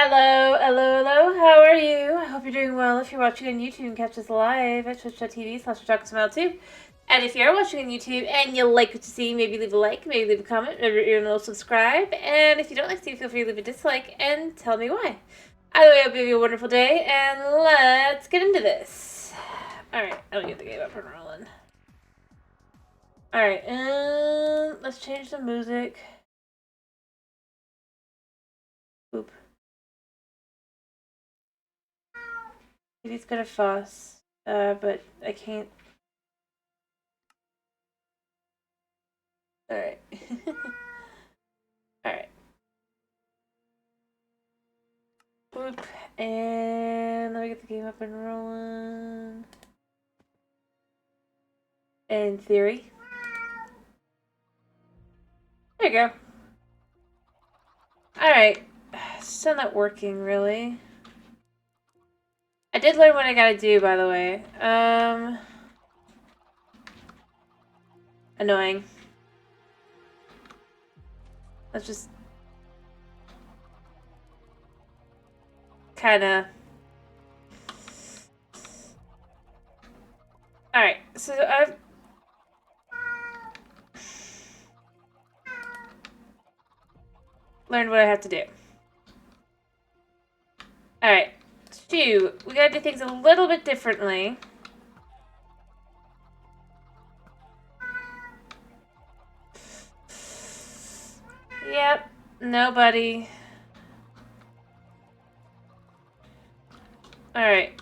Hello, hello, hello. How are you? I hope you're doing well. If you're watching on YouTube, you can catch us live at twitch.tv/TalkSmile2. And if you're watching on YouTube and you like what you see, maybe leave a like, maybe leave a comment, maybe you'll subscribe. And if you don't like to see, feel free to leave a dislike and tell me why. Either way, I hope you have a wonderful day, and let's get into this. Alright, I'll get the game up and rolling. Alright, let's change the music. Oop. He's gonna fuss, but I can't. Alright. Alright. Boop. And let me get the game up and rolling. In theory. There you go. Alright. Still not working, really. I did learn what I gotta do, by the way. Annoying. Let's just kinda. Alright, so I've learned what I have to do. Alright, so we gotta do things a little bit differently. Yep, nobody. Alright.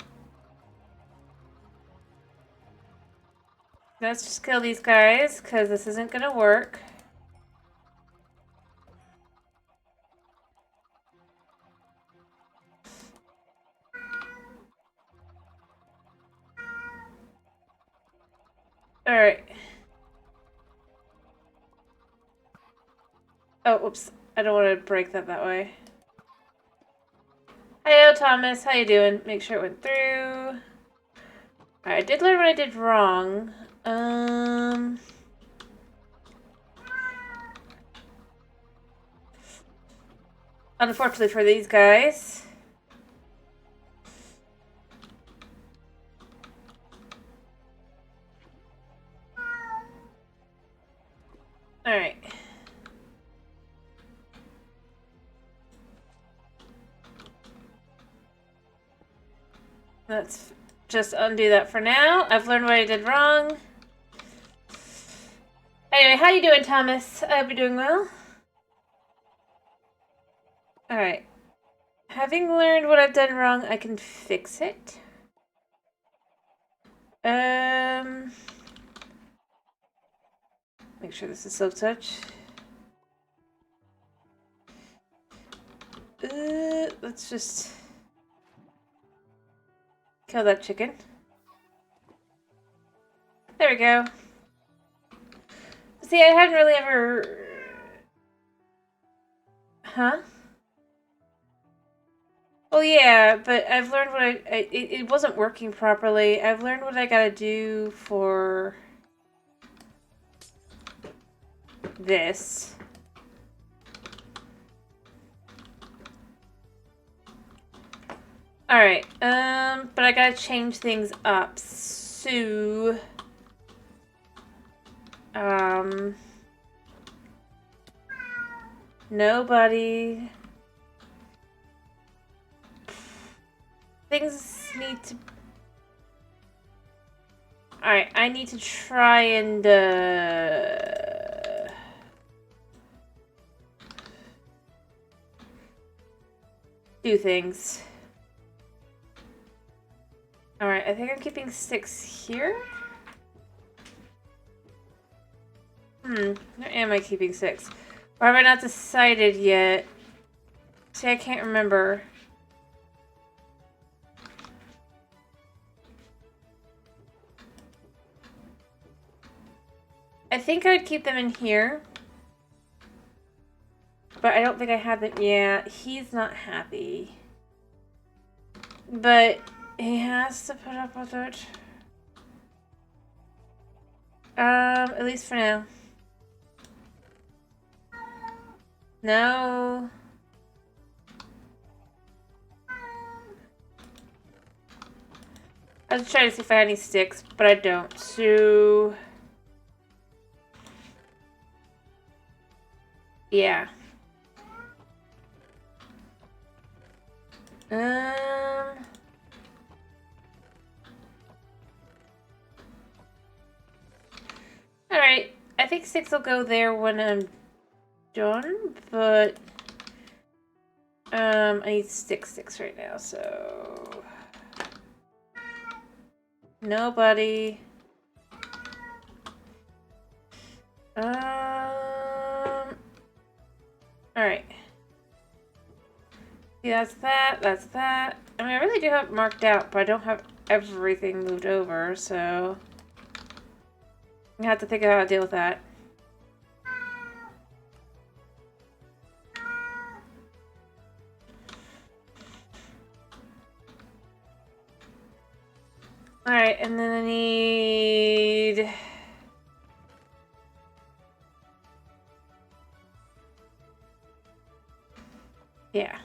Let's just kill these guys, because this isn't gonna work. Alright. Oh, whoops. I don't want to break that way. Hiyo, Thomas. How you doing? Make sure it went through. Alright, I did learn what I did wrong. Unfortunately for these guys. Alright. Let's just undo that for now. I've learned what I did wrong. Anyway, how you doing, Thomas? I hope you're doing well. Alright. Having learned what I've done wrong, I can fix it. Make sure this is silk touch. Let's just kill that chicken. There we go. See, I hadn't really ever... Huh? Well, yeah, but I've learned what it wasn't working properly. I've learned what I gotta do for this. Alright, but I gotta change things up. So... Nobody... Things need to... Alright, I need to try and, do things. Alright, I think I'm keeping 6 here. Where am I keeping 6? Or have I not decided yet? See, I can't remember. I think I would keep them in here. But I don't think I have them. Yeah, he's not happy. But he has to put up with it. At least for now. No. I was trying to see if I had any sticks, but I don't. So... yeah. Alright. I think sticks will go there when I'm done, but... I need sticks right now, so... nobody. Alright. See, that's that, that's that. I mean, I really do have it marked out, but I don't have everything moved over, so... I have to think of how to deal with that. Alright, and then I need... yeah.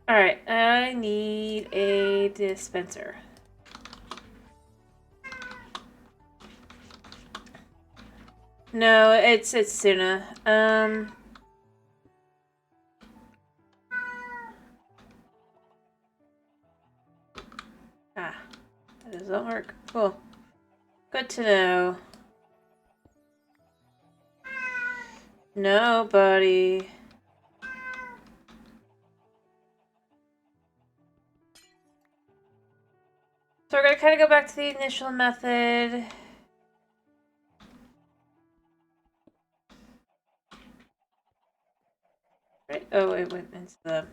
Alright, I need a dispenser. No, it's Suna. Ah, that doesn't work. Cool. Good to know. Nobody. So we're gonna kind of go back to the initial method. Right. Oh, it went into the...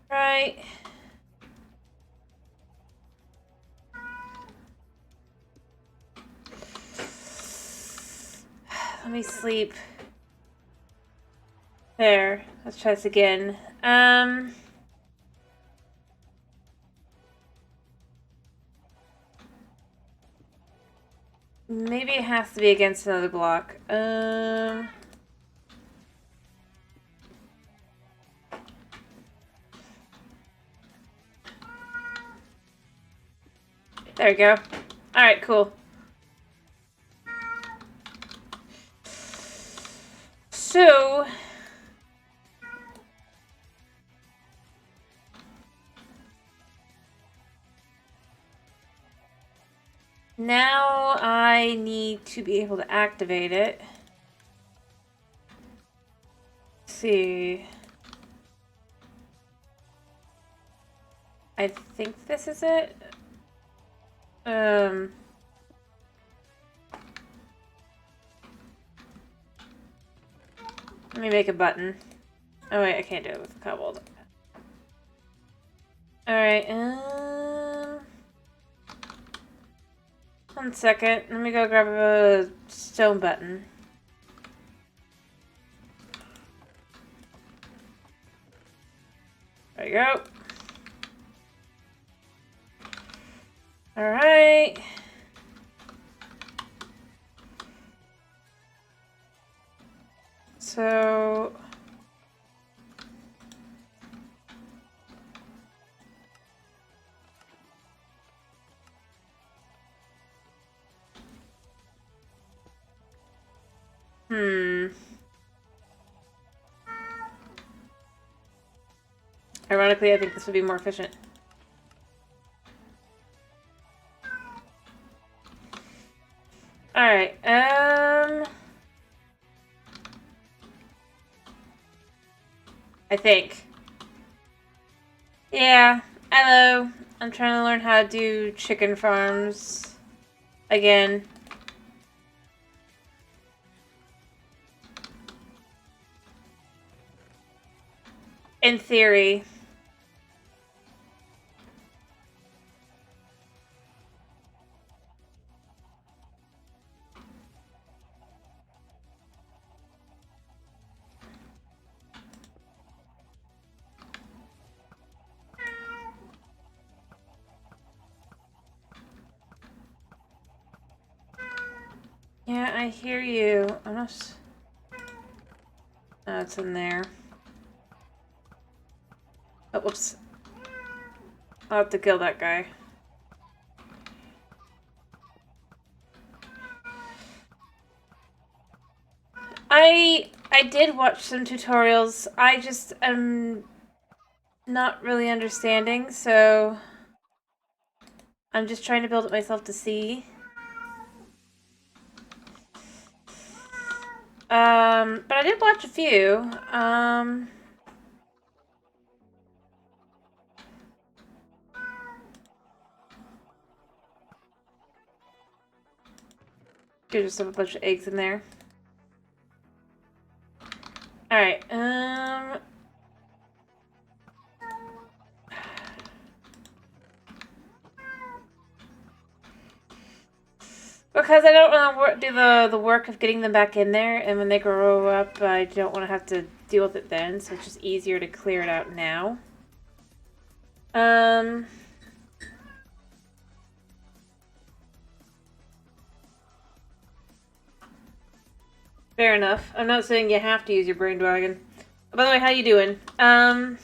right. Let me sleep. There. Let's try this again. Maybe it has to be against another block. There we go. Alright, cool. So... now I need to be able to activate it. Let's see. I think this is it. Let me make a button. Oh wait, I can't do it with the cobbled. Alright, 1 second. Let me go grab a stone button. There you go. Alright. So... ironically, I think this would be more efficient. Alright, I think. Yeah, hello. I'm trying to learn how to do chicken farms again. In theory. Yeah, I hear you. I'm not... Oh, it's in there. Oh, whoops. I'll have to kill that guy. I did watch some tutorials. I just am not really understanding, so I'm just trying to build it myself to see. But I did watch a few. There's just a bunch of eggs in there. Alright, because I don't want to do the work of getting them back in there, and when they grow up, I don't want to have to deal with it then, so it's just easier to clear it out now. Fair enough. I'm not saying you have to use your brain dragon. By the way, how you doing? But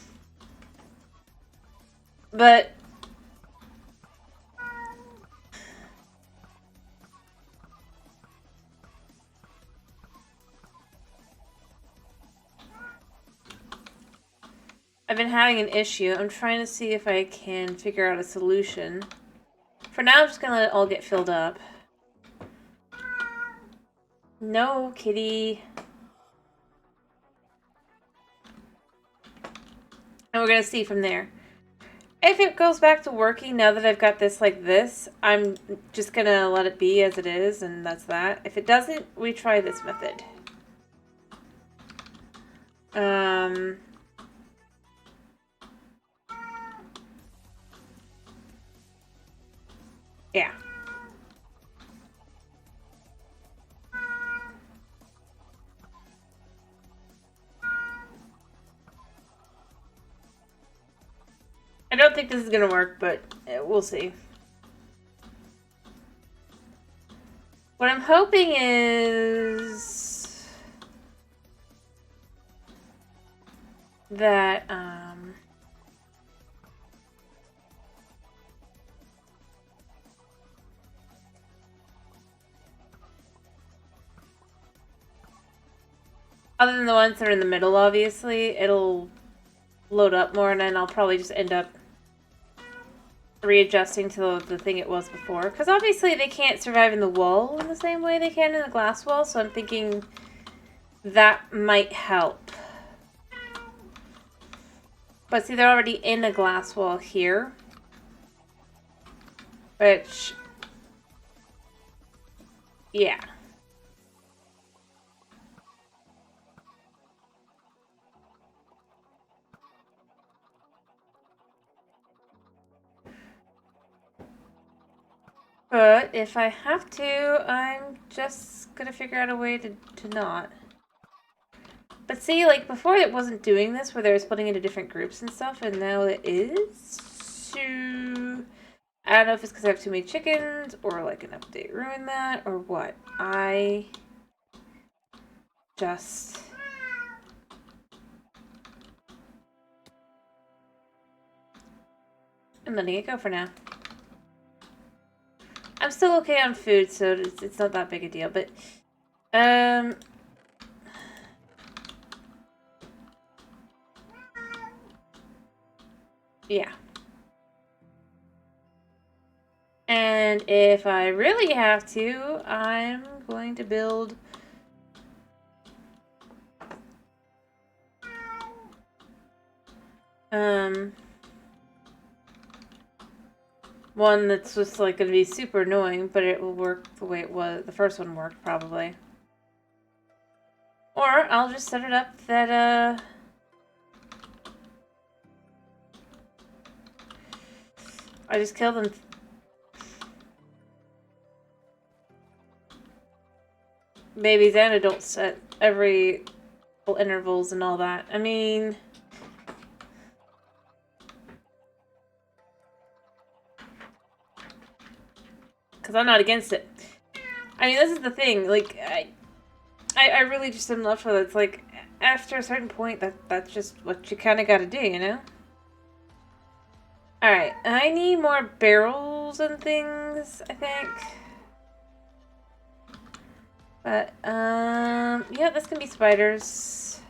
I've been having an issue. I'm trying to see if I can figure out a solution. For now, I'm just gonna let it all get filled up. No, kitty. And we're gonna see from there. If it goes back to working now that I've got this like this, I'm just gonna let it be as it is, and that's that. If it doesn't, we try this method. Yeah. I don't think this is gonna work, but we'll see. What I'm hoping is that, other than the ones that are in the middle, obviously, it'll load up more, and then I'll probably just end up readjusting to the thing it was before. Because obviously they can't survive in the wall in the same way they can in the glass wall, so I'm thinking that might help. But see, they're already in a glass wall here. Which, yeah. But if I have to, I'm just gonna figure out a way to not. But see, like, before it wasn't doing this, where they were splitting into different groups and stuff, and now it is. So, I don't know if it's because I have too many chickens, or, like, an update ruined that, or what. I just... I'm letting it go for now. I'm still okay on food, so it's not that big a deal, but, yeah. And if I really have to, I'm going to build one that's just like gonna be super annoying, but it will work the way it was. The first one worked probably. Or I'll just set it up that I just kill them. Babies and adults at every intervals and all that. I mean, because I'm not against it. I mean, this is the thing. Like, I really just am left with it. It's like, after a certain point, that's just what you kind of got to do, you know? Alright, I need more barrels and things, I think. But, yeah, this can be spiders.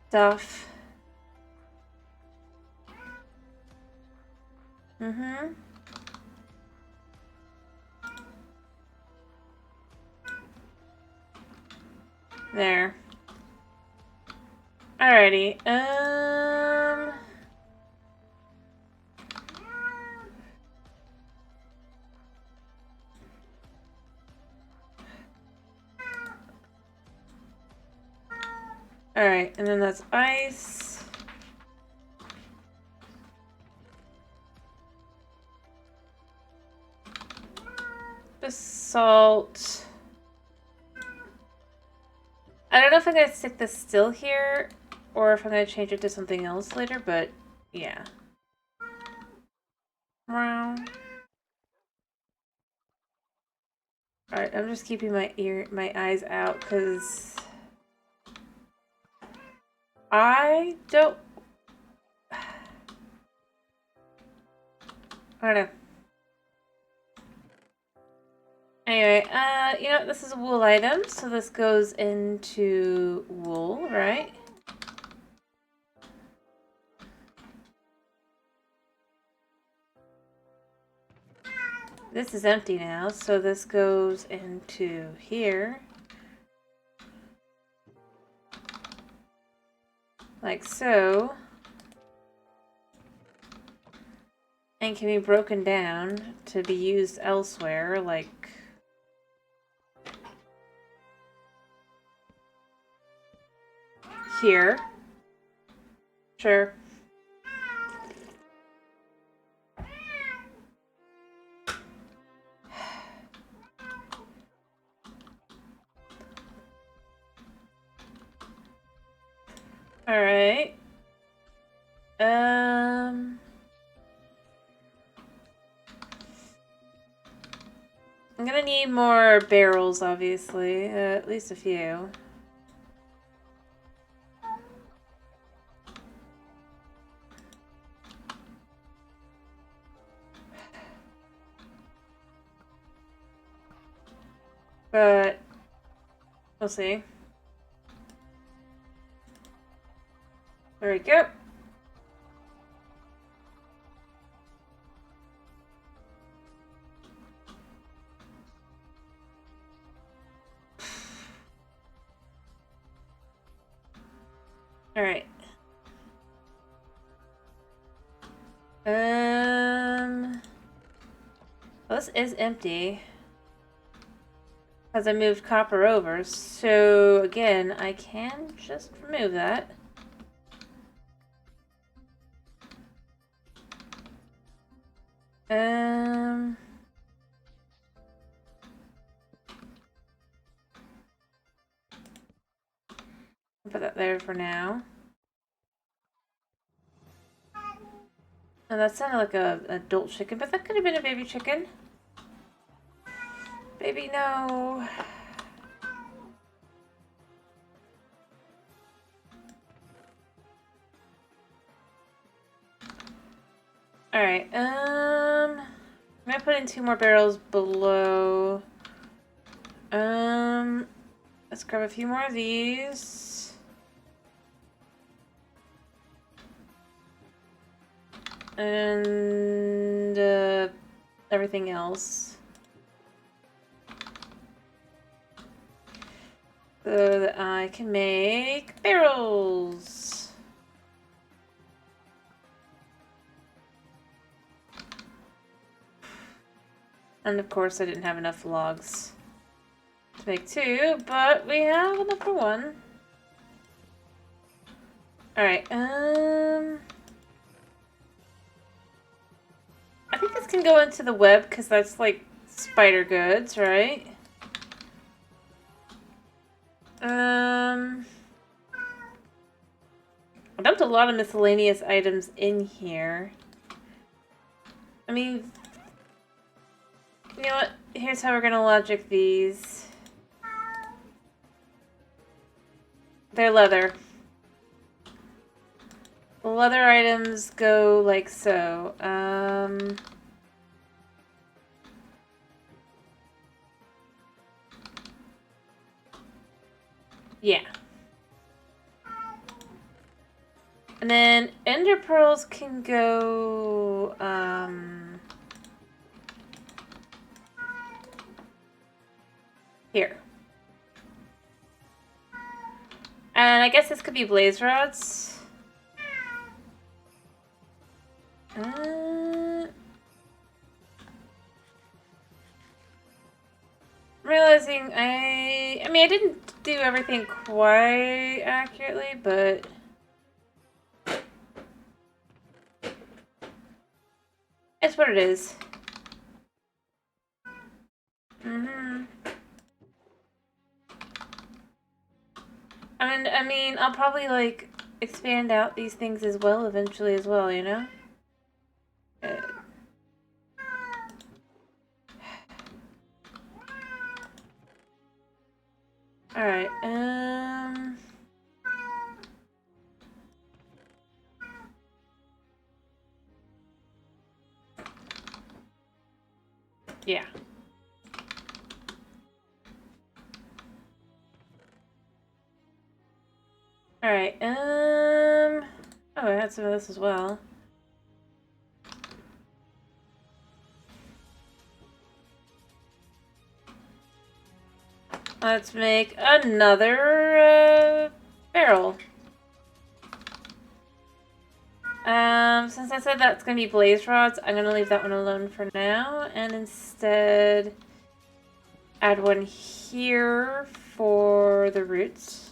Stuff. Mm-hmm. There. Alrighty, Alright, and then that's ice. Basalt. I don't know if I'm going to stick this still here, or if I'm going to change it to something else later, but yeah. Wow. Alright, I'm just keeping my eyes out, because I don't know. Anyway, you know, this is a wool item, so this goes into wool, right? This is empty now, so this goes into here. Like so. And can be broken down to be used elsewhere, like here. Sure. Alright. I'm gonna need more barrels, obviously. At least a few. But we'll see. There we go. Alright. Well, this is empty. Because I moved copper over. So, again, I can just remove that. Put that there for now. And that sounded like a adult chicken, but that could have been a baby chicken. Baby, no. Alright, I'm gonna put in 2 more barrels below. Let's grab a few more of these. And everything else. So that I can make barrels. And of course I didn't have enough logs to make 2, but we have enough for 1. Alright, I think this can go into the web because that's like spider goods, right? I dumped a lot of miscellaneous items in here. I mean, you know what? Here's how we're gonna logic these. They're leather. Leather items go like so. Yeah. And then ender pearls can go, here. And I guess this could be blaze rods. Realizing I mean, I didn't do everything quite accurately, but it's what it is. I mean, I'll probably, like, expand out these things as well eventually as well, you know? Alright, yeah. Alright, oh, I had some of this as well. Let's make another, barrel. Since I said that's gonna be blaze rods, I'm gonna leave that one alone for now, and instead add one here for the roots.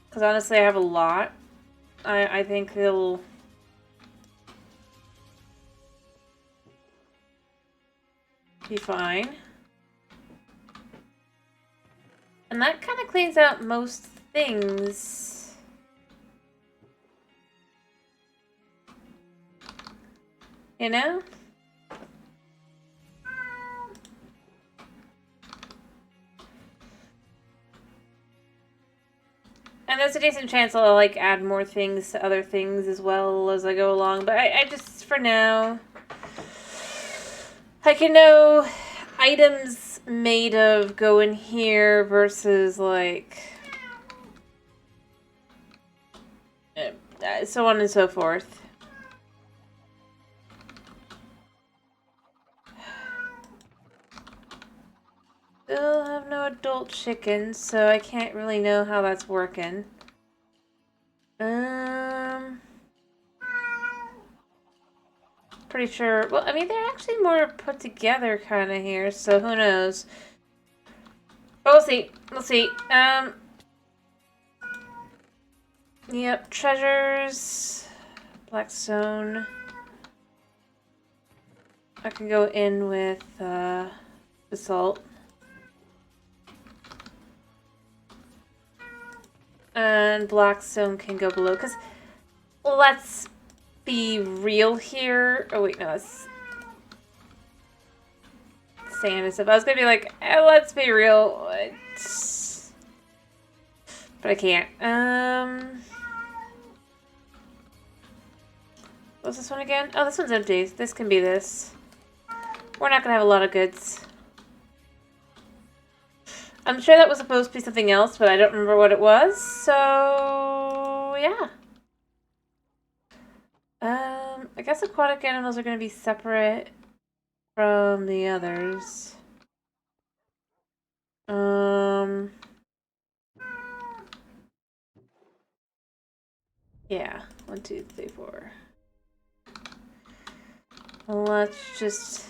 Because honestly, I have a lot. I think they'll... be fine. And that kind of cleans out most things. You know? And there's a decent chance I'll, like, add more things to other things as well as I go along. But I just, for now, I can know items made of go in here versus, like, so on and so forth. Still have no adult chickens, so I can't really know how that's working. Pretty sure. Well, I mean, they're actually more put together kind of here, so who knows? But we'll see. We'll see. Yep, treasures, blackstone. I can go in with basalt. And blackstone can go below, because let's be real here. Oh wait, no, that's sand and stuff. I was gonna be like, let's be real. But I can't. What's this one again? Oh, this one's empty. This can be this. We're not gonna have a lot of goods. I'm sure that was supposed to be something else, but I don't remember what it was, so yeah. I guess aquatic animals are gonna be separate from the others. Yeah. 1, 2, 3, 4. Let's just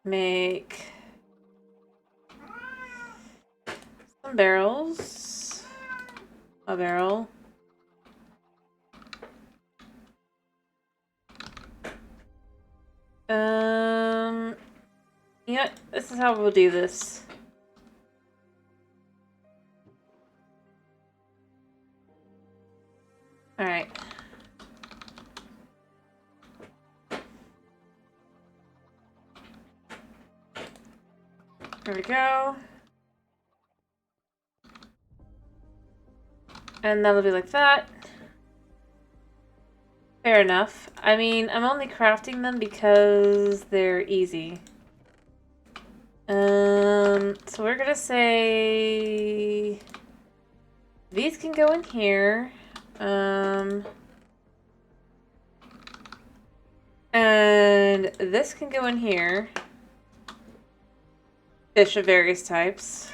make some barrels. A barrel. Yeah, this is how we'll do this. Alright. There we go. And that'll be like that. Fair enough. I mean, I'm only crafting them because they're easy. So we're gonna say these can go in here. And this can go in here. Fish of various types.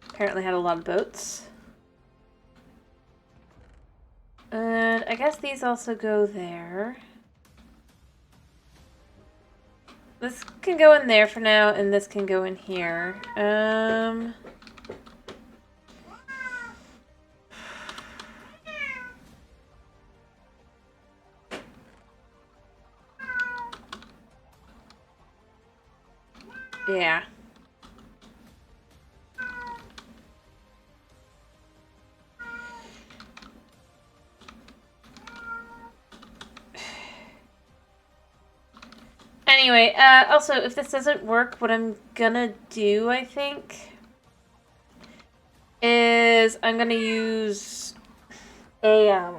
Apparently had a lot of boats. And I guess these also go there. This can go in there for now, and this can go in here. Yeah. Anyway, also, if this doesn't work, what I'm gonna do, I think, is I'm gonna use a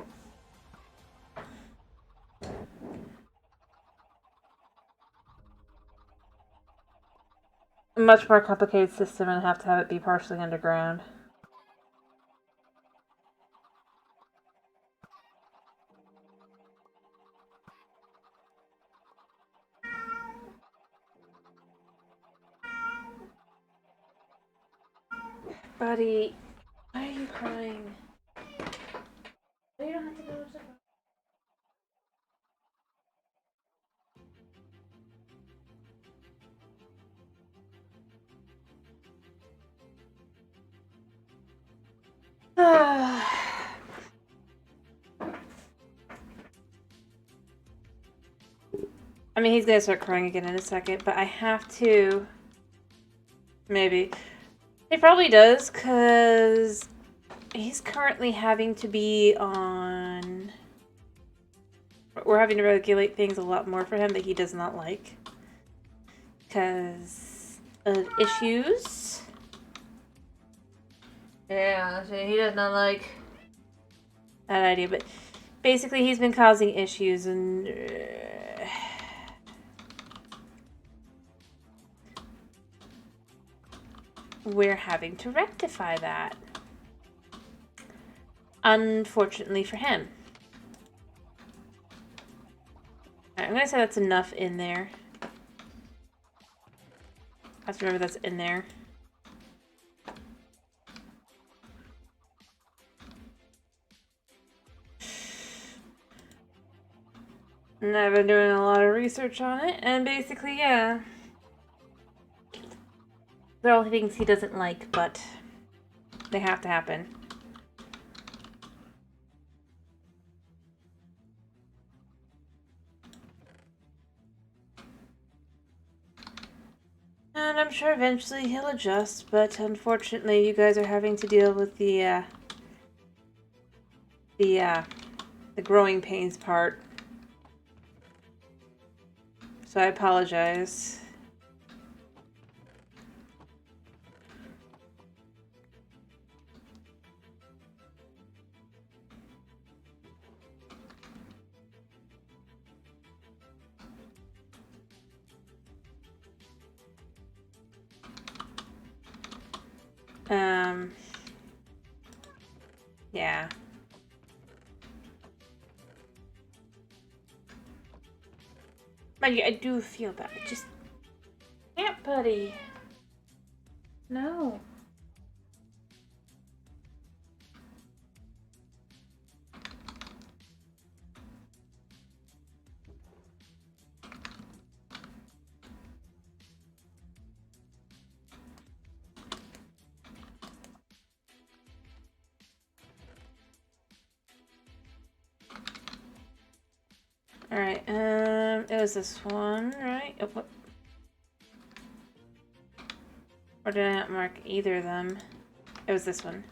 much more complicated system and have to have it be partially underground. Buddy, why are you crying? You don't have to go to the... I mean, he's gonna start crying again in a second, but I have to... Maybe. He probably does, because he's currently having to be on... We're having to regulate things a lot more for him that he does not like. Because of issues. Yeah, so he does not like that idea, but basically he's been causing issues and... we're having to rectify that. Unfortunately for him. Alright, I'm gonna say that's enough in there. I have to remember that's in there. And I've been doing a lot of research on it, and basically, yeah. They're all things he doesn't like, but they have to happen. And I'm sure eventually he'll adjust, but unfortunately you guys are having to deal with the growing pains part. So I apologize. Yeah. I do feel bad. Just can't, buddy. No. Alright, it was this one, right? Oh, what? Or did I not mark either of them? It was this one.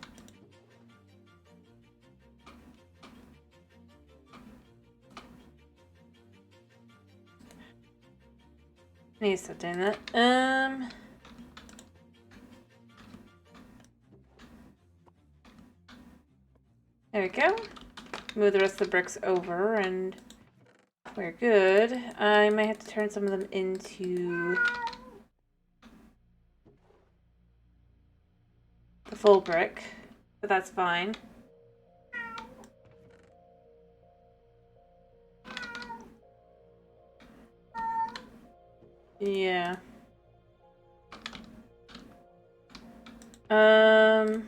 I need to stop doing that. There we go. Move the rest of the bricks over and we're good. I might have to turn some of them into the full brick, but that's fine. Yeah. I'm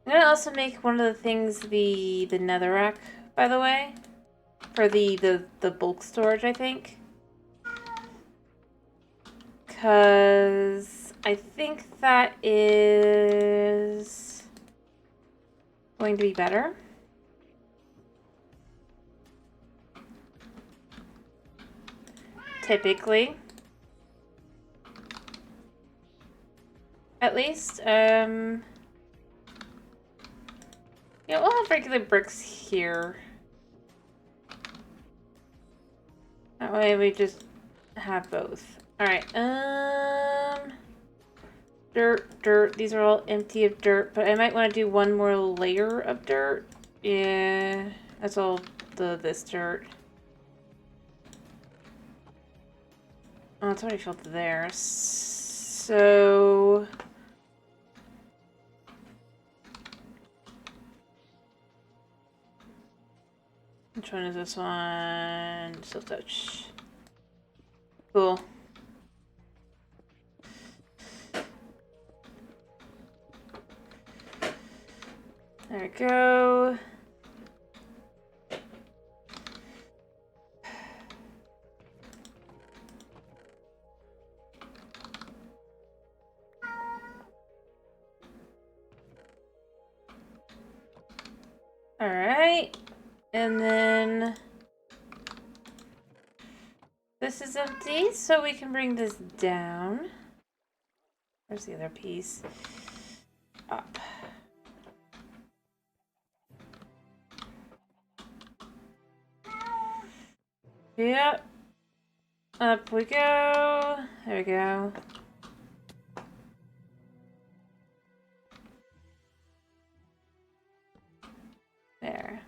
gonna also make one of the things the netherrack, by the way, for the bulk storage, I think. Because I think that is going to be better. Typically. At least. Yeah, we'll have regular bricks here. That way we just have both. Alright, dirt. These are all empty of dirt, but I might want to do one more layer of dirt. Yeah, that's all this dirt. Oh, it's already filled there. So... which one is this one? Silk touch. Cool. There we go. Alright. And then this is empty, so we can bring this down. Where's the other piece? Up. Yep. Up we go. There we go. There.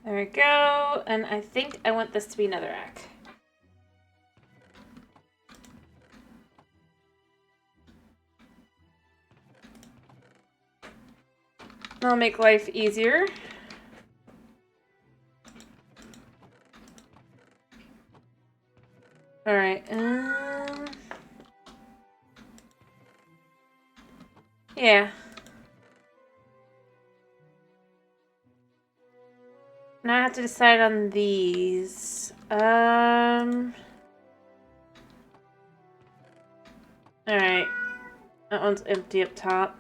There we go. And I think I want this to be netherrack. That'll make life easier. Alright, yeah. Now I have to decide on these. Alright. That one's empty up top.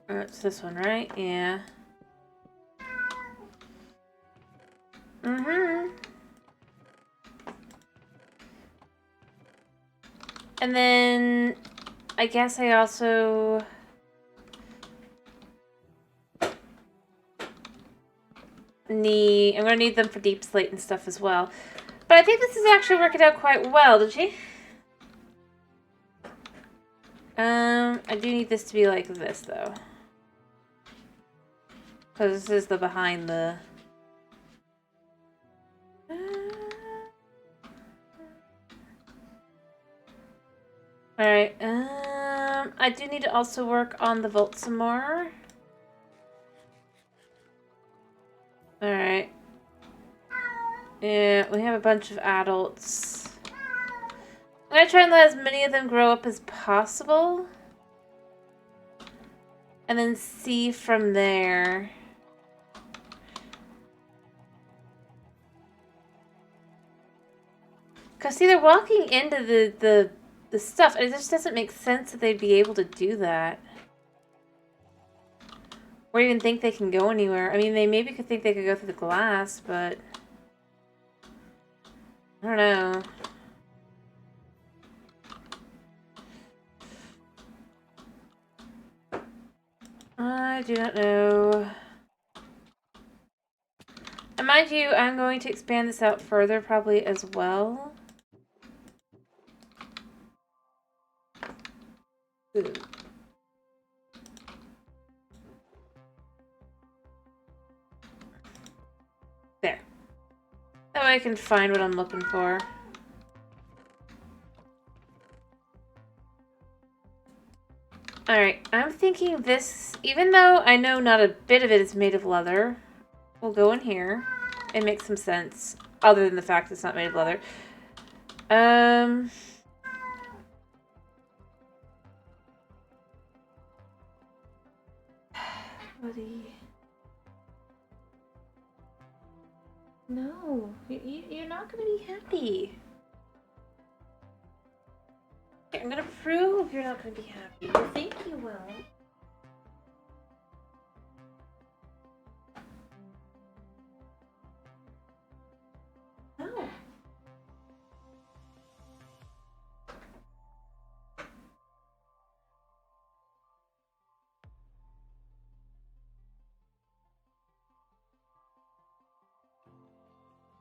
It's this one, right? Yeah. And then I guess I also I'm gonna need them for deep slate and stuff as well. But I think this is actually working out quite well, did she? I do need this to be like this though. Because this is the behind the... Alright, I do need to also work on the vault some more. Alright. Yeah, we have a bunch of adults. I'm gonna try and let as many of them grow up as possible. And then see from there. Because see, they're walking into the stuff. It just doesn't make sense that they'd be able to do that. Or even think they can go anywhere. I mean, they maybe could think they could go through the glass, but... I don't know. I do not know. And mind you, I'm going to expand this out further probably as well. Ooh. There. That way I can find what I'm looking for. Alright, I'm thinking this, even though I know not a bit of it is made of leather, we'll go in here. It makes some sense, other than the fact it's not made of leather. Buddy. No, you're not going to be happy. I'm going to prove you're not going to be happy. You think you will. No.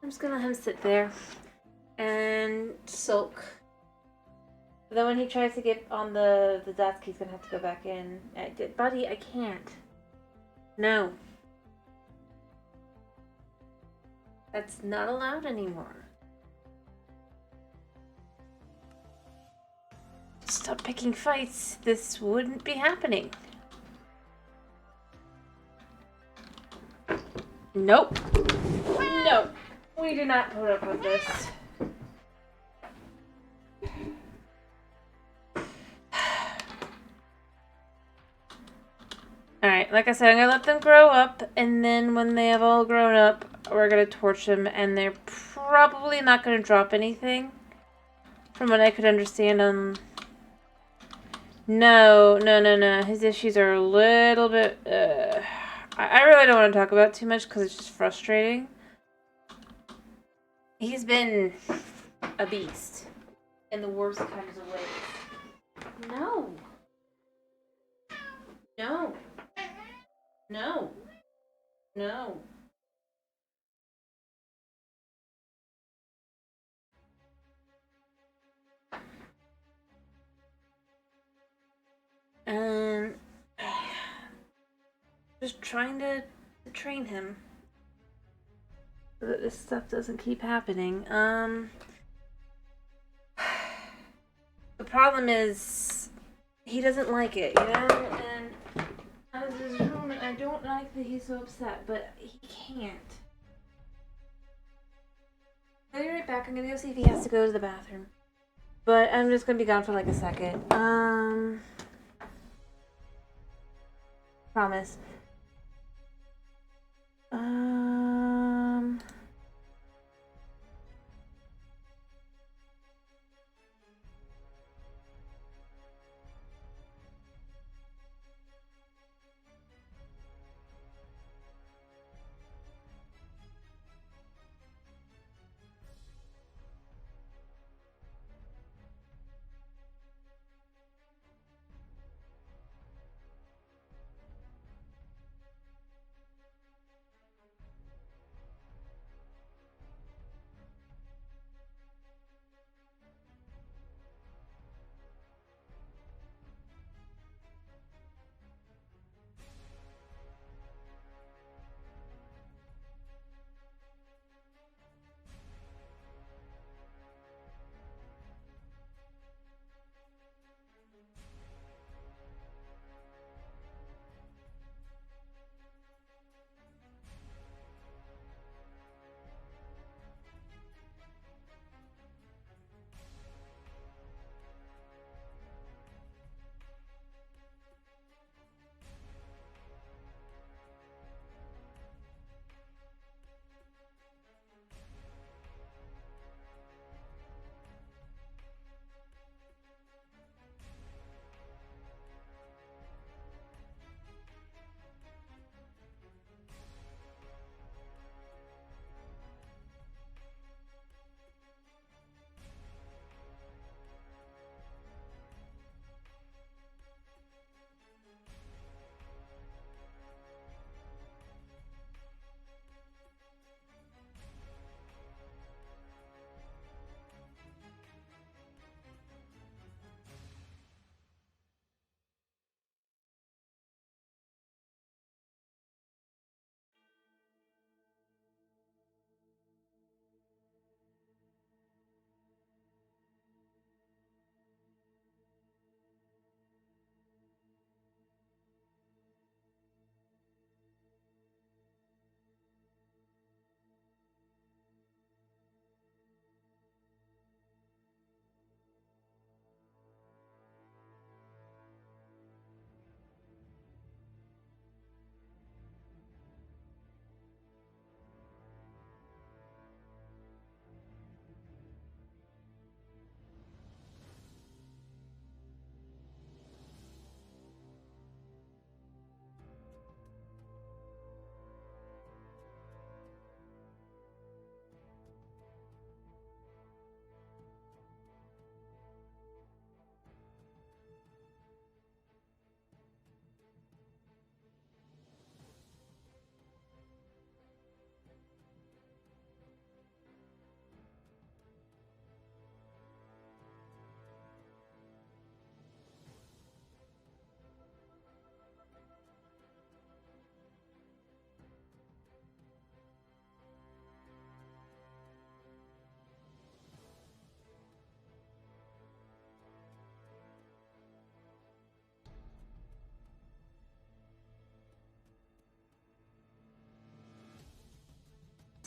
I'm just going to let him sit there and sulk. Then when he tries to get on the desk, he's gonna have to go back in. Buddy, I can't. No. That's not allowed anymore. Stop picking fights. This wouldn't be happening. Nope. No. We do not put up with this. Alright, like I said, I'm gonna let them grow up, and then when they have all grown up, we're gonna torch them, and they're probably not gonna drop anything. From what I could understand on... No. His issues are a little bit... I really don't want to talk about it too much, because it's just frustrating. He's been a beast. In the worst kinds of ways. No. No. No. No. Just trying to train him so that this stuff doesn't keep happening. The problem is he doesn't like it, you know? And as his room, I don't like that he's so upset, but he can't. I'll be right back. I'm gonna go see if he has to go to the bathroom. But I'm just gonna be gone for like a second. Promise.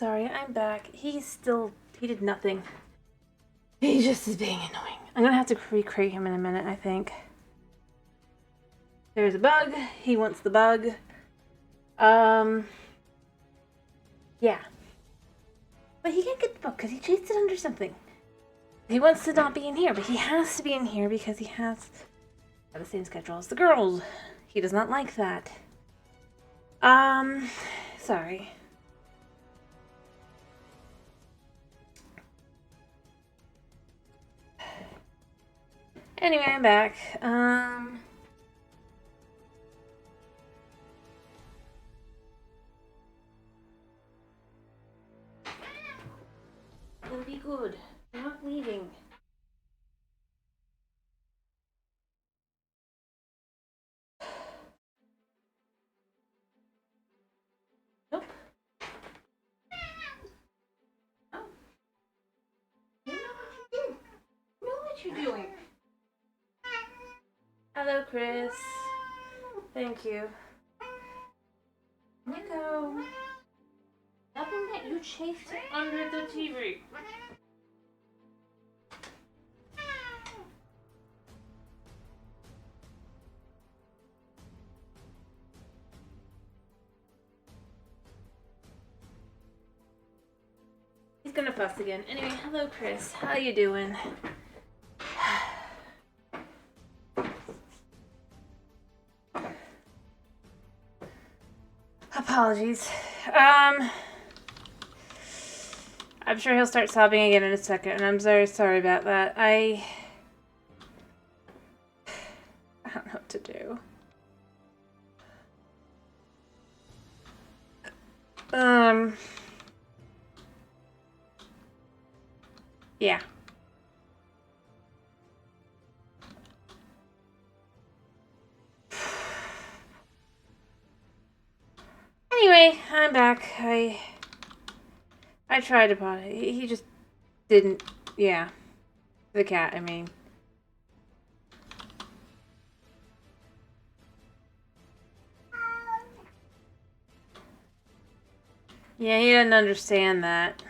sorry. I'm back. He did nothing. He just is being annoying. I'm gonna have to recreate him in a minute, I think. There's a bug. He wants the bug. Yeah. But he can't get the bug because he chased it under something. He wants to not be in here, but he has to be in here because he has the same schedule as the girls. He does not like that. Sorry. Anyway, I'm back. It'll be good. I'm not leaving. Nope. Oh. You know what you do. You know what you're doing. Hello, Chris. Thank you. Nico. Nothing that you chafed under the TV. He's gonna fuss again. Anyway, hello, Chris. How you doing? Apologies. I'm sure he'll start sobbing again in a second, and I'm very sorry about that. I don't know what to do. Yeah. Anyway, I'm back. I tried to pot it. He just didn't. Yeah. The cat, I mean. Yeah, he doesn't understand that.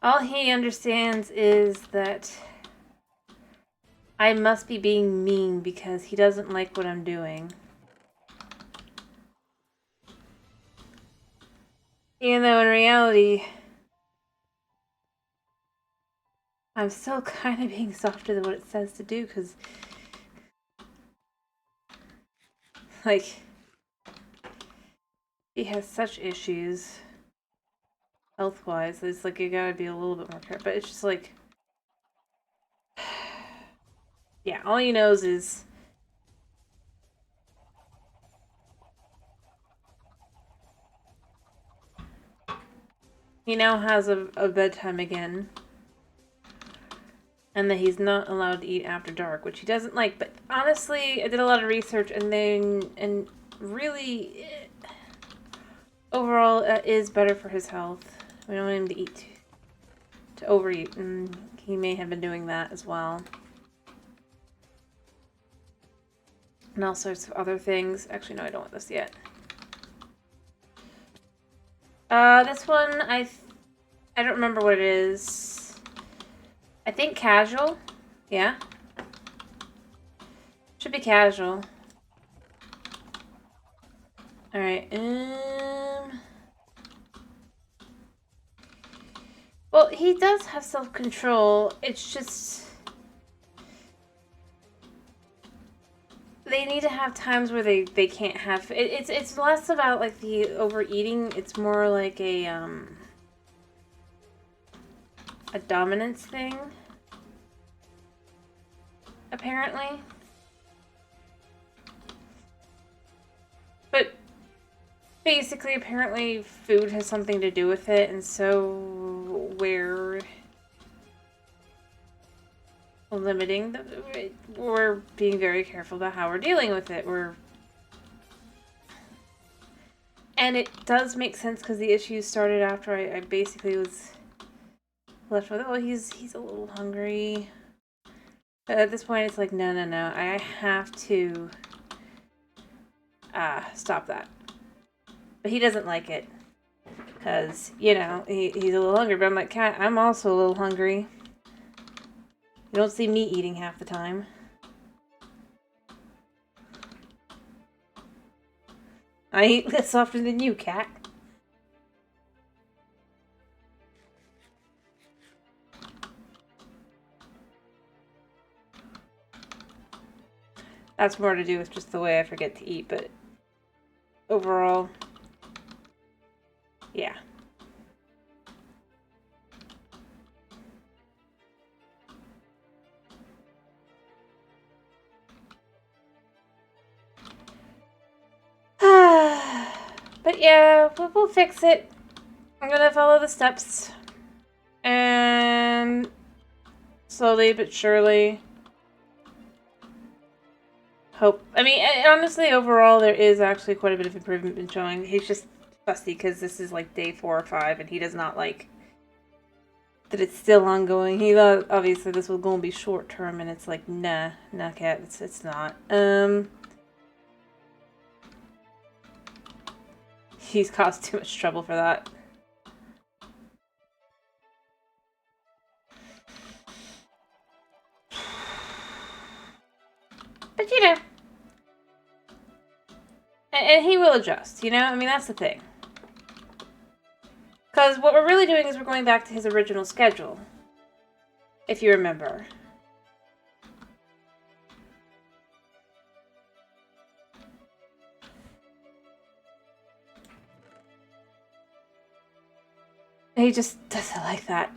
All he understands is that I must be being mean because he doesn't like what I'm doing. Even though in reality, I'm still kind of being softer than what it says to do because, like, he has such issues health-wise. It's like you gotta be a little bit more careful. But it's just like, yeah, all he knows is he now has a bedtime again. And that he's not allowed to eat after dark, which he doesn't like. But honestly, I did a lot of research, and really, overall, is better for his health. We don't want him to eat, to overeat, and he may have been doing that as well. And all sorts of other things. Actually, no, I don't want this yet. This one, I don't remember what it is. I think casual. Yeah. Should be casual. Alright, well, he does have self-control. It's just they need to have times where they can't have it's less about like the overeating. It's more like a dominance thing, apparently. But basically, apparently, food has something to do with it, and so we're limiting we're being very careful about how we're dealing with it. And it does make sense because the issues started after I basically was left with, oh, he's a little hungry. But at this point, it's like, no. I have to Stop that. But he doesn't like it. Because, you know, he's a little hungry. But I'm like, cat, I'm also a little hungry. You don't see me eating half the time. I eat less often than you, cat. That's more to do with just the way I forget to eat, but overall, yeah. But yeah, we'll fix it. I'm gonna follow the steps. And slowly but surely hope. I mean, honestly, overall, there is actually quite a bit of improvement been showing. He's just fussy because this is like day 4 or 5, and he does not like that it's still ongoing. He thought obviously this was going to be short term, and it's like, nah, cat, it's not. He's caused too much trouble for that. But you know, and he will adjust, you know? I mean, that's the thing. Because what we're really doing is we're going back to his original schedule. If you remember. He just doesn't like that.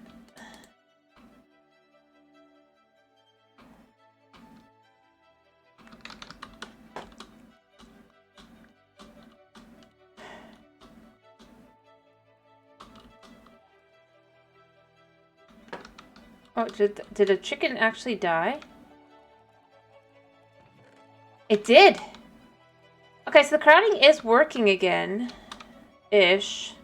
Oh, did a chicken actually die? It did! Okay, so the crowding is working again. Ish.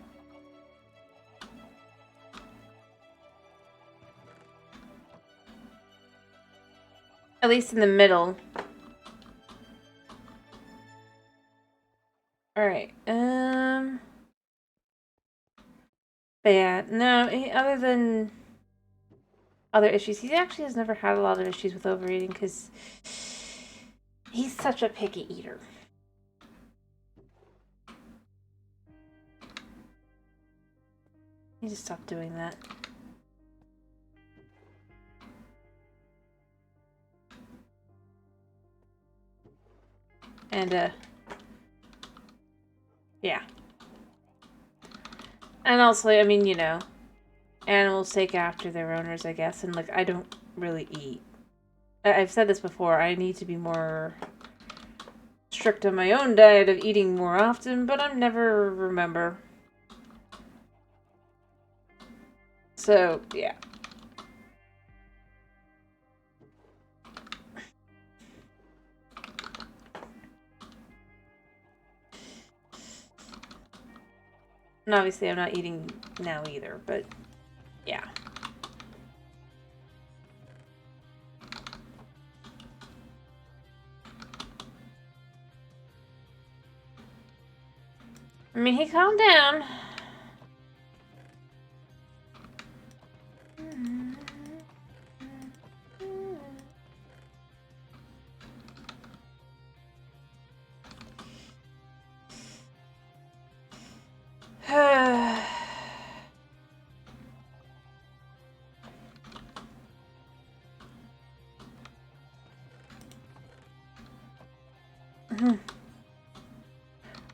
At least in the middle. Alright, But yeah, no, other than other issues, he actually has never had a lot of issues with overeating because he's such a picky eater. He just stopped doing that. And, yeah. And also, I mean, you know, animals take after their owners, I guess, and, like, I don't really eat. I've said this before, I need to be more strict on my own diet of eating more often, but I never remember. So, yeah. And obviously I'm not eating now either, but yeah. I mean, he calmed down.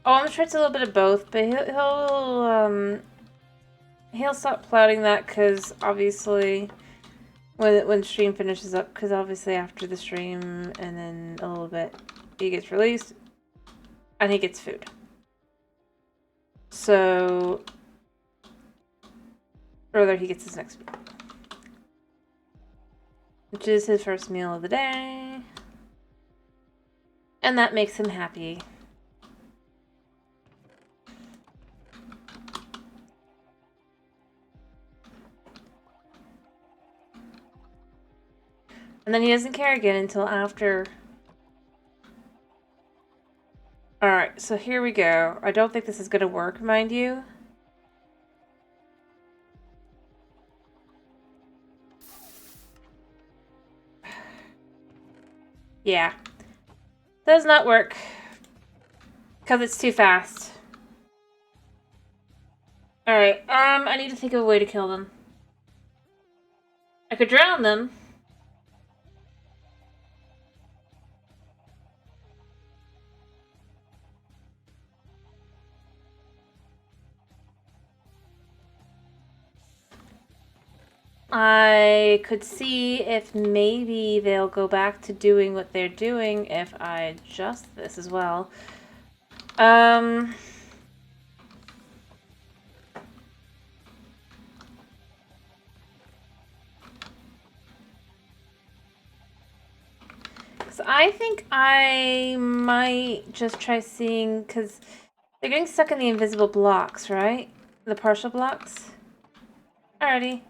Oh, I'm sure it's a little bit of both, but he'll stop plotting that because obviously when stream finishes up, because obviously after the stream and then a little bit he gets released and he gets food. So, or rather he gets his next meal, which is his first meal of the day, and that makes him happy. And then he doesn't care again until after Alright, so here we go. I don't think this is gonna work, mind you. Yeah. Does not work. Because it's too fast. Alright, I need to think of a way to kill them. I could drown them. I could see if maybe they'll go back to doing what they're doing if I adjust this as well. So I think I might just try seeing, because they're getting stuck in the invisible blocks, right? The partial blocks? Alrighty.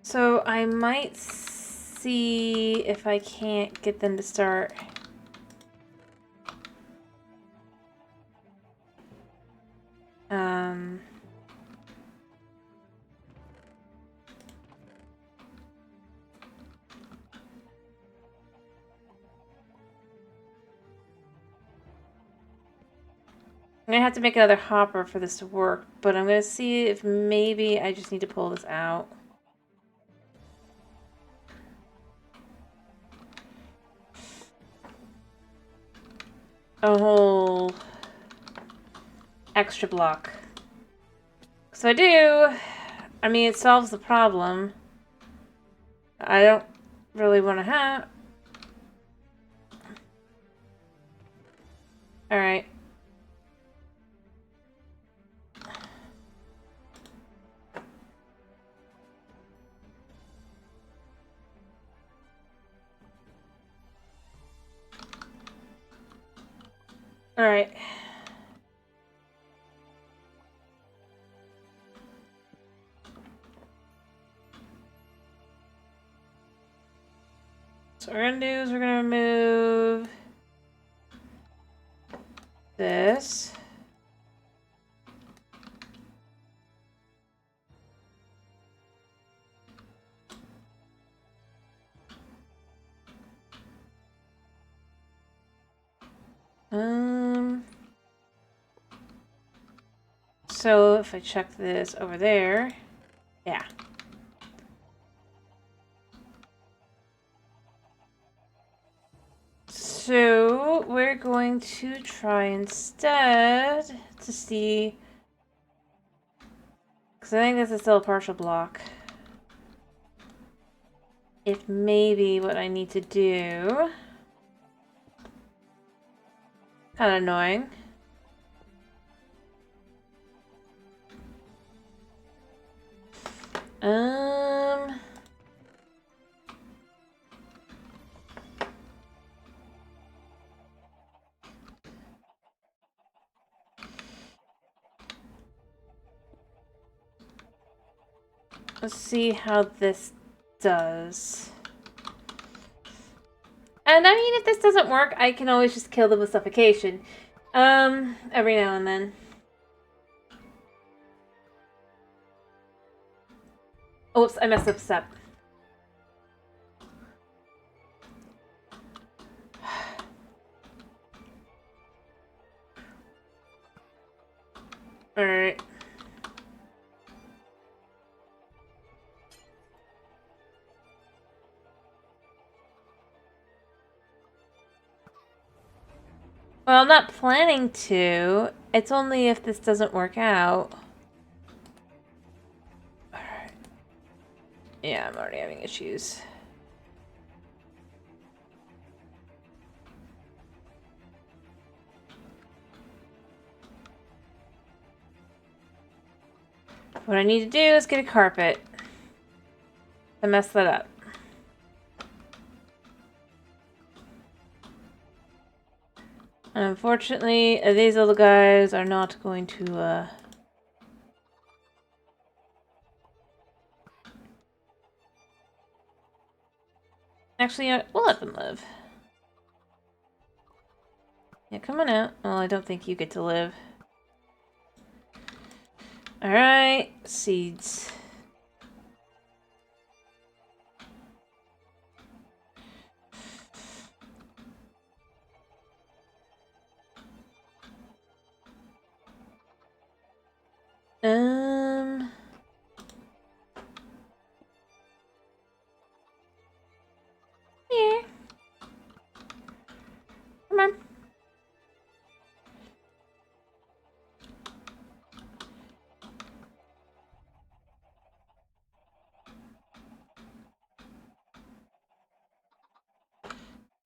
So I might see if I can't get them to start. I'm gonna have to make another hopper for this to work, but I'm gonna see if maybe I just need to pull this out. A whole extra block. So I do. I mean, it solves the problem. I don't really want to have. Alright. Alright. So what we're gonna do is we're gonna remove this. So if I check this over there, yeah. So we're going to try instead to see, because I think this is still a partial block. If maybe what I need to do, kind of annoying. Let's see how this does. And I mean, if this doesn't work, I can always just kill them with suffocation. Every now and then. Oops, I messed up a step. Alright. Well, I'm not planning to. It's only if this doesn't work out. Alright. Yeah, I'm already having issues. What I need to do is get a carpet to mess that up. And unfortunately, these little guys are not going to, Actually, we'll let them live. Yeah, come on out. Well, I don't think you get to live. Alright, seeds. Here. Come on.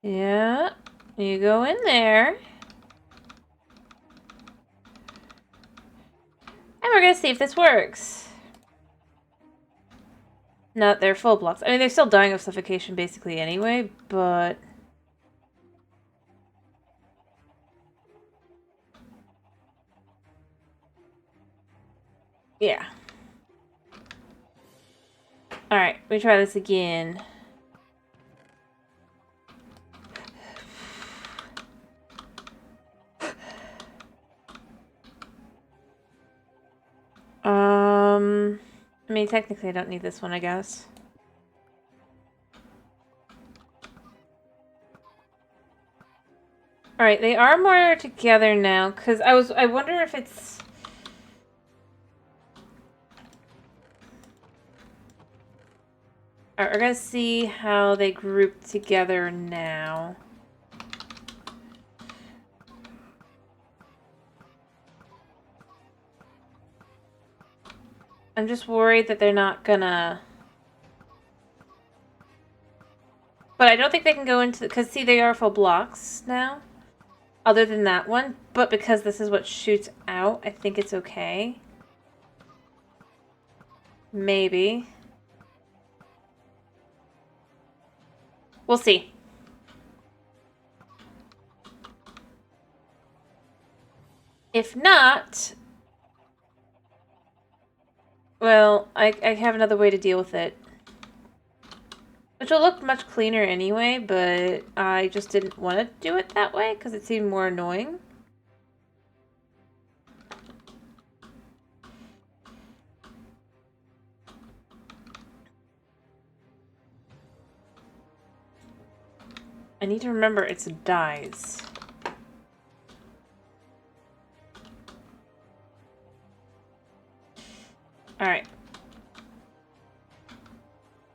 Yeah, you go in there. And we're gonna see if this works. No, they're full blocks. I mean, they're still dying of suffocation basically anyway, but... yeah. Alright, we try this again. I mean, technically I don't need this one, I guess. Alright, they are more together now, because I wonder if it's... Alright, we're gonna see how they group together now. I'm just worried that they're not gonna... But I don't think they can go into... Because, see, they are full blocks now. Other than that one. But because this is what shoots out, I think it's okay. Maybe. We'll see. If not... Well, I have another way to deal with it. Which will look much cleaner anyway, but I just didn't want to do it that way because it seemed more annoying. I need to remember it's dyes. Alright.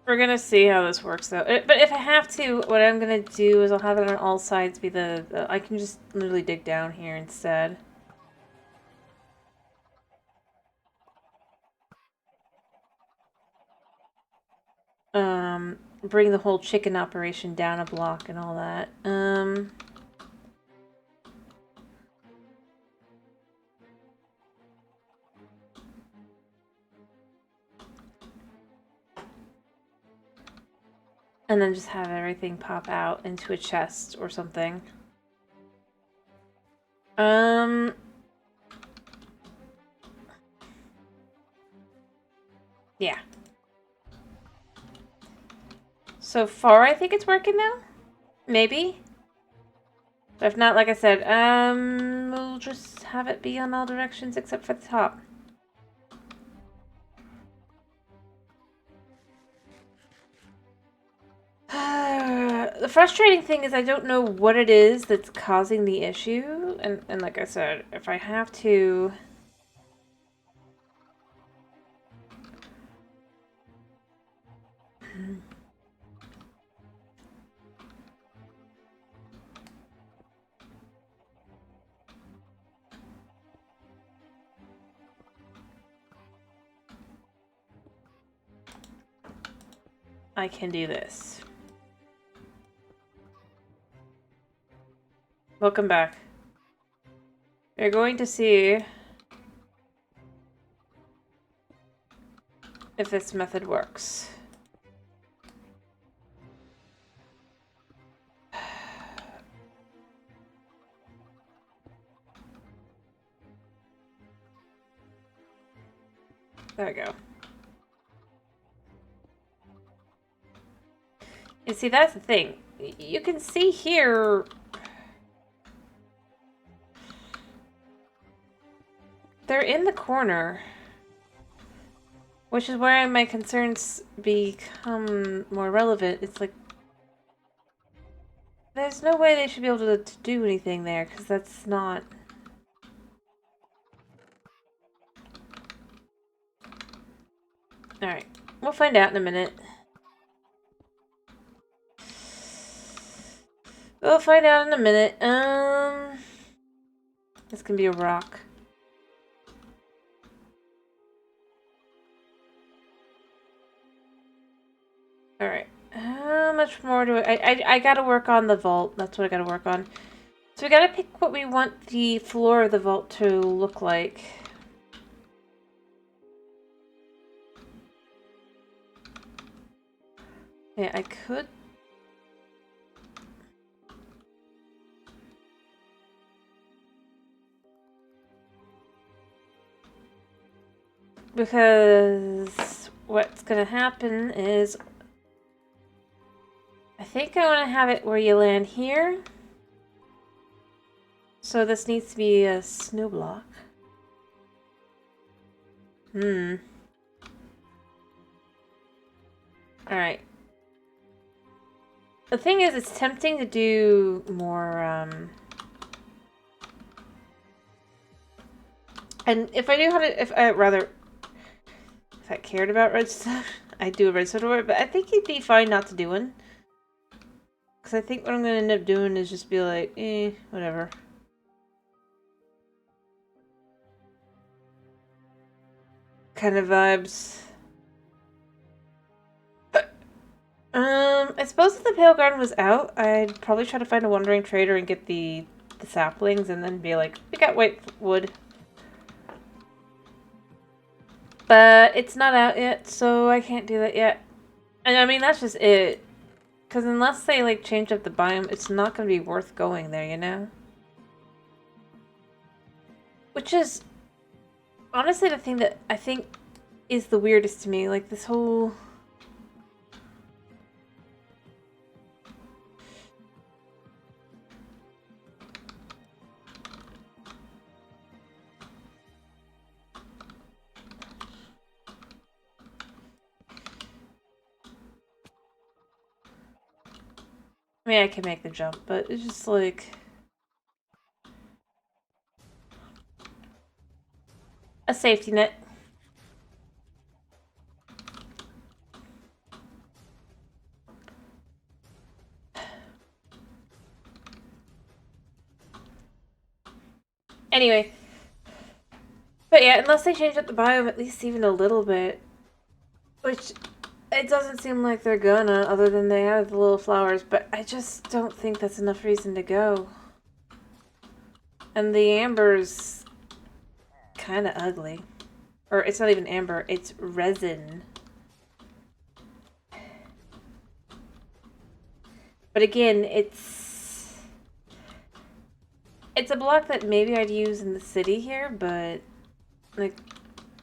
We're gonna see how this works though. But if I have to, what I'm gonna do is I'll have it on all sides be the I can just literally dig down here instead. Bring the whole chicken operation down a block and all that. And then just have everything pop out into a chest or something. Yeah. So far, I think it's working now. Maybe. But if not, like I said, we'll just have it be on all directions except for the top. The frustrating thing is I don't know what it is that's causing the issue. And like I said, if I have to... I can do this. Welcome back. You're going to see if this method works. There we go. You see, that's the thing. You can see here... They're in the corner. Which is where my concerns become more relevant. It's like... There's no way they should be able to do anything there, because that's not... Alright. We'll find out in a minute. We'll find out in a minute. This can be a rock. Alright. How much more do I gotta work on the vault. That's what I gotta work on. So we gotta pick what we want the floor of the vault to look like. Yeah, I could... Because what's gonna happen is... I think I want to have it where you land here. So this needs to be a snow block. Alright. The thing is, it's tempting to do more, And if I knew how to... If I cared about redstone, I'd do a redstone door, but I think it'd be fine not to do one. Because I think what I'm going to end up doing is just be like, whatever. Kind of vibes. I suppose if the Pale Garden was out, I'd probably try to find a wandering trader and get the saplings and then be like, we got white wood. But it's not out yet, so I can't do that yet. And I mean, that's just it. Because unless they, like, change up the biome, it's not going to be worth going there, you know? Which is, honestly, the thing that I think is the weirdest to me. Like, this whole... I mean, I can make the jump, but it's just like... a safety net. Anyway. But yeah, unless they change up the biome at least even a little bit. Which, it doesn't seem like they're gonna, other than they have the little flowers. But I just don't think that's enough reason to go. And the amber's kind of ugly. Or it's not even amber, it's resin. But again, it's a block that maybe I'd use in the city here, but like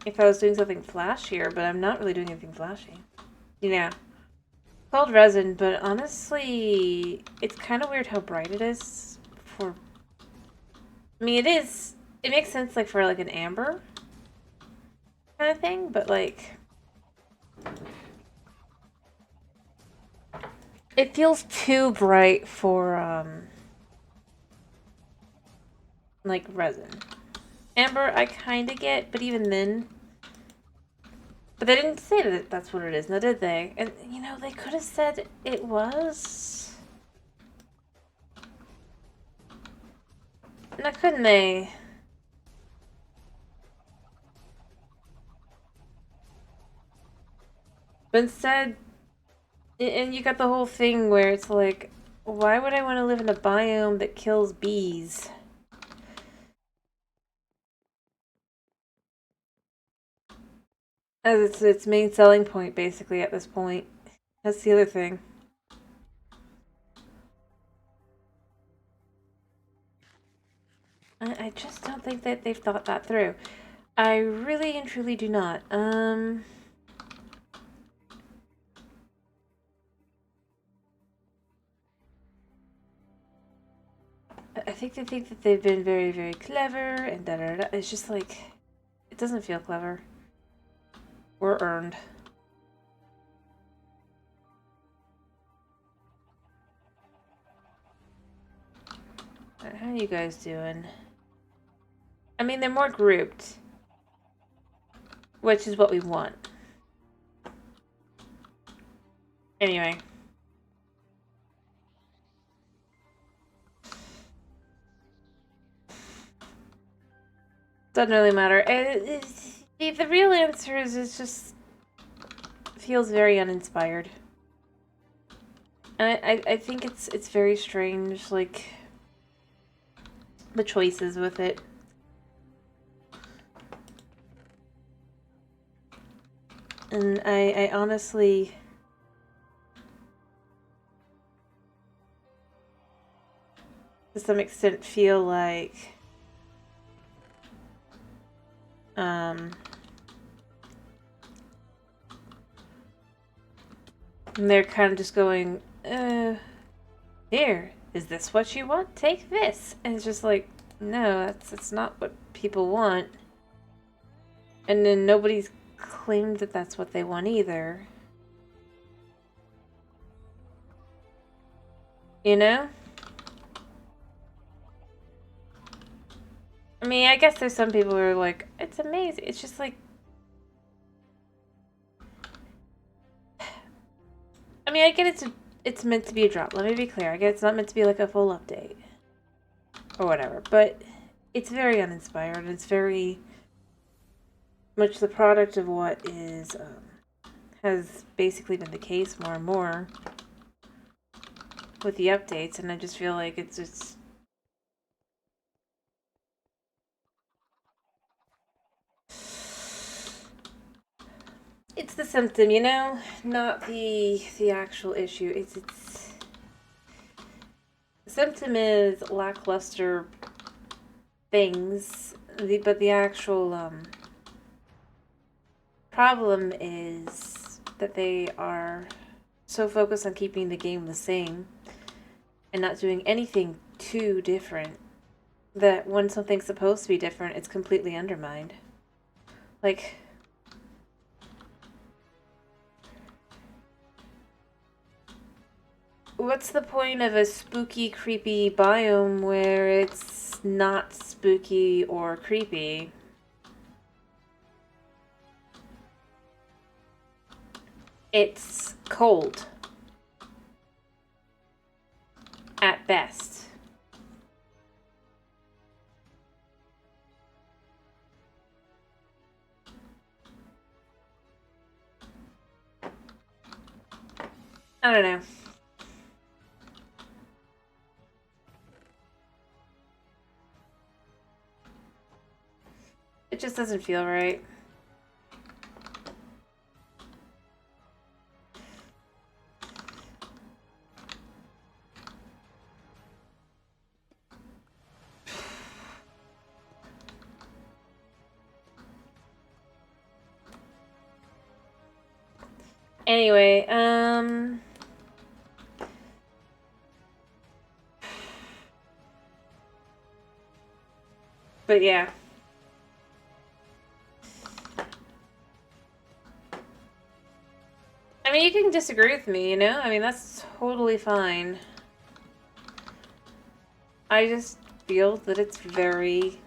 if I was doing something flashier, but I'm not really doing anything flashy. Yeah. It's called resin, but honestly, it's kind of weird how bright it is for... I mean, it makes sense like for like an amber kind of thing, but like... It feels too bright for, like resin. Amber, I kind of get, but even then... But they didn't say that that's what it is, now did they? And, you know, they could have said it was. Now, couldn't they? But instead, and you got the whole thing where it's like, why would I want to live in a biome that kills bees? As it's its main selling point, basically, at this point. That's the other thing. I just don't think that they've thought that through. I really and truly do not. I think they think that they've been very, very clever and da da da. It's just like, it doesn't feel clever or earned. How are you guys doing? I mean, they're more grouped, which is what we want. Anyway. Doesn't really matter. The real answer is it just feels very uninspired. And I think it's very strange, like, the choices with it. And I honestly... to some extent feel like... they're kind of just going, here, is this what you want? Take this. And it's just like, no, that's not what people want. And then nobody's claimed that that's what they want either. You know? I mean, I guess there's some people who are like, it's amazing. It's just like... I mean, I get it's meant to be a drop. Let me be clear. I get it's not meant to be like a full update. Or whatever. But it's very uninspired. And it's very much the product of what is... has basically been the case more and more with the updates. And I just feel like it's just... it's the symptom, you know? Not the actual issue. It's the symptom is lackluster things, but the actual problem is that they are so focused on keeping the game the same and not doing anything too different that when something's supposed to be different, it's completely undermined. Like... what's the point of a spooky, creepy biome where it's not spooky or creepy? It's cold. At best. I don't know. It just doesn't feel right. Anyway, but yeah. I mean, you can disagree with me, you know? I mean, that's totally fine. I just feel that it's very,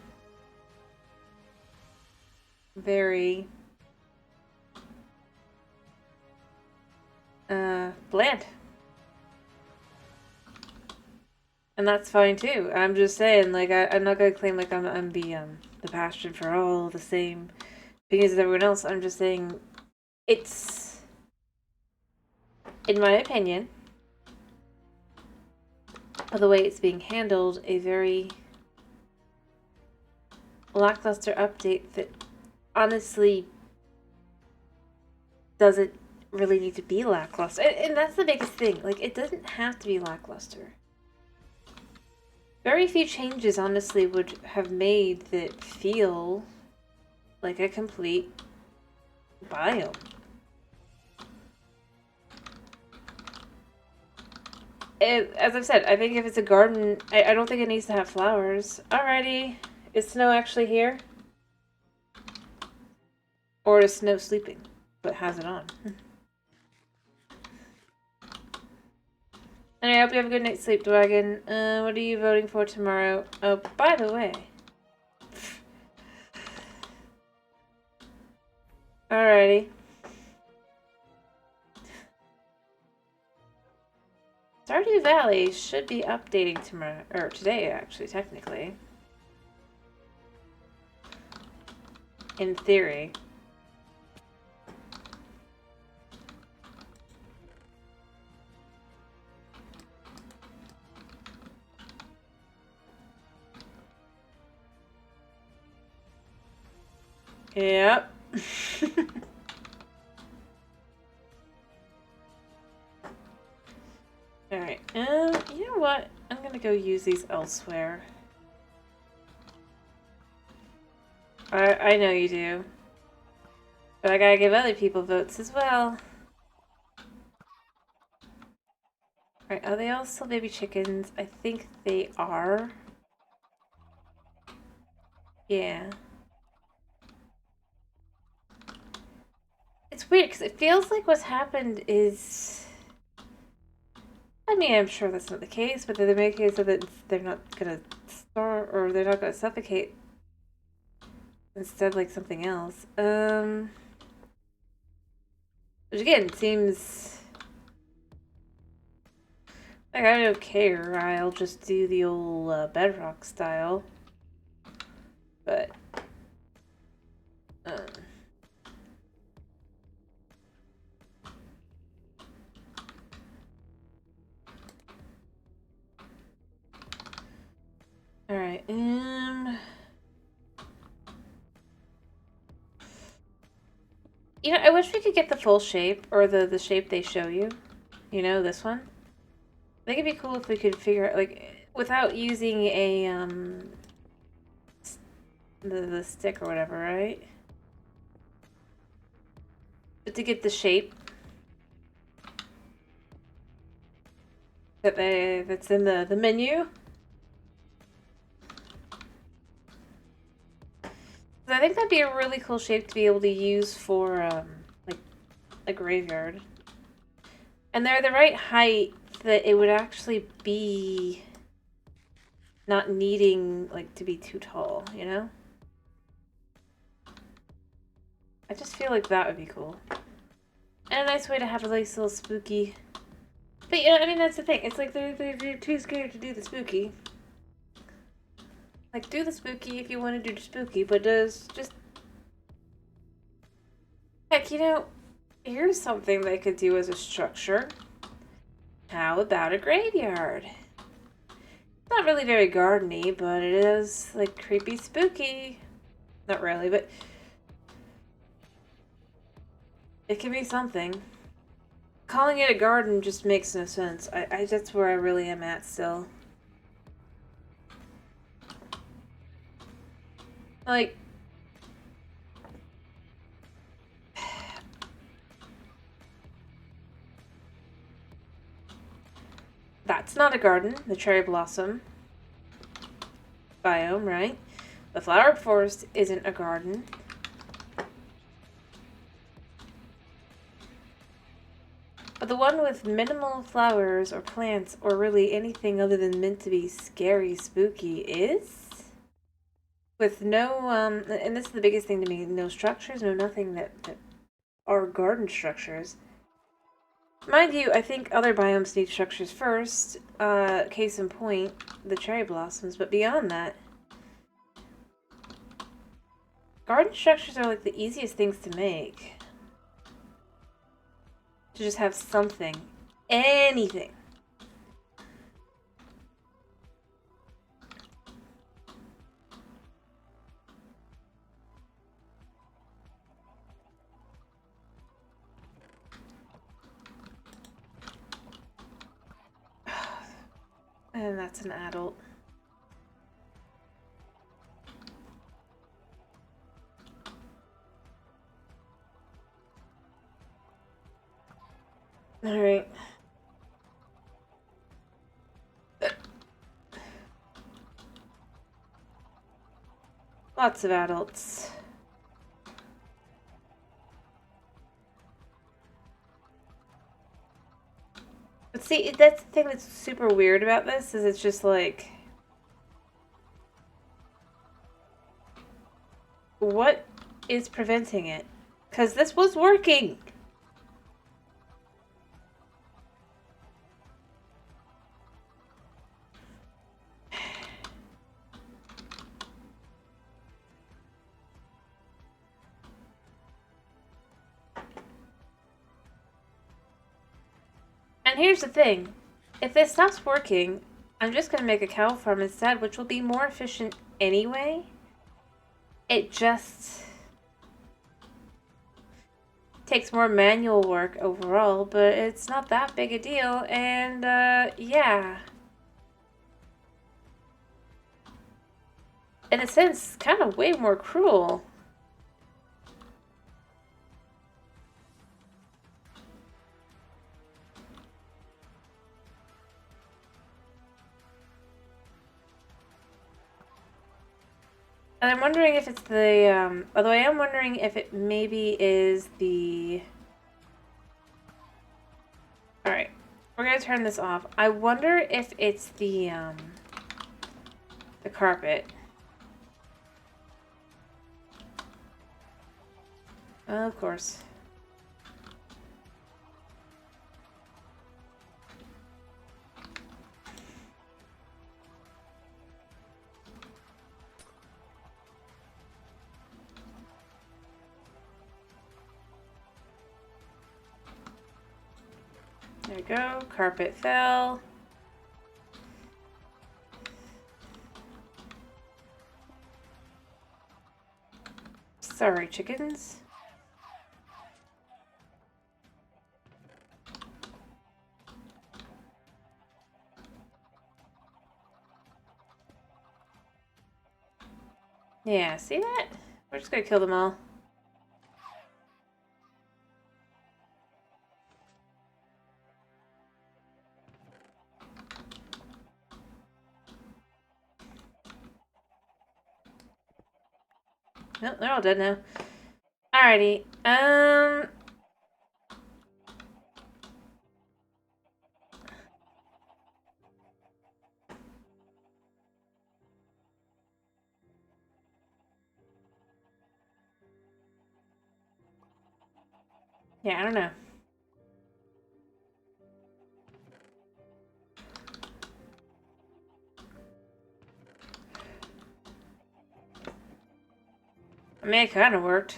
very, bland. And that's fine too. I'm just saying, like, I'm not gonna claim like I'm the passion for all the same opinions as everyone else. I'm just saying it's, in my opinion, by the way it's being handled, a very lackluster update that honestly doesn't really need to be lackluster. And that's the biggest thing. Like, it doesn't have to be lackluster. Very few changes, honestly, would have made that feel like a complete biome. as I've said, I think if it's a garden, I don't think it needs to have flowers. Alrighty. Is Snow actually here? Or is Snow sleeping, but has it on? Anyway, I hope you have a good night's sleep, Dwagon. What are you voting for tomorrow? Oh, by the way. Alrighty. Stardew Valley should be updating tomorrow, or today actually, technically. In theory. Yep. Alright, you know what? I'm gonna go use these elsewhere. I know you do. But I gotta give other people votes as well. Alright, are they all still baby chickens? I think they are. Yeah. It's weird, because it feels like what's happened is... I mean, I'm sure that's not the case, but they're making it so that they're not gonna starve, or they're not gonna suffocate. Instead, like something else. Which again, seems... like I don't care, I'll just do the old bedrock style. But... Alright, you know, I wish we could get the full shape, or the shape they show you. You know, this one. I think it'd be cool if we could figure out, like, without using a, the stick or whatever, right? But to get the shape that's in the menu. I think that'd be a really cool shape to be able to use for, like, a graveyard. And they're the right height that it would actually be not needing, like, to be too tall, you know? I just feel like that would be cool. And a nice way to have a nice little spooky... But, you know, I mean, that's the thing. It's like they're too scared to do the spooky. Like, do the spooky if you want to do the spooky, but just... Heck, you know, here's something they could do as a structure. How about a graveyard? It's not really very gardeny, but it is, like, creepy spooky. Not really, but... it can be something. Calling it a garden just makes no sense. That's where I really am at still. Like... that's not a garden, the cherry blossom biome, right? The flower forest isn't a garden. But the one with minimal flowers or plants or really anything other than meant to be scary, spooky is? With no, and this is the biggest thing to me, no structures, no nothing that are garden structures. Mind you, I think other biomes need structures first, case in point, the cherry blossoms, but beyond that, garden structures are like the easiest things to make. To just have something. Anything. And that's an adult. Alright. Lots of adults. But see, that's the thing that's super weird about this, is it's just like... What is preventing it? Because this was working! And here's the thing. If this stops working, I'm just going to make a cow farm instead, which will be more efficient anyway. It just takes more manual work overall, but it's not that big a deal, and yeah. In a sense, kind of way more cruel. And I'm wondering if it's the, although I am wondering if it maybe is the... Alright, we're gonna turn this off. I wonder if it's the carpet. Of course. There we go. Carpet fell. Sorry, chickens. Yeah, see that? We're just gonna kill them all. Nope, they're all dead now. Alrighty. Yeah, I don't know. I mean, it kind of worked.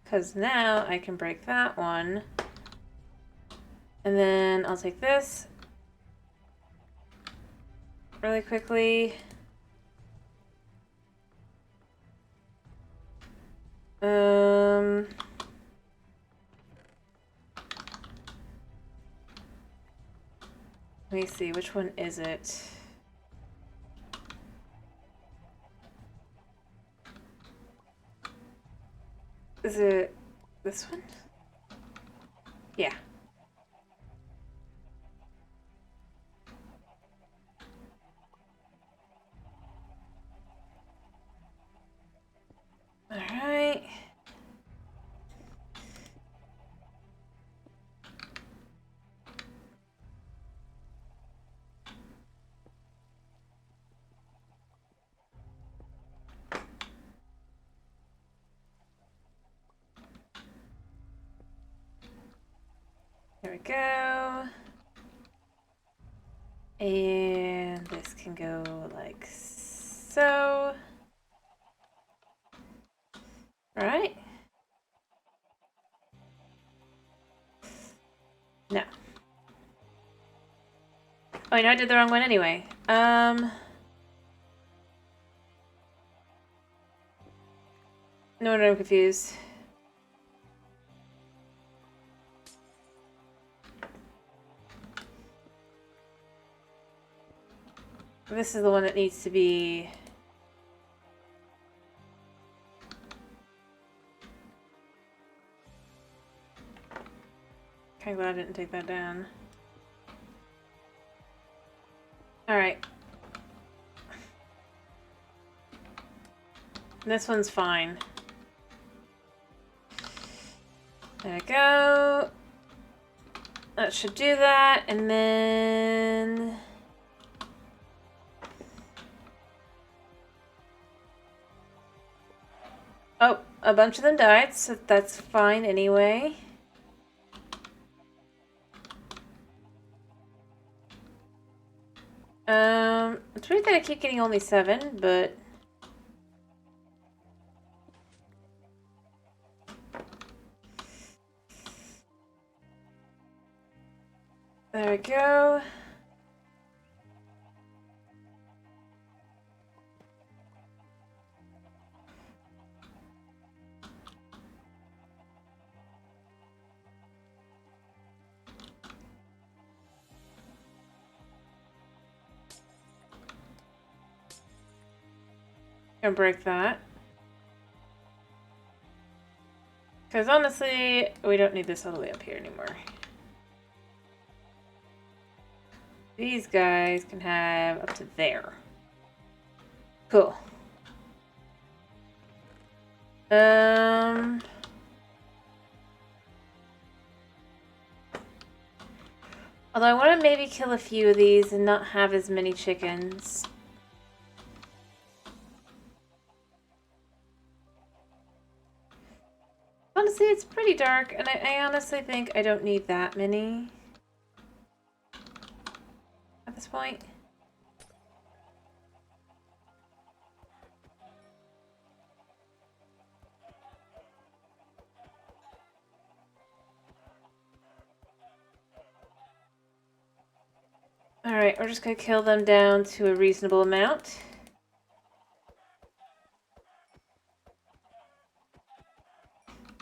Because now I can break that one. And then I'll take this really quickly. Let me see, which one is it? Is it this one? Yeah. All right. There we go. And this can go like so. Right? No. Oh, no, I did the wrong one anyway. No wonder I'm confused. This is the one that needs to be... Kinda glad I didn't take that down. Alright. This one's fine. There we go. That should do that, and then... Oh, a bunch of them died, so that's fine anyway. It's weird that I keep getting only 7, but... There we go. Gonna break that. Because honestly, we don't need this all the way up here anymore. These guys can have up to there. Cool. Although I want to maybe kill a few of these and not have as many chickens. Honestly, it's pretty dark, and I honestly think I don't need that many at this point. Alright, we're just gonna kill them down to a reasonable amount.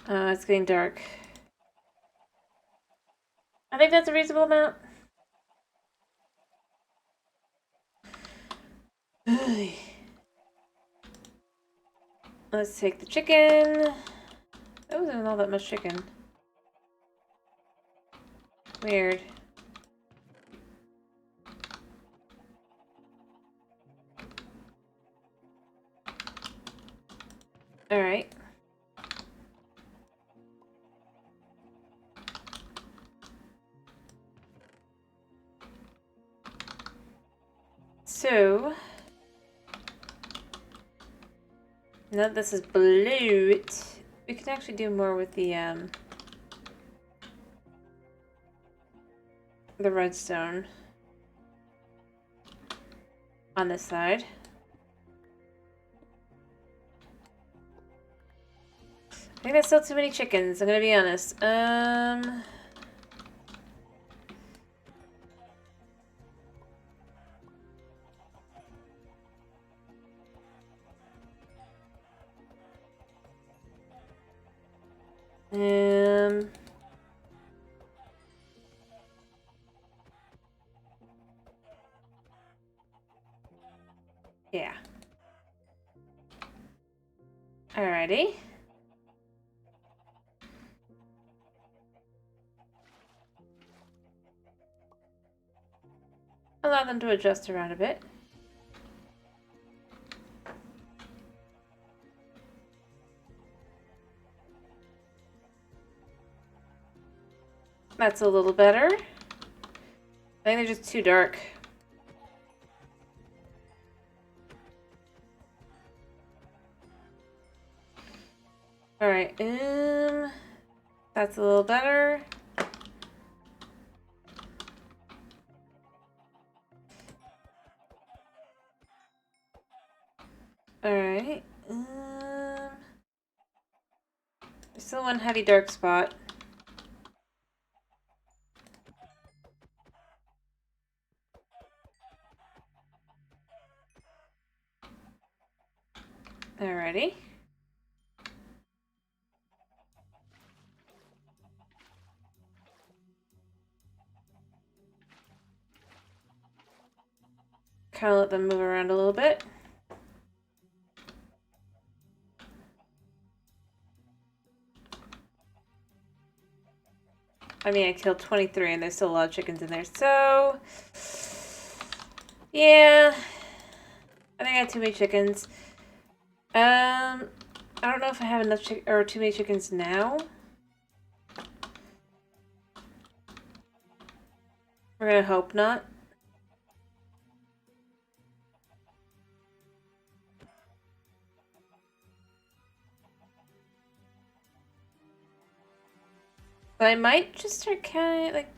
It's getting dark. I think that's a reasonable amount. Let's take the chicken. That wasn't all that much chicken. Weird. Alright. So, now that this is blue, we can actually do more with the redstone on this side. think that's still too many chickens, I'm gonna be honest. Yeah. Alrighty. Allow them to adjust around a bit. That's a little better. I think they're just too dark. Alright, that's a little better. Alright, there's still one heavy dark spot. Alrighty. Kind of let them move around a little bit. I mean, I killed 23 and there's still a lot of chickens in there, so... Yeah. I think I had too many chickens. I don't know if I have enough or too many chickens now. We're gonna hope not. But I might just start counting, like...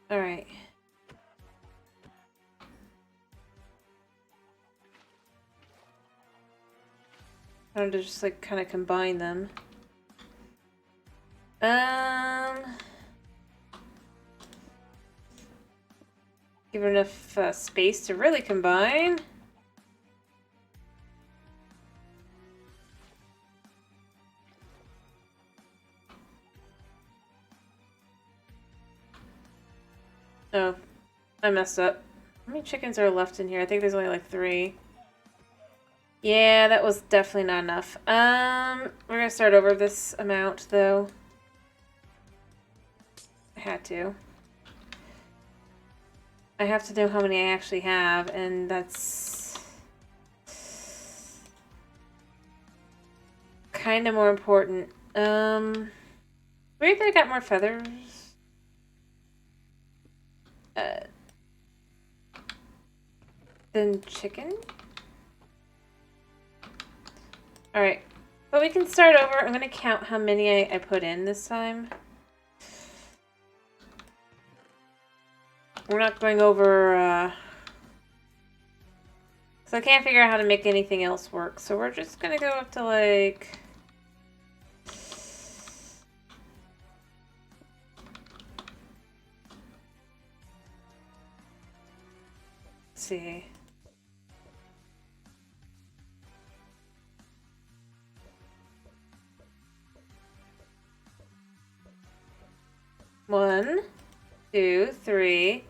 Alright. I want to just, like, kind of combine them. Give it enough space to really combine. Oh, I messed up. How many chickens are left in here? I think there's only like 3. Yeah, that was definitely not enough. We're gonna start over this amount though. I had to. I have to know how many I actually have, and that's kind of more important. Weird that I got more feathers. Than chicken. Alright, but we can start over. I'm gonna count how many I put in this time. We're not going over, so I can't figure out how to make anything else work. So we're just gonna go up to like... Let's see. One, 2, 3,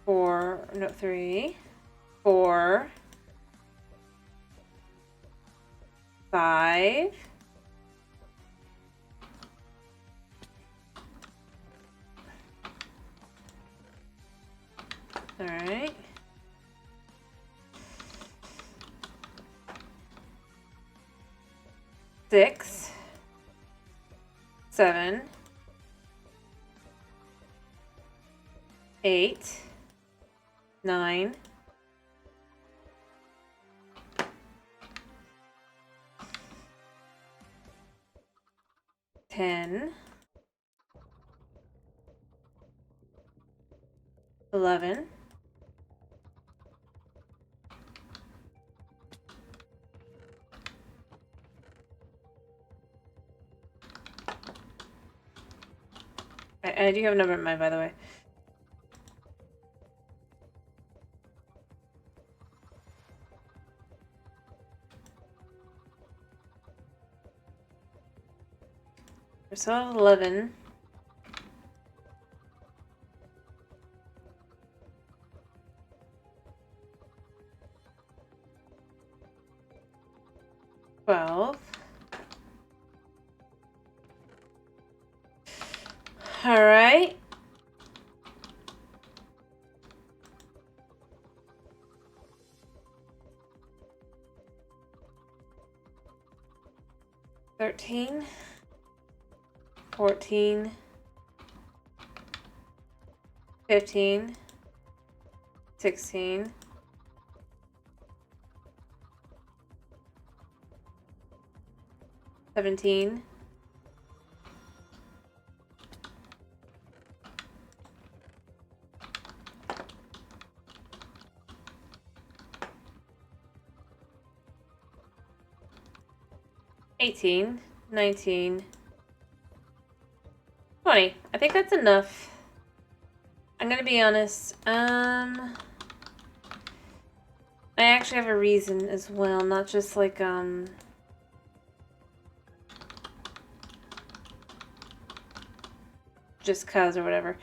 4, no, 3, 4, 5, 6, 7, 8, 9, 10, 11, And I do have a number in mind, by the way. We're still at 11. All right. $13, $14, $15, $16, $17, $18, $19, $20. I think that's enough. I'm gonna be honest. I actually have a reason as well, not just like, just cause or whatever.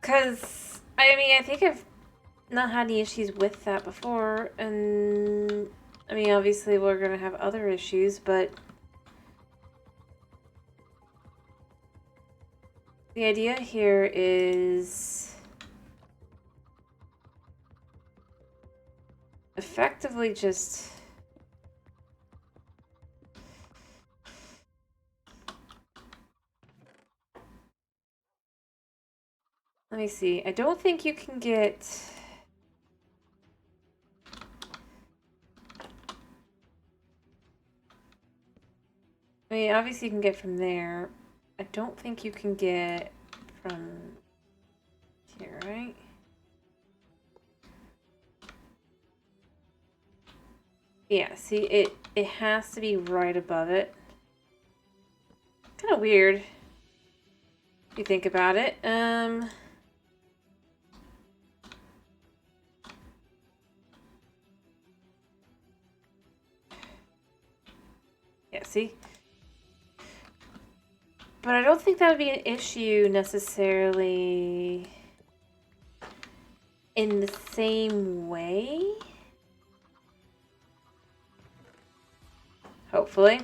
Cause, I mean, I think I've not had any issues with that before, and, I mean, obviously we're gonna have other issues, but the idea here is effectively just let me see. I don't think you can get I mean, obviously you can get from there. I don't think you can get from here, right? Yeah, see, it has to be right above it. Kind of weird if you think about it. Yeah, see? But I don't think that would be an issue necessarily in the same way. Hopefully.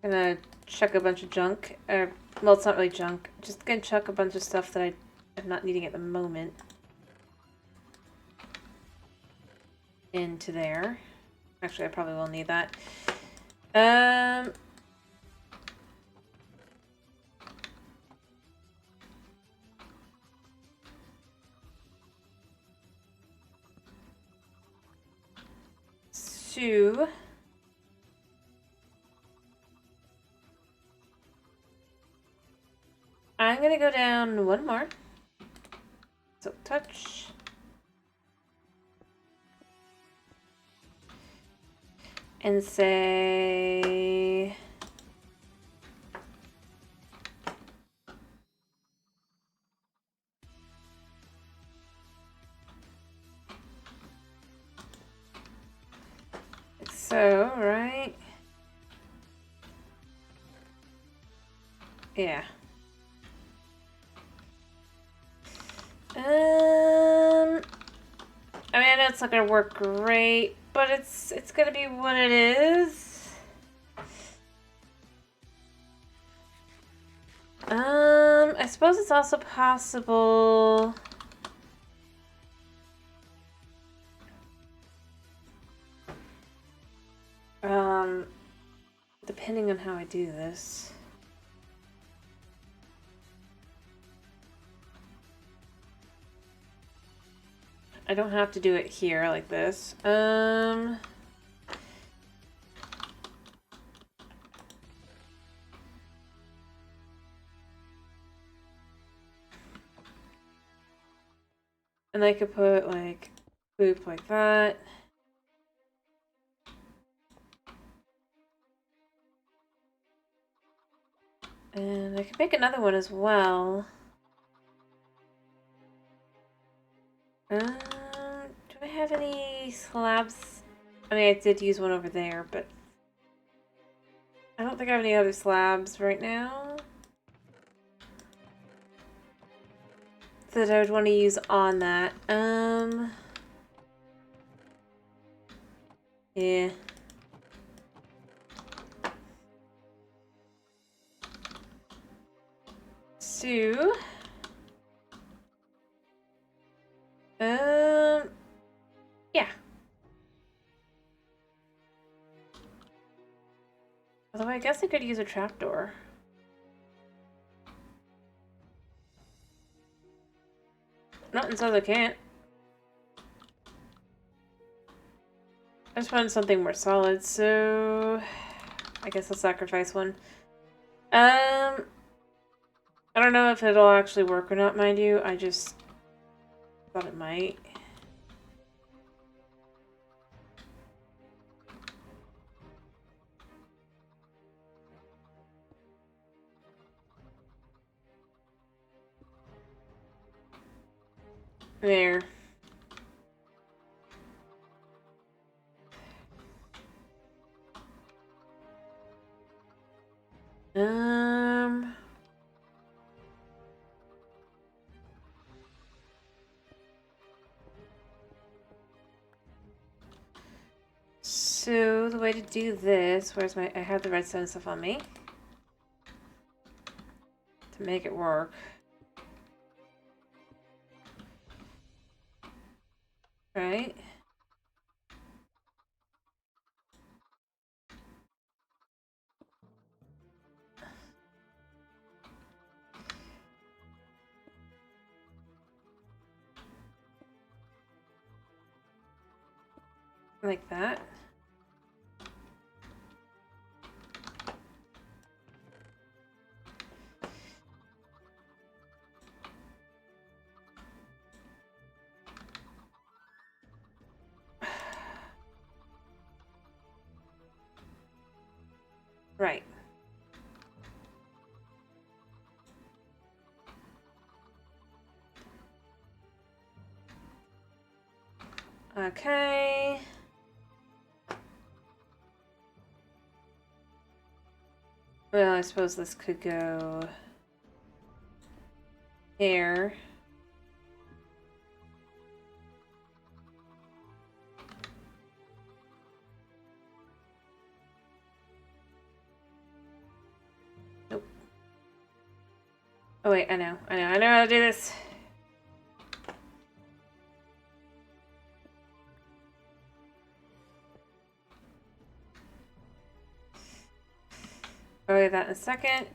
Gonna chuck a bunch of junk. Well, it's not really junk. Just gonna chuck a bunch of stuff that I'm not needing at the moment into there. Actually, I probably will need that. So I'm gonna go down one more. So touch. And say like so, right? Yeah. I mean, I know it's not gonna work great, but it's gonna be what it is. I suppose it's also possible. Depending on how I do this. I don't have to do it here like this. And I could put like boop like that. And I can make another one as well. Do I have any slabs? I mean, I did use one over there, but I don't think I have any other slabs right now that I would want to use on that. Yeah. So, yeah. Although I guess I could use a trapdoor. Nothing says I can't. I just wanted something more solid, so I guess I'll sacrifice one. I don't know if it'll actually work or not, mind you. I just thought it might. There. So the way to do this, where's my, I have the redstone stuff on me to make it work. Right? Like that. Right. Okay. Well, I suppose this could go here. Nope. Oh wait, I know how to do this. I'll do that in a second.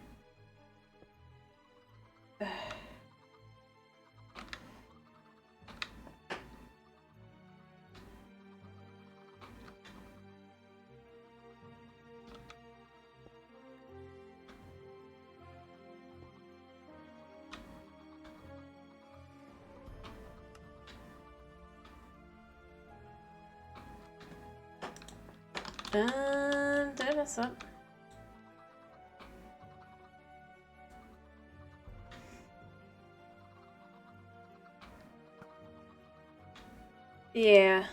Did I mess up? Yeah.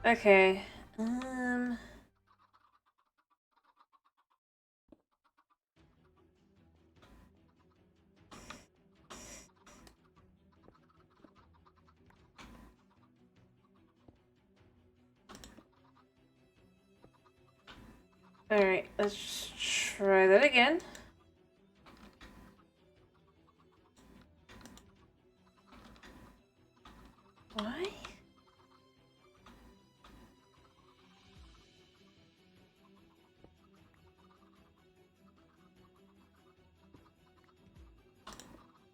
Okay. Alright, let's try that again. Why?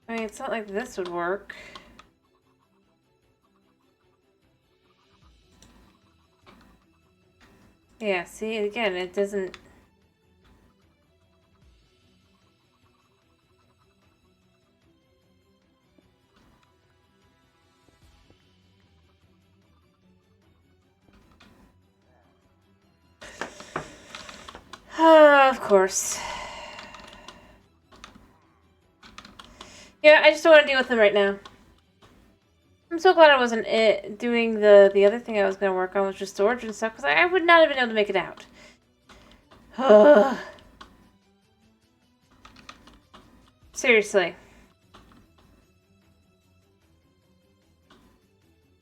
I mean, it's not like this would work. Yeah, see, again, it doesn't... Of course. Yeah, I just don't want to deal with them right now. I'm so glad I wasn't doing the other thing I was going to work on, which was storage and stuff, because I would not have been able to make it out. Seriously.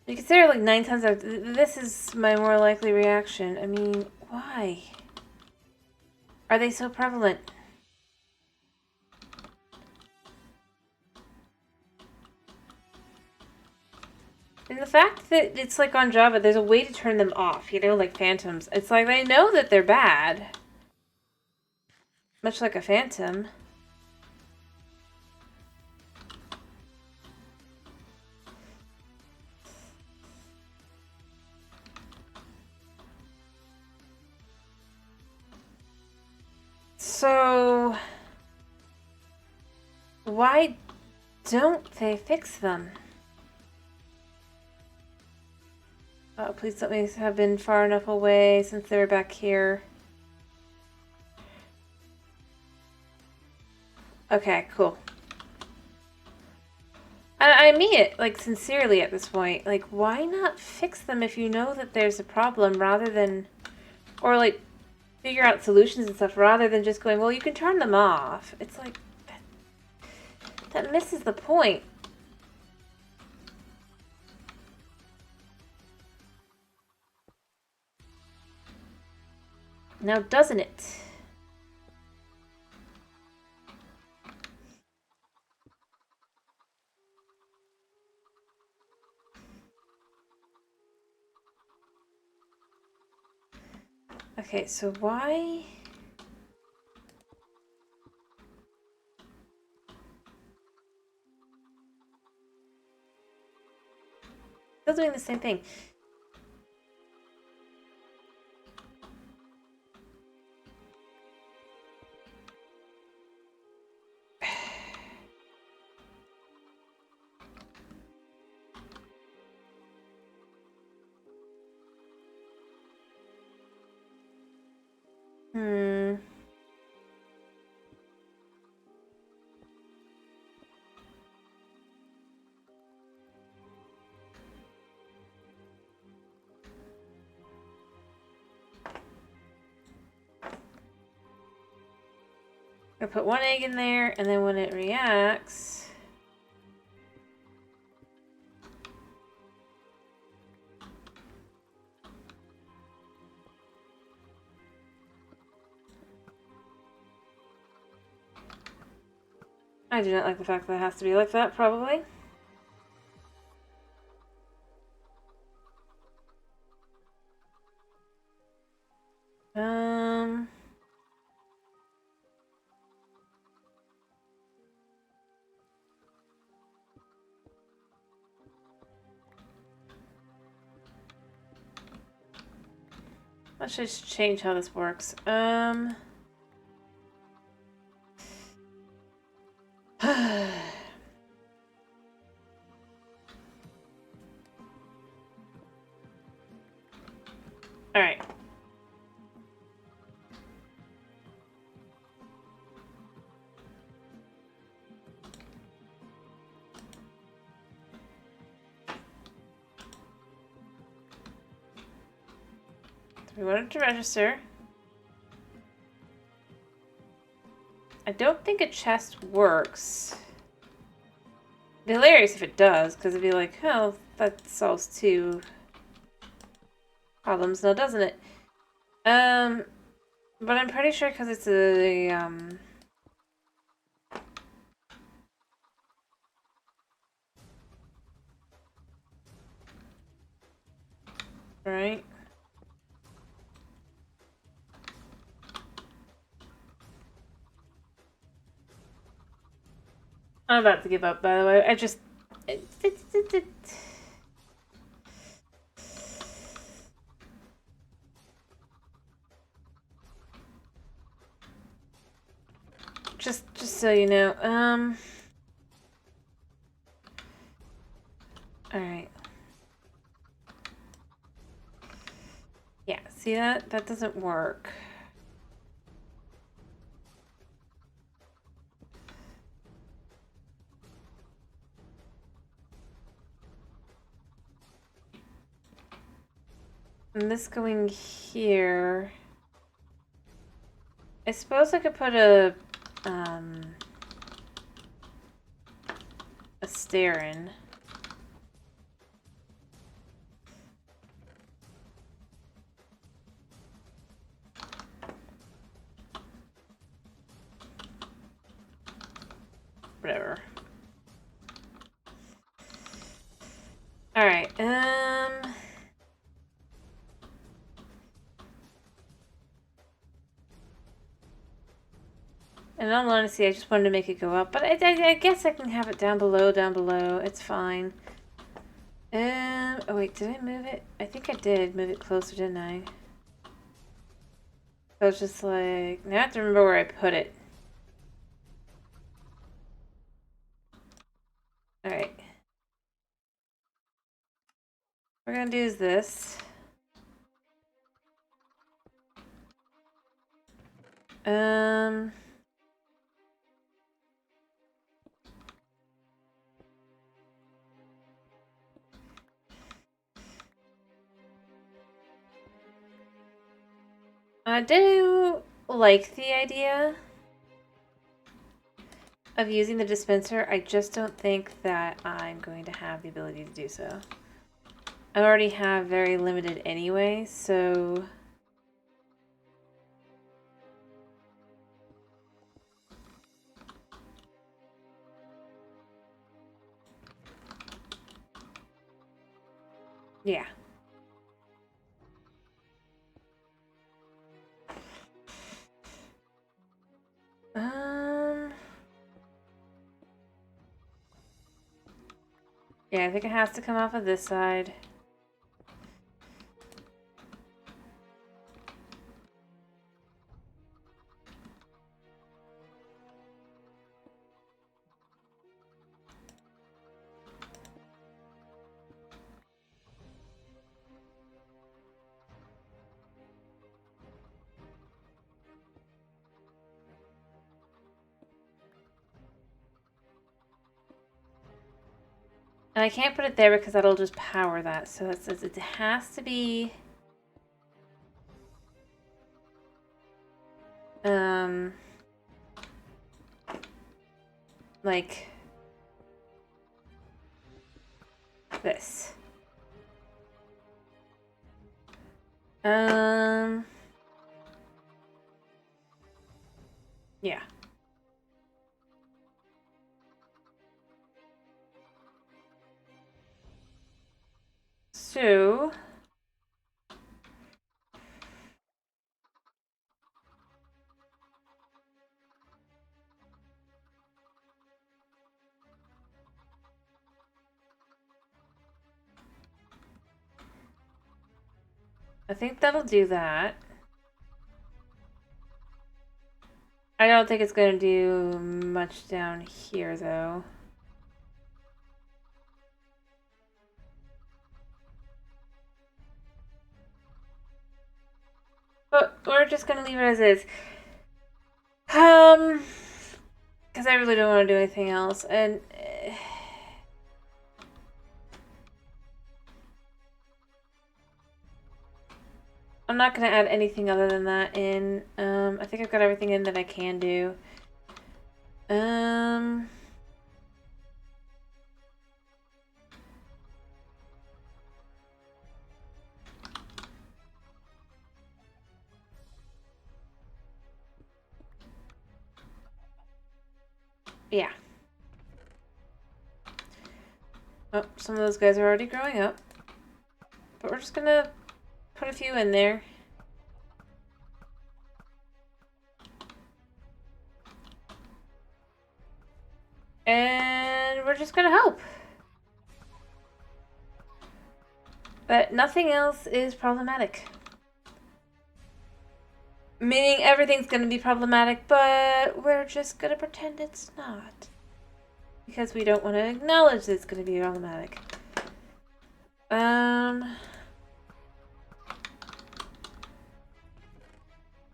You consider like 9 times out. This is my more likely reaction. I mean, why? Are they so prevalent? And the fact that it's like on Java, there's a way to turn them off, you know, like phantoms. It's like they know that they're bad. Much like a phantom. So, why don't they fix them? Oh, please let me have been far enough away since they were back here. Okay, cool. I mean it, like, sincerely at this point. Like, why not fix them if you know that there's a problem rather than... Or, like, figure out solutions and stuff rather than just going, well, you can turn them off. It's like... That misses the point. Now, doesn't it? Okay, so why... Still doing the same thing. I put one egg in there, and then when it reacts... I do not like the fact that it has to be like that, probably. Let's just change how this works. Alright. We want it to register. I don't think a chest works. It'd be hilarious if it does, because it'd be like, oh, that solves 2 problems now, doesn't it? But I'm pretty sure because it's a, right? I'm about to give up, by the way. I just... Just so you know, alright. Yeah, see that? That doesn't work. And this going here. I suppose I could put a stair in. Whatever. Alright, in all honesty, I just wanted to make it go up, but I guess I can have it down below, It's fine. Oh wait, did I move it? I think I did move it closer, didn't I? I was just like, now I have to remember where I put it. Alright. What we're gonna do is this. I do like the idea of using the dispenser. I just don't think that I'm going to have the ability to do so. I already have very limited anyway, so... yeah. Yeah, I think it has to come off of this side. And I can't put it there because that'll just power that. So it says it has to be... like... this. Yeah. So... I think that'll do that. I don't think it's going to do much down here, though. But we're just going to leave it as is. Because I really don't want to do anything else. And... I'm not going to add anything other than that in. I think I've got everything in that I can do. Yeah. Oh, some of those guys are already growing up. But we're just going to put a few in there. And we're just gonna hope that nothing else is problematic. Meaning everything's gonna be problematic, but we're just gonna pretend it's not. Because we don't want to acknowledge that it's gonna be problematic.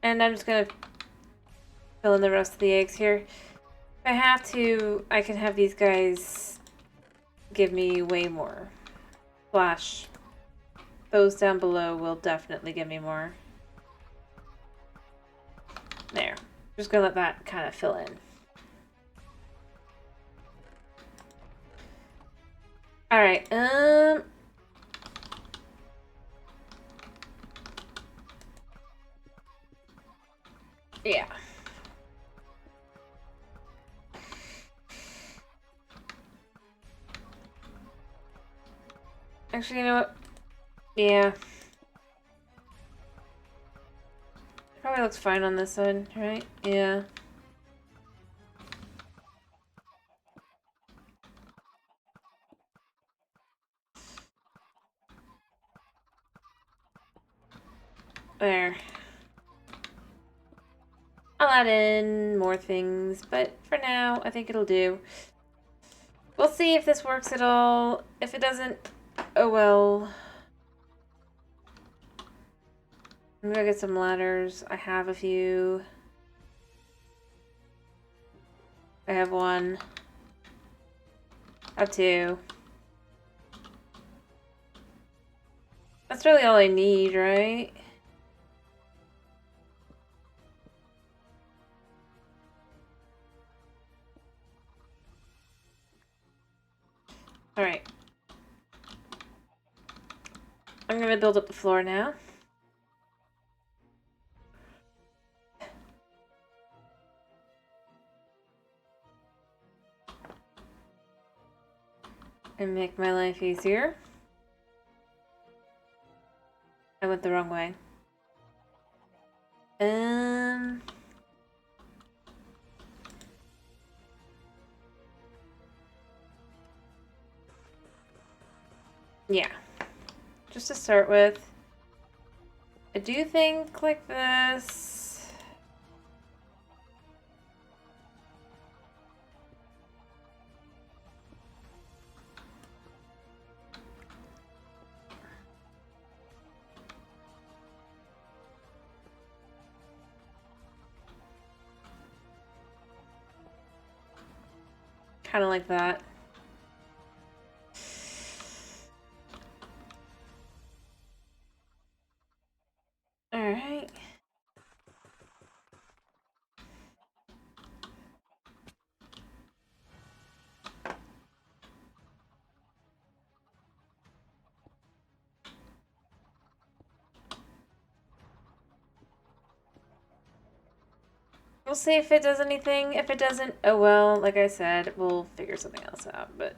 And I'm just gonna fill in the rest of the eggs here. If I have to, I can have these guys give me way more. Flash. those down below will definitely give me more. There. Just gonna let that kind of fill in. Alright, yeah. Actually, you know what? Yeah. Probably looks fine on this side, right? Yeah. There. I'll add in more things, but for now, I think it'll do. We'll see if this works at all. If it doesn't, oh well. I'm gonna get some ladders. I have a few. I have one. I have two. That's really all I need, right? Alright. I'm gonna build up the floor now. And make my life easier. I went the wrong way. Yeah. Just to start with, I do think like this. Kind of like that. Alright. We'll see if it does anything. If it doesn't, oh well, like I said, we'll figure something else out, but...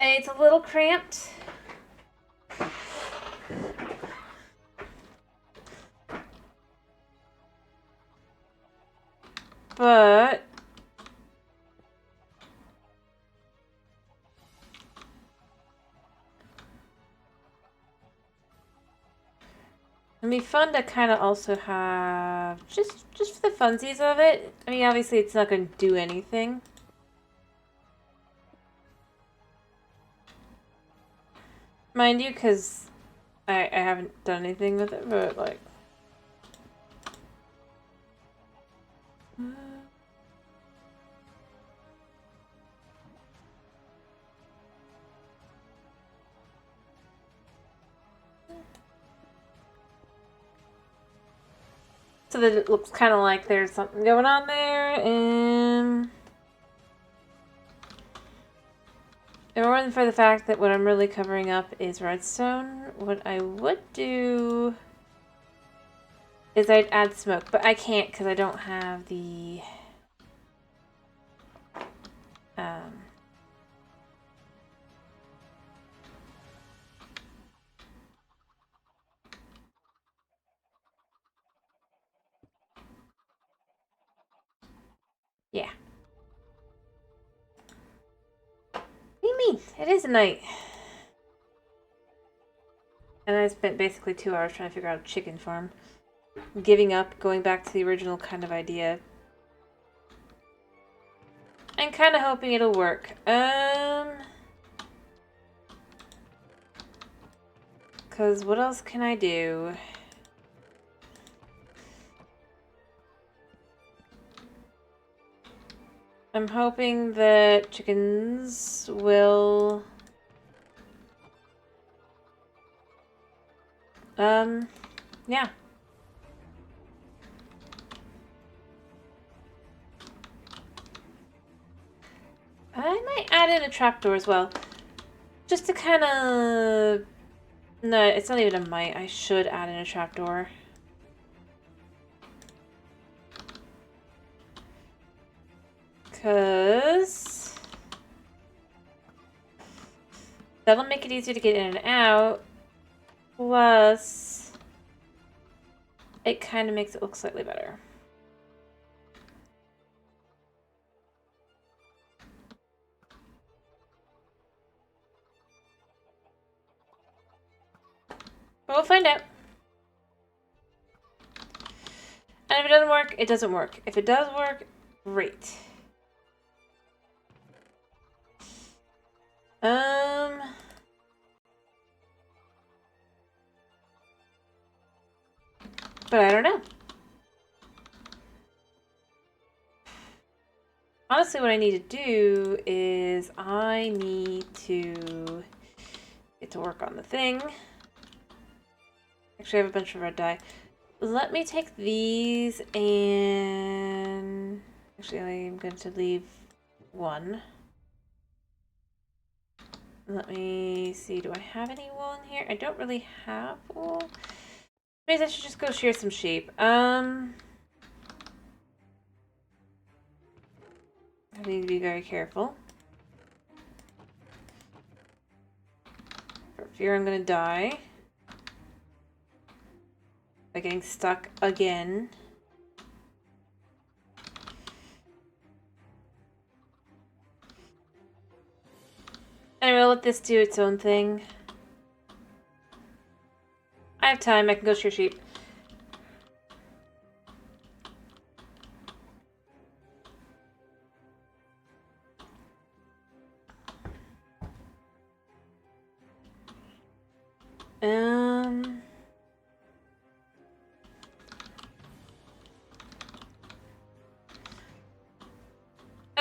It's a little cramped. But... it'd be fun to kind of also have... Just for the funsies of it. I mean, obviously it's not going to do anything. Mind you, because I haven't done anything with it, but like... So that it looks kind of like there's something going on there, and... If it wasn't for the fact that what I'm really covering up is redstone, what I would do is I'd add smoke, but I can't because I don't have the... yeah. What do you mean? It is a night. And I spent basically 2 hours trying to figure out a chicken farm. giving up, going back to the original kind of idea. I'm kind of hoping it'll work. Because what else can I do? I'm hoping that chickens will... yeah. I might add in a trapdoor as well. Just to kind of... No, it's not even a might. I should add in a trapdoor. Because... that'll make it easier to get in and out. Plus... it kind of makes it look slightly better. But we'll find out. And if it doesn't work, it doesn't work. If it does work, great. But I don't know. Honestly, what I need to do is I need to get to work on the thing. Actually, I have a bunch of red dye. Let me take these and... actually, I'm going to leave one. Let me see, do I have any wool in here? I don't really have wool. Maybe I should just go shear some sheep. I need to be very careful. For fear I'm gonna die. By getting stuck again. Anyway, I'll let this do its own thing. I have time, I can go shear sheep.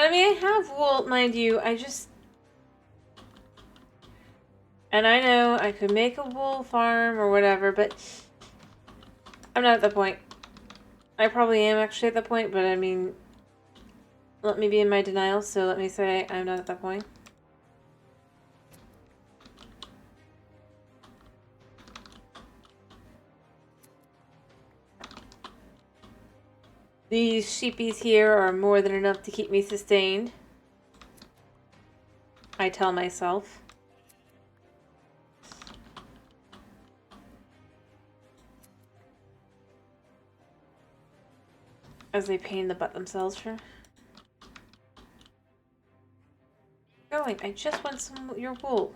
I mean, I have wool, mind you, I just... and I know I could make a wool farm or whatever, but... I'm not at the point. I probably am actually at the point, but I mean... let me be in my denial, so let me say I'm not at that point. These sheepies here are more than enough to keep me sustained. I tell myself. As they pain in the butt themselves for going. I just want some your wool.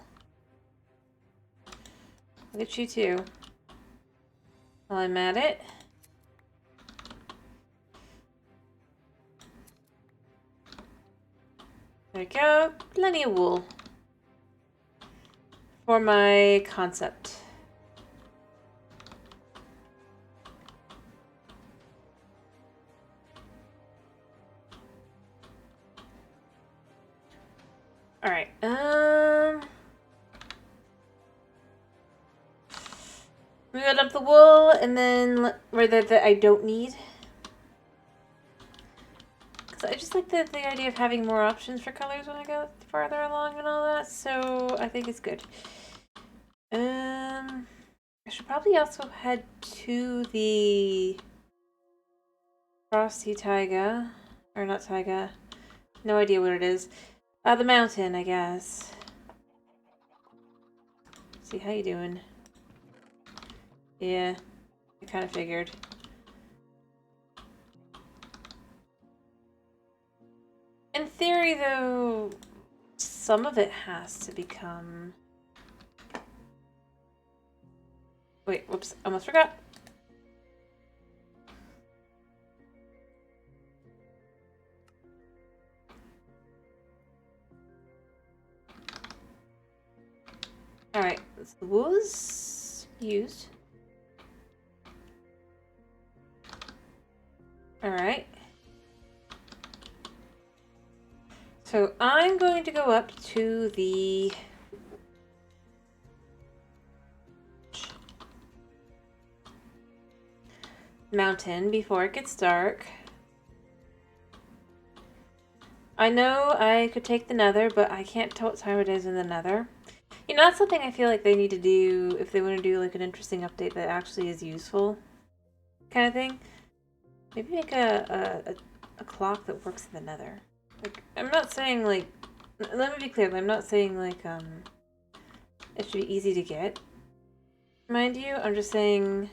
Look at you too. While I'm at it. There we go. Plenty of wool. For my concept. Alright, we got up the wool and then rather that I don't need. Because I just like the idea of having more options for colors when I go farther along and all that, so I think it's good. I should probably also head to the Frosty Taiga. Or not Taiga. No idea what it is. The mountain, I guess. See, how you doing? Yeah, I kind of figured. In theory, though, some of it has to become... wait, whoops, almost forgot. Alright, was used. Alright. So I'm going to go up to the mountain before it gets dark. I know I could take the nether, but I can't tell what time it is in the nether. You know, that's something I feel like they need to do if they want to do like an interesting update that actually is useful. Kind of thing. Maybe make a clock that works in the nether. Like, I'm not saying like, let me be clear, I'm not saying like, it should be easy to get. Mind you, I'm just saying,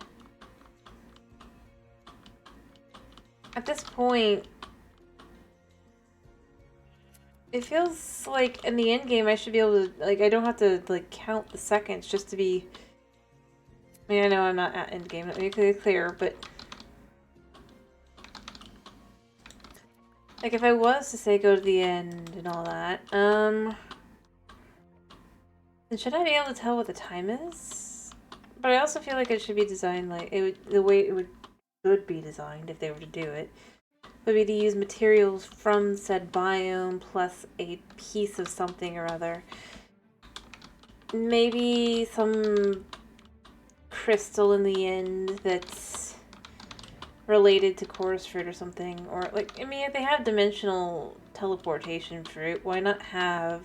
at this point, it feels like in the end game I should be able to, like, I don't have to, like, count the seconds just to be, I mean, I know I'm not at end game, let me be clear, but, like, if I was to say go to the end and all that, then should I be able to tell what the time is? But I also feel like it should be designed like, it would, the way it would be designed if they were to do it, would be to use materials from said biome plus a piece of something or other. Maybe some crystal in the end that's related to chorus fruit or something. Or, like, I mean, if they have dimensional teleportation fruit, why not have,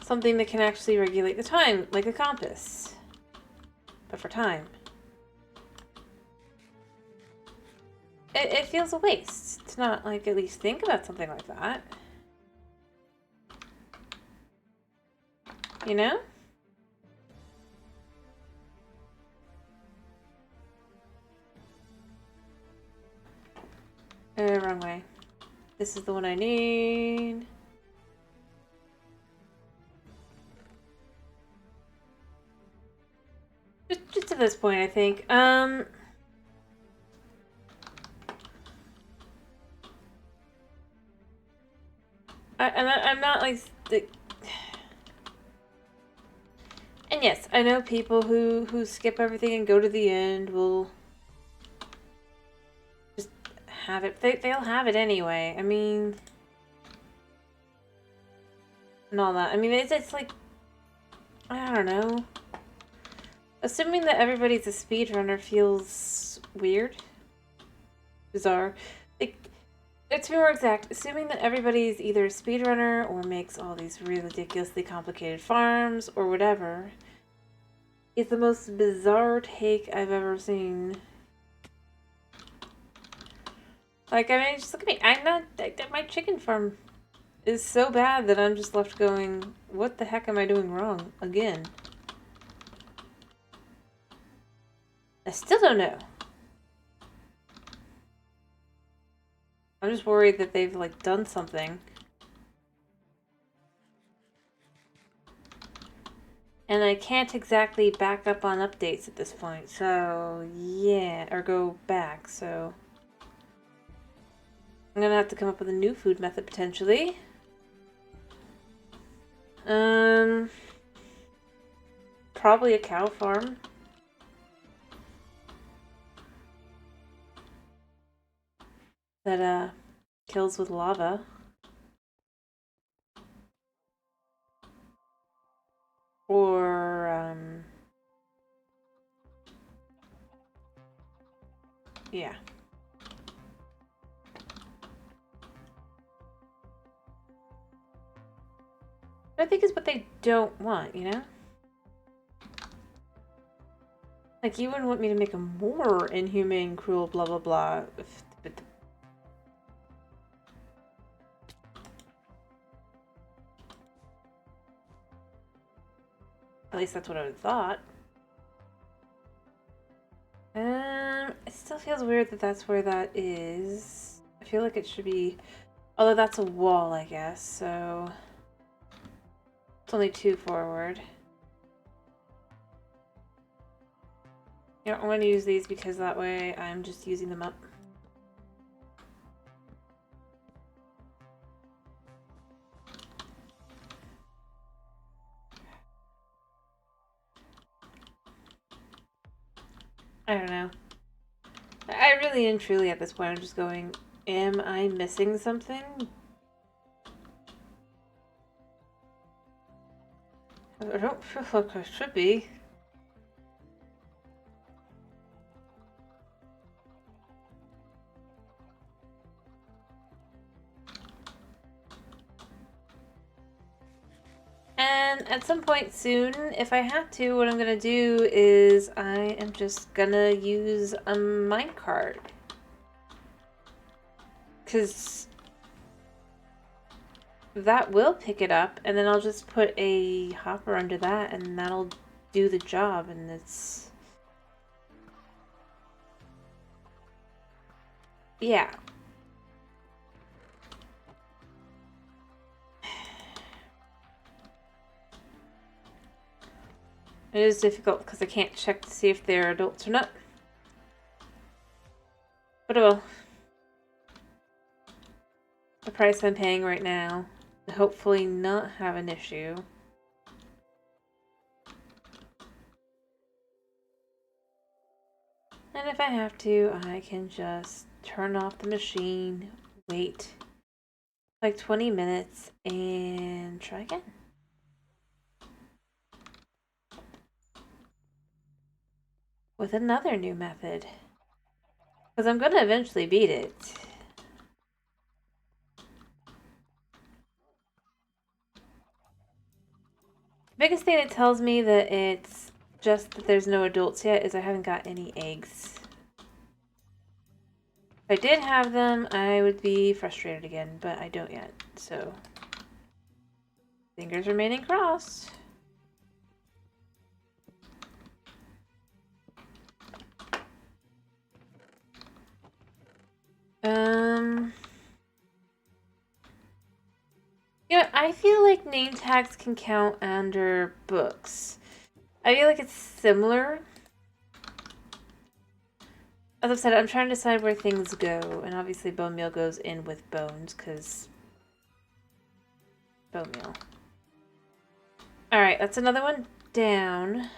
something that can actually regulate the time, like a compass. But for time. It feels a waste to not, like, at least think about something like that. You know? Wrong way. This is the one I need. Just to this point, I think. I'm not like the. And yes, I know people who skip everything and go to the end will just have it. They'll have it anyway. I mean, and all that. I mean, it's like, I don't know. Assuming that everybody's a speedrunner feels weird, bizarre. Like, to be more exact, assuming that everybody's either a speedrunner or makes all these really ridiculously complicated farms or whatever, is the most bizarre take I've ever seen. Like, I mean, just look at me. I'm not. My chicken farm is so bad that I'm just left going, what the heck am I doing wrong again? I still don't know. I'm just worried that they've, like, done something. And I can't exactly back up on updates at this point, so yeah, or go back, so I'm gonna have to come up with a new food method potentially. Probably a cow farm. That kills with lava. Or yeah. I think is what they don't want, you know? Like, you wouldn't want me to make a more inhumane, cruel, blah blah blah. At least that's what I would have thought. It still feels weird that that's where that is. I feel like it should be... Although that's a wall, I guess, so... It's only 2 forward. Yeah, I'm going to use these because that way I'm just using them up. I don't know. I really and truly at this point I'm just going, am I missing something? I don't feel like I should be. And at some point soon, if I have to, what I'm gonna do is I am just gonna use a minecart. Because that will pick it up, and then I'll just put a hopper under that, and that'll do the job, and it's... yeah. It is difficult because I can't check to see if they're adults or not. But it will. The price I'm paying right now. Hopefully not have an issue. And if I have to, I can just turn off the machine, wait like 20 minutes, and try again. With another new method. Because I'm going to eventually beat it. The biggest thing that tells me that it's just that there's no adults yet is I haven't got any eggs. If I did have them, I would be frustrated again, but I don't yet, so fingers remaining crossed. Yeah, I feel like name tags can count under books. I feel like it's similar. As I've said, I'm trying to decide where things go, and obviously bone meal goes in with bones, because bone meal. Alright, that's another one down.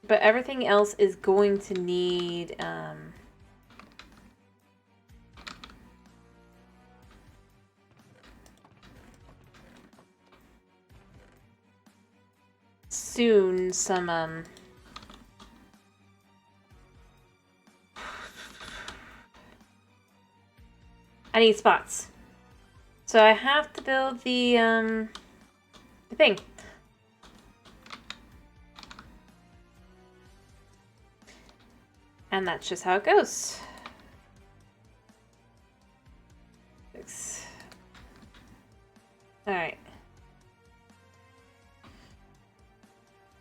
But everything else is going to need, soon some, I need spots. So I have to build the thing. And that's just how it goes. 6. Alright.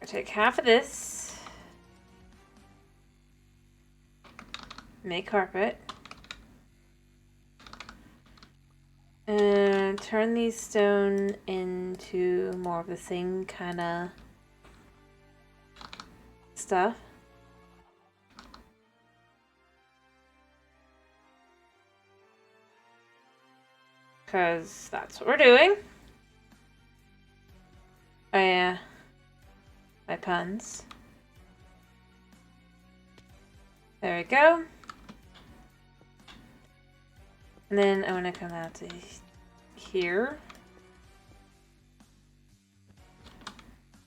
I'll take half of this. Make carpet. And turn these stone into more of the same kind of stuff. Because that's what we're doing. Oh yeah. My puns. There we go. And then I want to come out to here.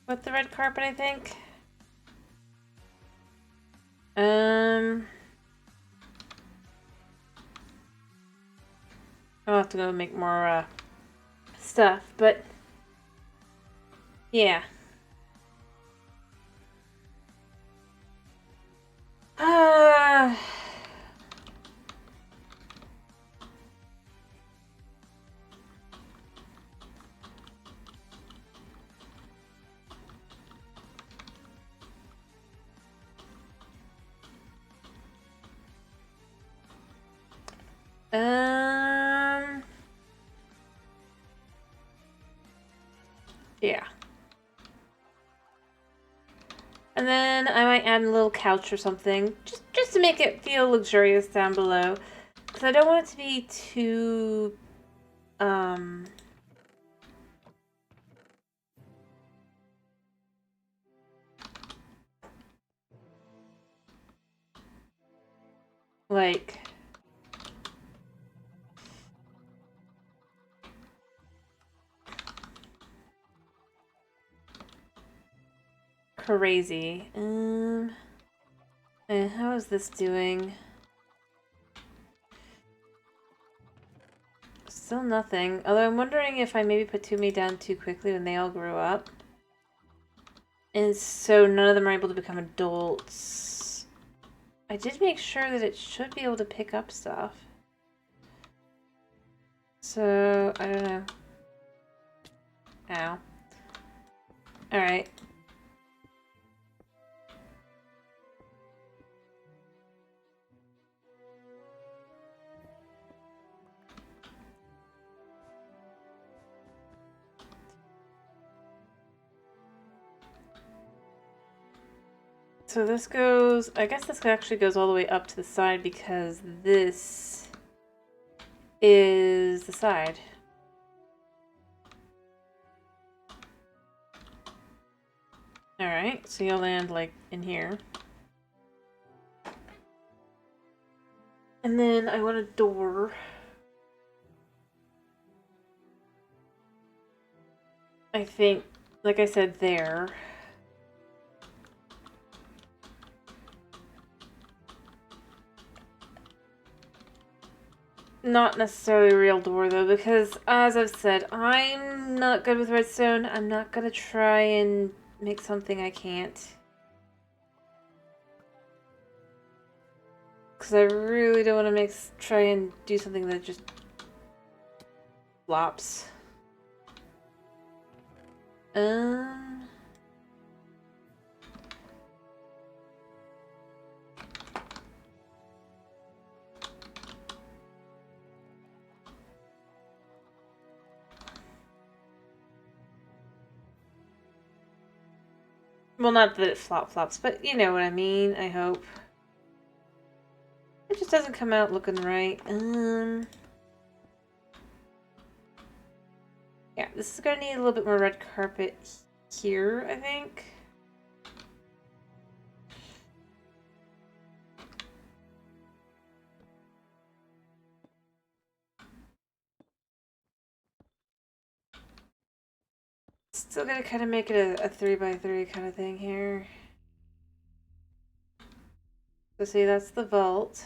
With the red carpet, I think. I'll have to go make more stuff, but yeah. Yeah. And then I might add a little couch or something, just to make it feel luxurious down below. Because I don't want it to be too, like, crazy. How is this doing? Still nothing. Although I'm wondering if I maybe put too many down too quickly when they all grew up. And so none of them are able to become adults. I did make sure that it should be able to pick up stuff. So, I don't know. Ow. Alright. So this goes, I guess this actually goes all the way up to the side because this is the side. Alright, so you'll land like in here. And then I want a door. I think, like I said, there. Not necessarily a real door, though, because, as I've said, I'm not good with redstone. I'm not gonna try and make something I can't. Because I really don't want to try and do something that just flops. Well, not that it flops, but you know what I mean, I hope. It just doesn't come out looking right. Yeah, this is gonna need a little bit more red carpet here, I think. Still gonna kind of make it a 3x3 kind of thing here. So see, that's the vault.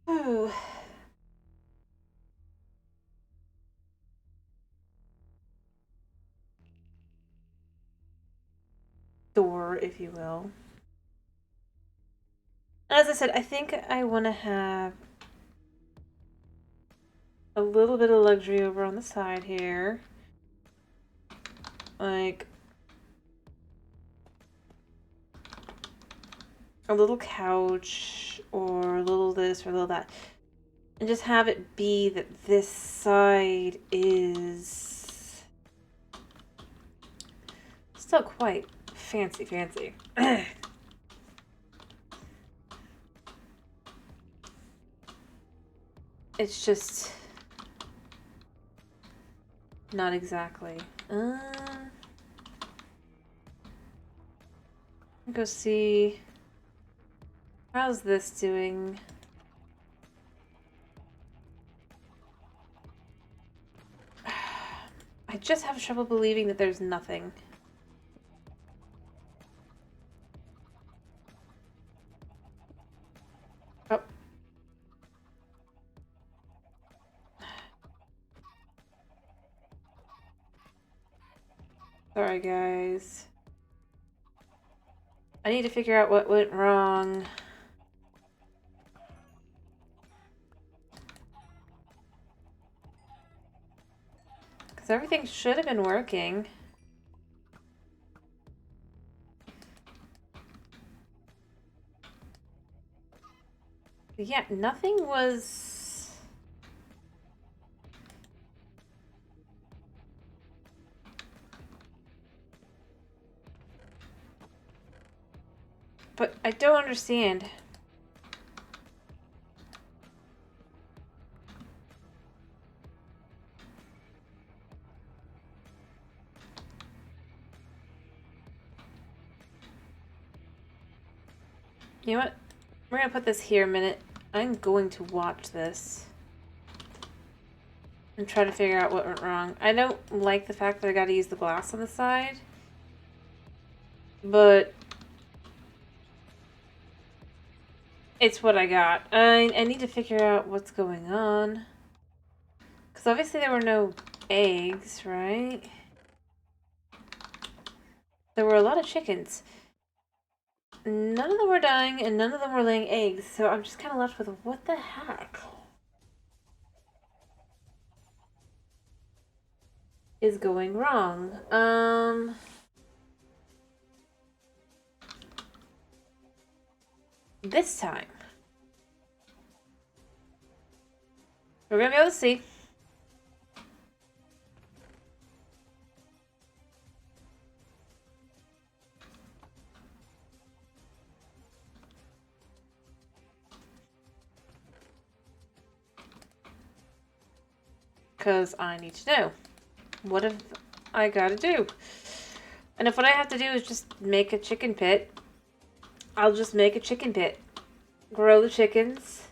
Ooh. Door, if you will. As I said, I think I want to have a little bit of luxury over on the side here. Like a little couch or a little this or a little that. And just have it be that this side is still quite fancy. It's just not exactly. Go see. How's this doing? I just have trouble believing that there's nothing. Oh. Sorry, guys. I need to figure out what went wrong. Because everything should have been working. But yeah, nothing was... But I don't understand. You know what? We're gonna put this here a minute. I'm going to watch this and try to figure out what went wrong. I don't like the fact that I gotta use the glass on the side, but it's what I got. I need to figure out what's going on. Because obviously there were no eggs, right? There were a lot of chickens. None of them were dying and none of them were laying eggs, so I'm just kind of left with what the heck is going wrong? This time we're gonna be able to see. Because I need to know. What have I got to do? And if what I have to do is just make a chicken pit, I'll just make a chicken pit. Grow the chickens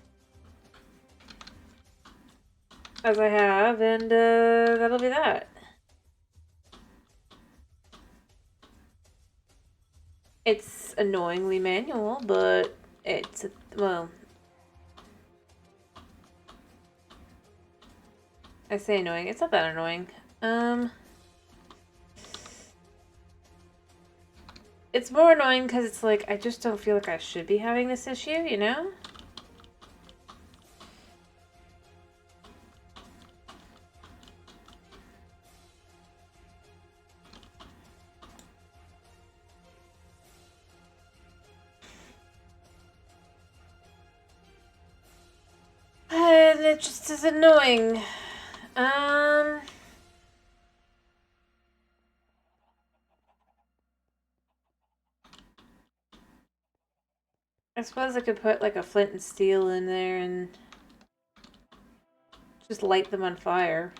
as I have, and that'll be that. It's annoyingly manual, but it's, well, I say annoying. It's not that annoying. It's more annoying because it's like, I just don't feel like I should be having this issue, you know? And it just is annoying. I suppose I could put like a flint and steel in there and just light them on fire.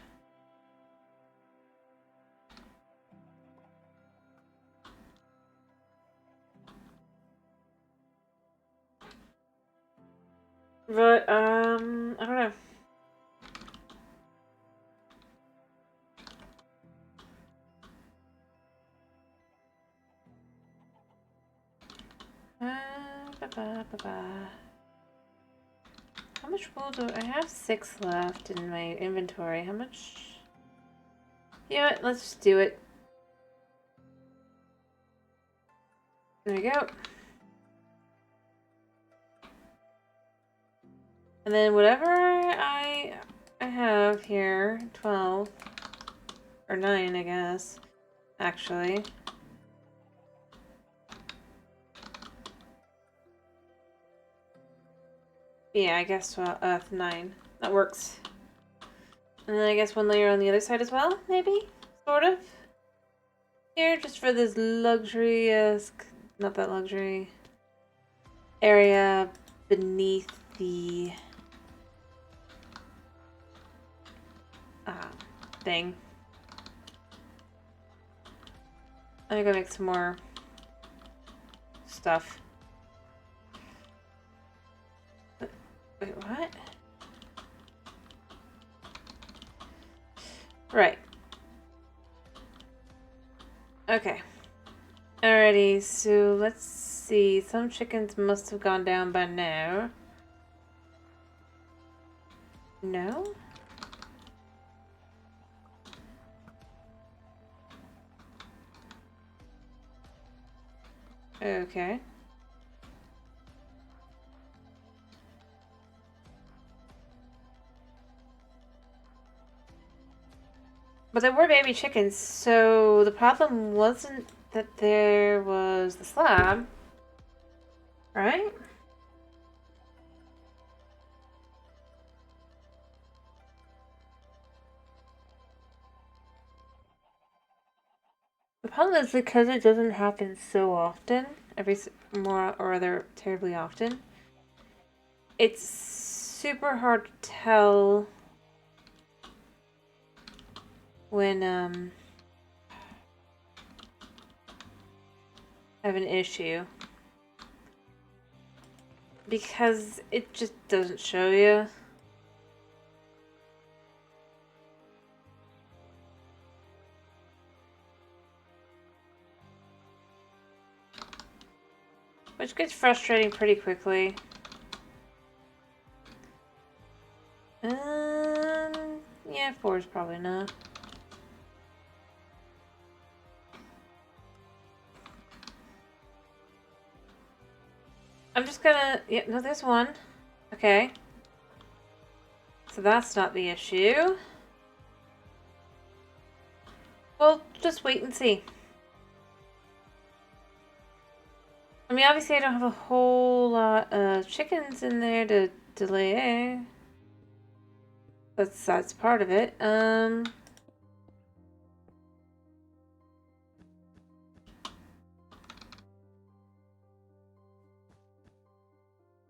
But, I don't know. How much wool do I have? 6 left in my inventory. How much? You know what? Let's just do it. There we go. And then whatever I have here, 12 or 9, I guess. Actually. Yeah, I guess 9. That works. And then I guess 1 layer on the other side as well, maybe? Sort of? Here, just for this luxury-esque, not that luxury, area beneath the thing. I'm gonna make some more stuff. Wait, what? Right. Okay. Alrighty, so let's see. Some chickens must have gone down by now. No? Okay. But there were baby chickens, so the problem wasn't that there was the slab, right? The problem is because it doesn't happen so often, more or other terribly often. It's super hard to tell when I have an issue, because it just doesn't show you. Which gets frustrating pretty quickly. Yeah, 4 is probably not. I'm just gonna... Yeah, no, there's 1. Okay. So that's not the issue. Well, just wait and see. I mean, obviously I don't have a whole lot of chickens in there to lay egg. That's part of it.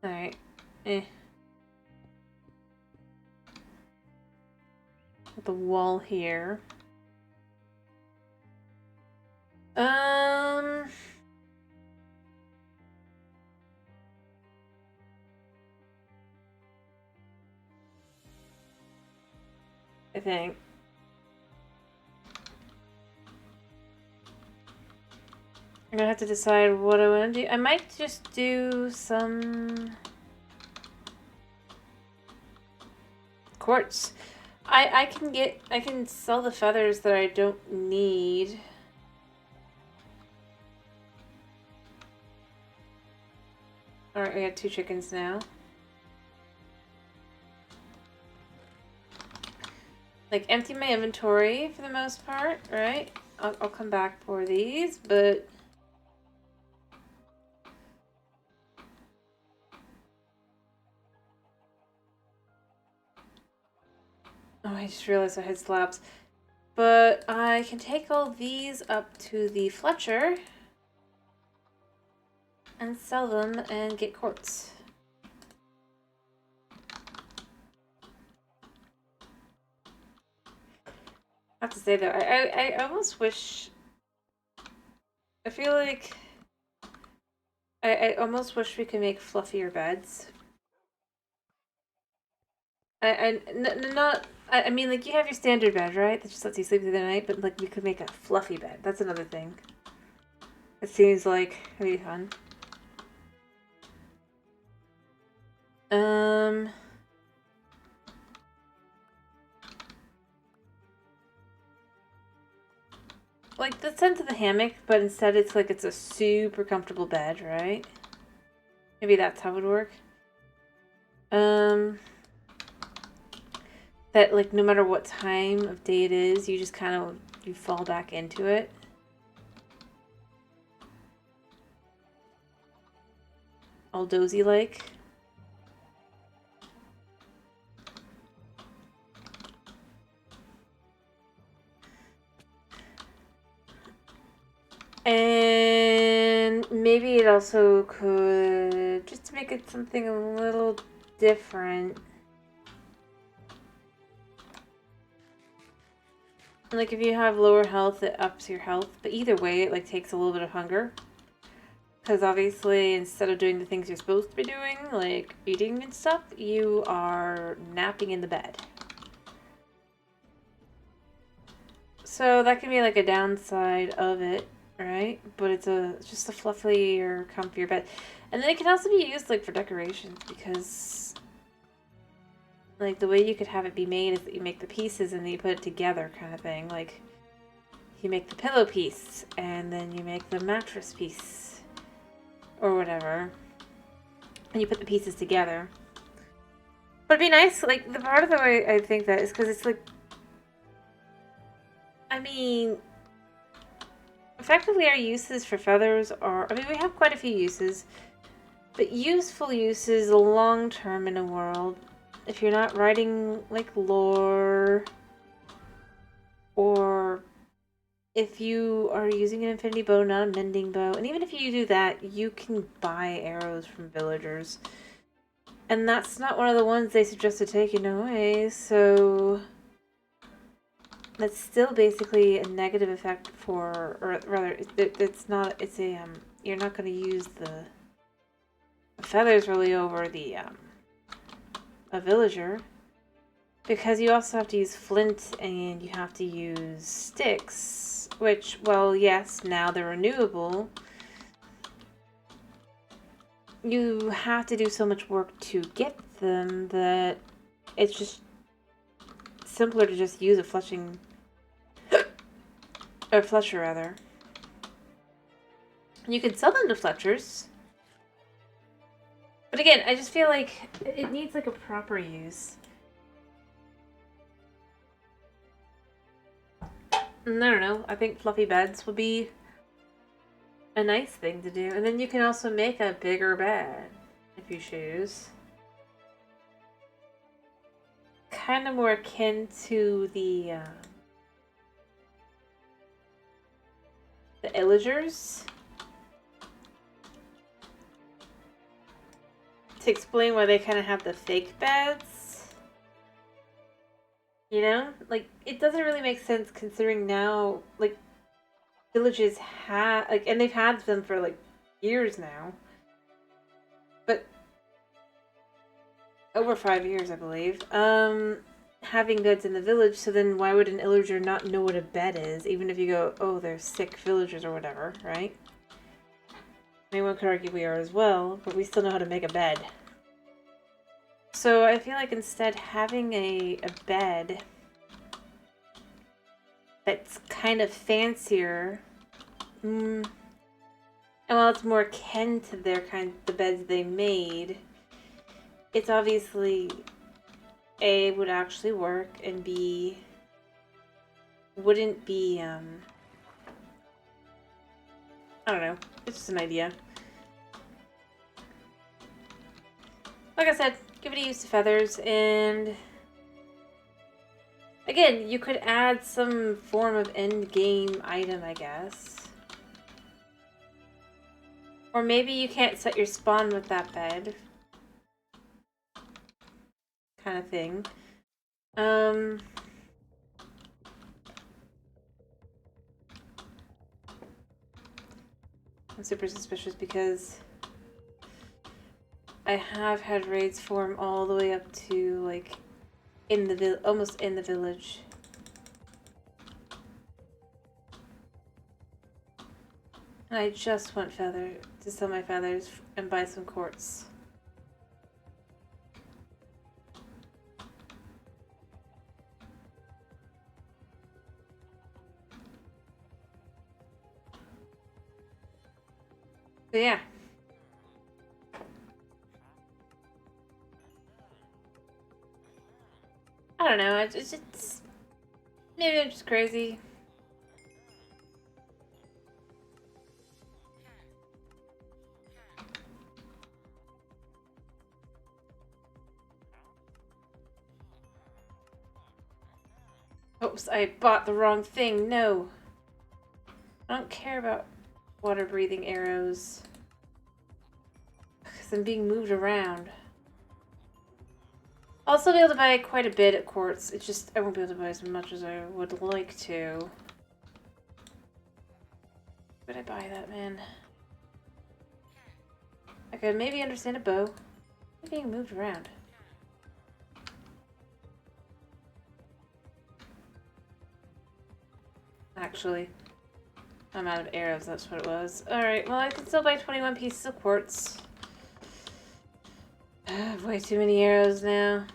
Alright. The wall here. I think. I'm gonna have to decide what I want to do. I might just do some quartz. I can sell the feathers that I don't need. Alright, we got 2 chickens now. Like, empty my inventory for the most part, right? I'll come back for these, but... Oh, I just realized I had slabs. But I can take all these up to the Fletcher and sell them and get quartz. I have to say though, I almost wish... I feel like... I almost wish we could make fluffier beds. I mean, like, you have your standard bed, right? That just lets you sleep through the night, but, like, we could make a fluffy bed. That's another thing. It seems like it'd be fun. Like, the sense of the hammock, but instead it's like it's a super comfortable bed, right? Maybe that's how it would work. That, like, no matter what time of day it is, you just kind of, you fall back into it. All dozy-like. And maybe it also could, just to make it something a little different. Like, if you have lower health, it ups your health. But either way, it, like, takes a little bit of hunger. Because obviously, instead of doing the things you're supposed to be doing, like eating and stuff, you are napping in the bed. So that can be, like, a downside of it, right? But it's just a fluffier, comfier bed. And then it can also be used, like, for decorations, because... like, the way you could have it be made is that you make the pieces and then you put it together, kind of thing. Like, you make the pillow piece, and then you make the mattress piece, or whatever. And you put the pieces together. But it'd be nice, like, the part of the way I think that is because it's, like... I mean... effectively, our uses for feathers are... I mean, we have quite a few uses. But useful uses long-term in a world... if you're not writing, like, lore, or if you are using an infinity bow, not a mending bow, and even if you do that, you can buy arrows from villagers. And that's not one of the ones they suggest to take away, so that's still basically a negative effect for, or rather, it's not, it's a, you're not going to use the feathers really over the, a villager. Because you also have to use flint and you have to use sticks, which, well, yes, now they're renewable. You have to do so much work to get them that it's just simpler to just use a fletching, or fletcher rather. You can sell them to fletchers. But again, I just feel like it needs like a proper use. And I don't know, I think fluffy beds would be a nice thing to do. And then you can also make a bigger bed if you choose. Kind of more akin to the illagers. To explain why they kind of have the fake beds. You know? Like, it doesn't really make sense considering now, like, villages have, like, and they've had them for, like, years now. But, over 5 years, I believe. Having beds in the village, so then why would an illager not know what a bed is, even if you go, oh, they're sick villagers or whatever, right? I mean, one could argue we are as well, but we still know how to make a bed. So I feel like instead having a bed that's kind of fancier, and while it's more akin to their the beds they made, it's obviously A, would actually work, and B, wouldn't be, I don't know, it's just an idea. Like I said, give it a use to feathers, and again, you could add some form of end game item, I guess. Or maybe you can't set your spawn with that bed. Kind of thing. I'm super suspicious because I have had raids form all the way up to, like, in the almost in the village. And I just want to sell my feathers and buy some quartz. So yeah. I don't know, it's maybe I'm just crazy. Oops, I bought the wrong thing. No. I don't care about water-breathing arrows. Because I'm being moved around. I'll still be able to buy quite a bit at quartz. It's just I won't be able to buy as much as I would like to. Would I buy that, man? I could maybe understand a bow. I'm being moved around. Actually, I'm out of arrows, that's what it was. Alright, well I can still buy 21 pieces of quartz. I have way too many arrows now.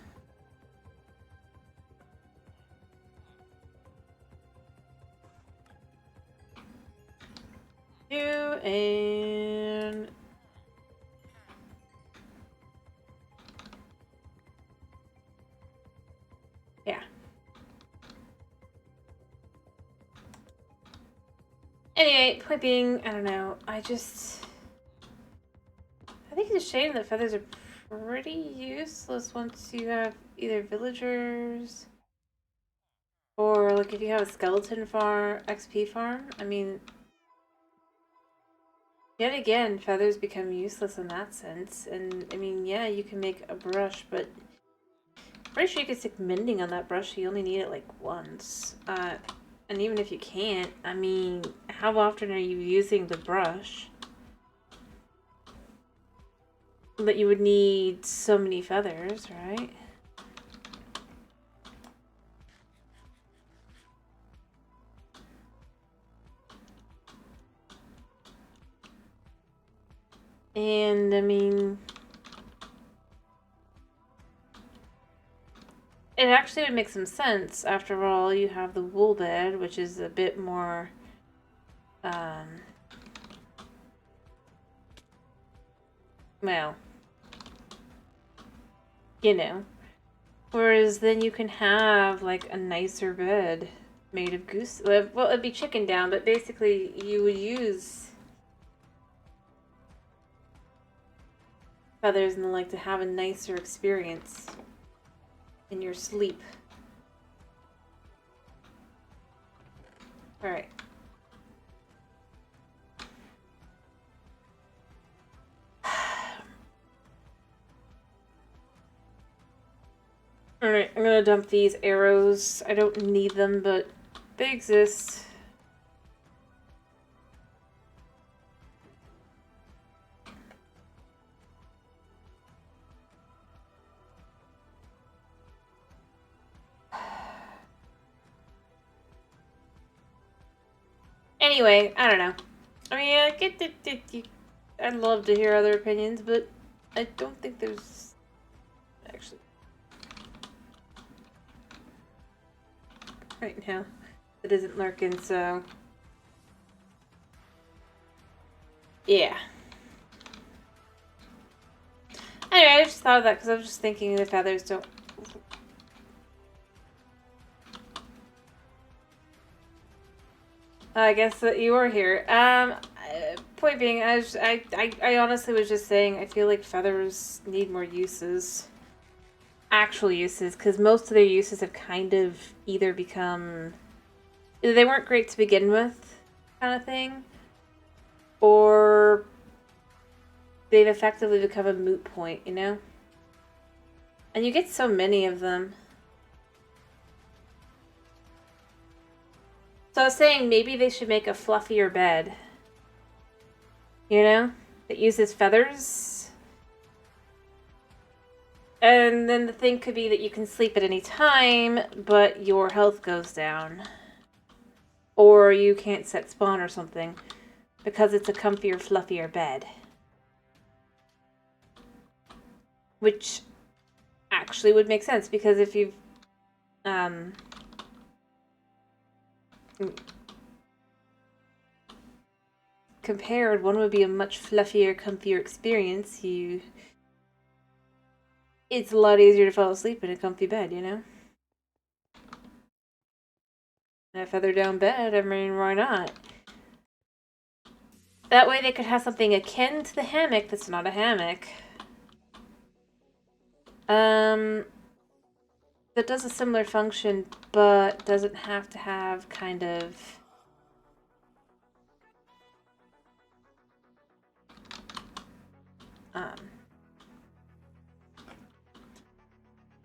And yeah. Anyway, point being, I don't know, I think it's a shame that feathers are pretty useless once you have either villagers Or, like, if you have a skeleton farm, XP farm, I mean, yet again, feathers become useless in that sense. And, I mean, yeah, you can make a brush, but I'm pretty sure you can stick mending on that brush. You only need it, like, once. And even if you can't, I mean, how often are you using the brush that you would need so many feathers, right? And, I mean, it actually would make some sense. After all, you have the wool bed, which is a bit more, well, you know. Whereas then you can have, like, a nicer bed made of goose... Well, it'd be chicken down, but basically you would use feathers and the like to have a nicer experience in your sleep. Alright. Alright, I'm gonna dump these arrows. I don't need them, but they exist. Anyway, I don't know. I mean, I get that I'd love to hear other opinions, but I don't think there's actually right now it isn't lurking, so yeah. Anyway, I just thought of that because I was just thinking the feathers don't. I guess that you were here. Point being, I honestly was just saying I feel like feathers need more uses. Actual uses, because most of their uses have kind of either become... They weren't great to begin with, kind of thing. Or they've effectively become a moot point, you know? And you get so many of them. So I was saying maybe they should make a fluffier bed. You know? That uses feathers. And then the thing could be that you can sleep at any time, but your health goes down. Or you can't set spawn or something. Because it's a comfier, fluffier bed. Which actually would make sense, because if you've... compared, one would be a much fluffier, comfier experience. It's a lot easier to fall asleep in a comfy bed, you know? And a feather down bed, I mean, why not? That way they could have something akin to the hammock that's not a hammock. That does a similar function, but doesn't have to have kind of...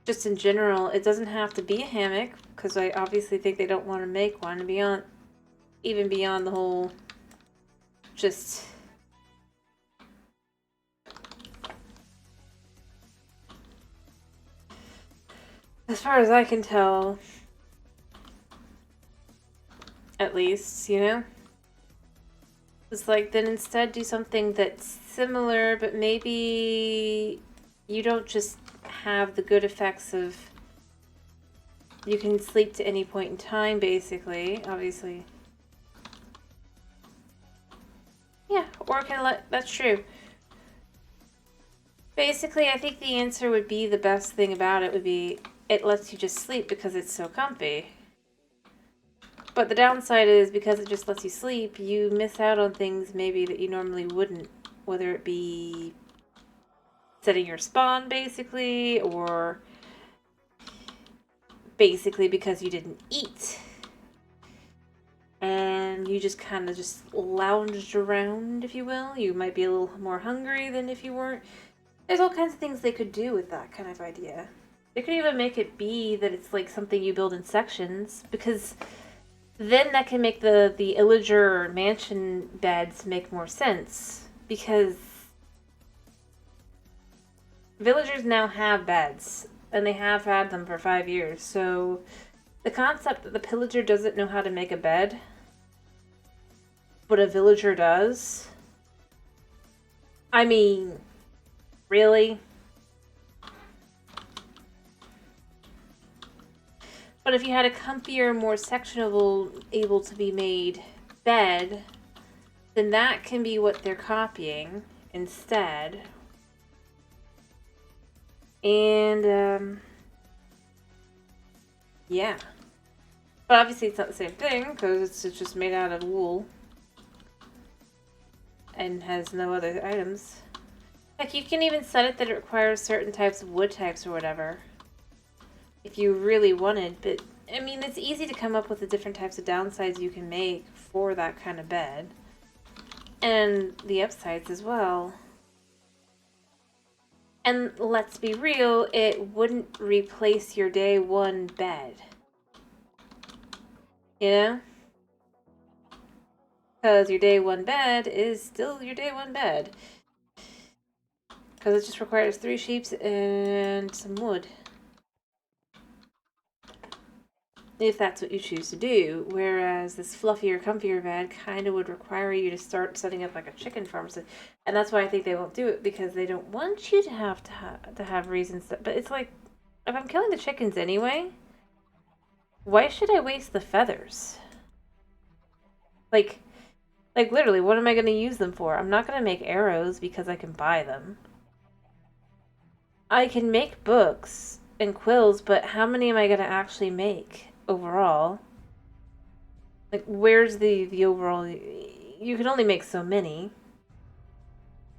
just in general, it doesn't have to be a hammock, because I obviously think they don't want to make one, even beyond the whole, just... As far as I can tell, at least, you know? It's like, then instead do something that's similar, but maybe you don't just have the good effects of... You can sleep to any point in time, basically, obviously. Yeah, or can let... That's true. Basically, I think the answer would be, the best thing about it would be, it lets you just sleep because it's so comfy. But the downside is, because it just lets you sleep, you miss out on things maybe that you normally wouldn't. Whether it be setting your spawn, basically, or basically because you didn't eat. you just kind of just lounged around, if you will. You might be a little more hungry than if you weren't. There's all kinds of things they could do with that kind of idea. They could even make it be that it's like something you build in sections, because then that can make the illager mansion beds make more sense, because villagers now have beds, and they have had them for 5 years, so the concept that the pillager doesn't know how to make a bed, but a villager does, I mean, really? But if you had a comfier, more sectionable, able to be made bed, then that can be what they're copying instead. And, yeah. But obviously it's not the same thing, because it's just made out of wool. And has no other items. Like, you can even set it that it requires certain types of wood types or whatever. If you really wanted, but, I mean, it's easy to come up with the different types of downsides you can make for that kind of bed. And the upsides as well. And let's be real, it wouldn't replace your day one bed. You know? Because your day one bed is still your day one bed. Because it just requires 3 sheeps and some wood. If that's what you choose to do. Whereas this fluffier, comfier bed kind of would require you to start setting up like a chicken farm. So, and that's why I think they won't do it, because they don't want you to have reasons. But it's like, if I'm killing the chickens anyway, why should I waste the feathers? Like literally, what am I going to use them for? I'm not going to make arrows because I can buy them. I can make books and quills, but how many am I going to actually make overall? Like, where's the overall? You can only make so many.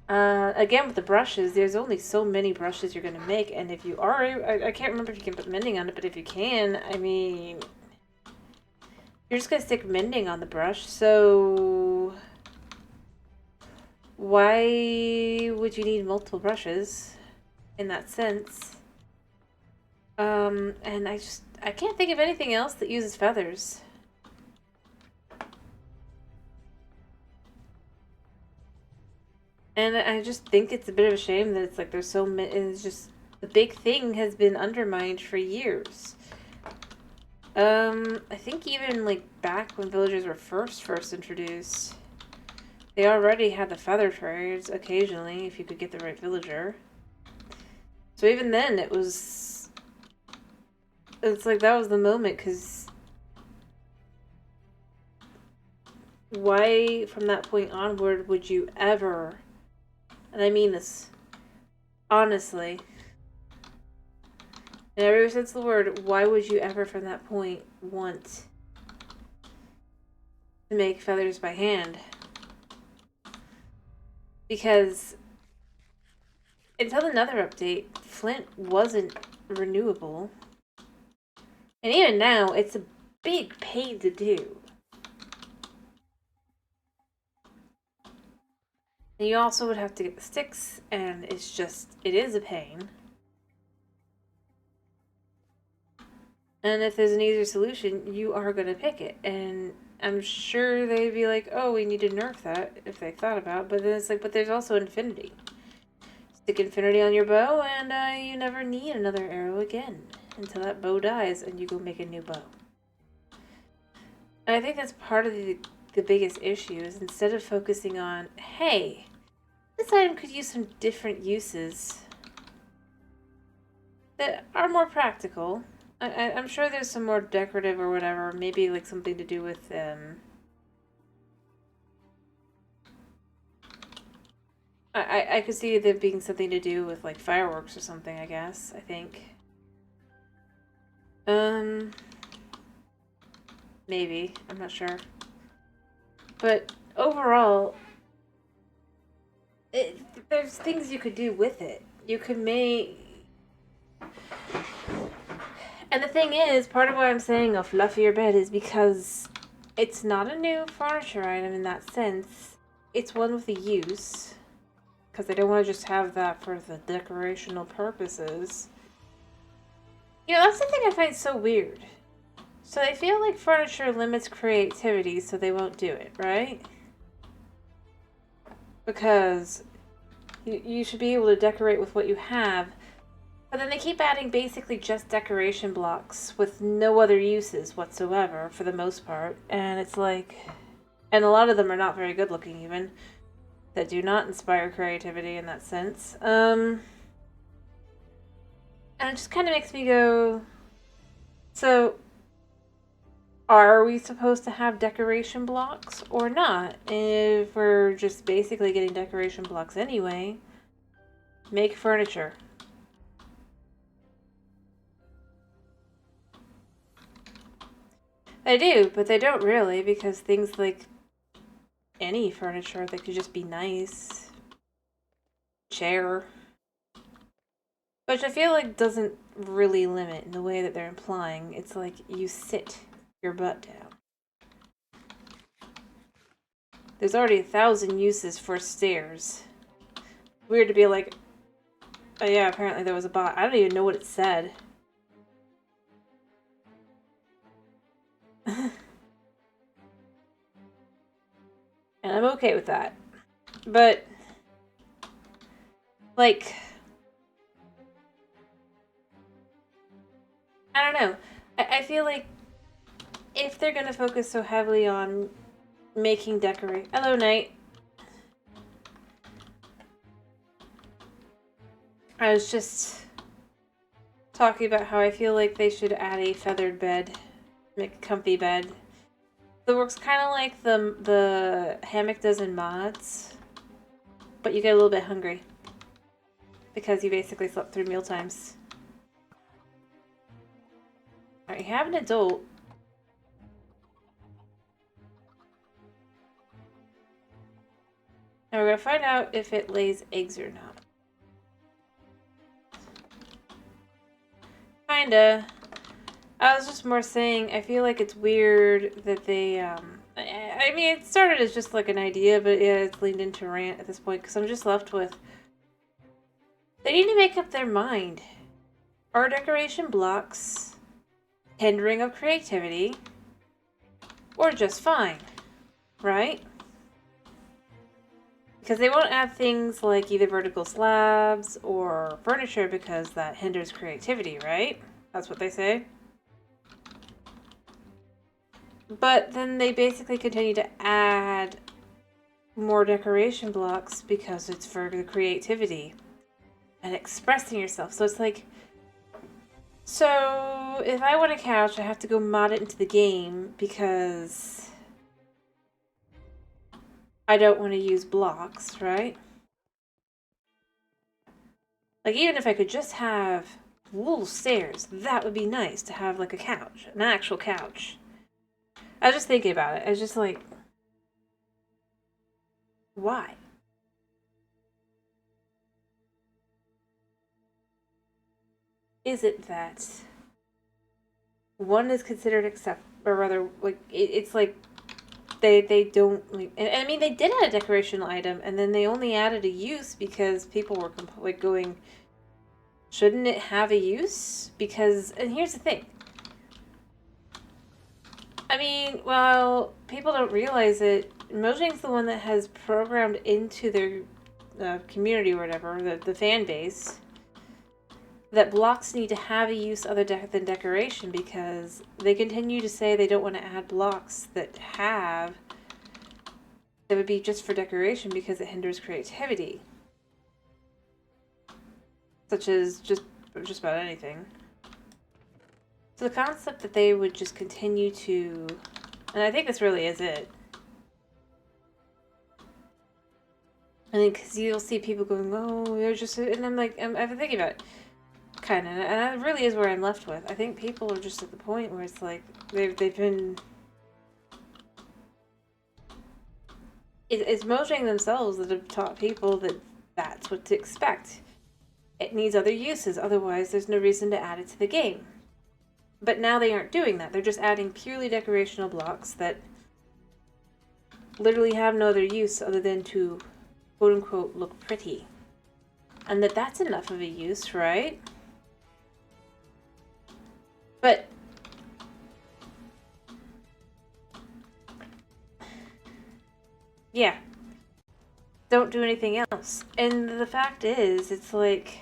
Again, with the brushes, there's only so many brushes you're going to make, and if you are, I can't remember if you can put mending on it, but if you can, I mean, you're just going to stick mending on the brush, so why would you need multiple brushes in that sense? And I can't think of anything else that uses feathers. And I just think it's a bit of a shame that it's like there's so many, it's just, the big thing has been undermined for years. I think even like back when villagers were first introduced, they already had the feather trades occasionally if you could get the right villager. So even then it's like that was the moment, because why from that point onward would you ever, and I mean this honestly, in every sense of the word, why would you ever from that point want to make feathers by hand? Because until the Nether update, flint wasn't renewable. And even now, it's a big pain to do. And you also would have to get the sticks, and it's just, it is a pain. And if there's an easier solution, you are going to pick it. And I'm sure they'd be like, oh, we need to nerf that, if they thought about it. But then it's like, but there's also infinity. Stick infinity on your bow, and you never need another arrow again until that bow dies and you go make a new bow. And I think that's part of the biggest issue, is instead of focusing on, hey, this item could use some different uses that are more practical. I'm sure there's some more decorative or whatever, maybe like something to do with I could see there being something to do with like fireworks or something, I guess, I think. Maybe, I'm not sure. But overall, there's things you could do with it. You could make... And the thing is, part of why I'm saying a fluffier bed is because it's not a new furniture item in that sense. It's one with a use. Because they don't want to just have that for the decorational purposes. You know, that's the thing I find so weird. So they feel like furniture limits creativity, so they won't do it, right? Because you should be able to decorate with what you have. But then they keep adding basically just decoration blocks with no other uses whatsoever, for the most part. And it's like... And a lot of them are not very good looking, even. That do not inspire creativity in that sense. And it just kind of makes me go... So... Are we supposed to have decoration blocks or not? If we're just basically getting decoration blocks anyway, make furniture. They do, but they don't really, because things like any furniture that could just be nice. Chair. Which I feel like doesn't really limit in the way that they're implying. It's like you sit your butt down. There's already 1,000 uses for stairs. Weird to be like, oh yeah, apparently there was a bot. I don't even know what it said. And I'm okay with that. But, like, I don't know. I feel like if they're going to focus so heavily on making decorate... Hello, Night. I was just talking about how I feel like they should add a feathered bed. Make a comfy bed. It works kind of like the hammock does in mods. But you get a little bit hungry. Because you basically slept through meal times. Alright, you have an adult. Now we're going to find out if it lays eggs or not. Kinda. I was just more saying, I feel like it's weird that they, I mean, it started as just like an idea, but yeah, it's leaned into rant at this point, because I'm just left with, they need to make up their mind. Are decoration blocks hindering of creativity, or just fine, right? Because they won't add things like either vertical slabs or furniture because that hinders creativity, right? That's what they say. But then they basically continue to add more decoration blocks because it's for the creativity and expressing yourself. So it's like, so if I want a couch, I have to go mod it into the game because I don't want to use blocks, right? Like, even if I could just have little stairs, that would be nice to have like a couch, an actual couch. I was just thinking about it. I was just like, why? Is it that one is considered accept, or rather, like, it's like they don't, like, and I mean, they did add a decorational item, and then they only added a use because people were like going, shouldn't it have a use? Because, and here's the thing. I mean, well, people don't realize it. Mojang's the one that has programmed into their community or whatever, the fan base, that blocks need to have a use other than decoration, because they continue to say they don't want to add blocks that would be just for decoration because it hinders creativity. Such as just about anything. So the concept that they would just continue to, and I think this really is it. I mean, because you'll see people going, oh, they're just, and I'm like, I've been thinking about it, kind of, and that really is where I'm left with. I think people are just at the point where it's like, they've been, it's Mojang themselves that have taught people that that's what to expect. It needs other uses, otherwise there's no reason to add it to the game. But now they aren't doing that. They're just adding purely decorational blocks that literally have no other use other than to quote unquote look pretty. And that's enough of a use, right? But yeah, don't do anything else. And the fact is, it's like,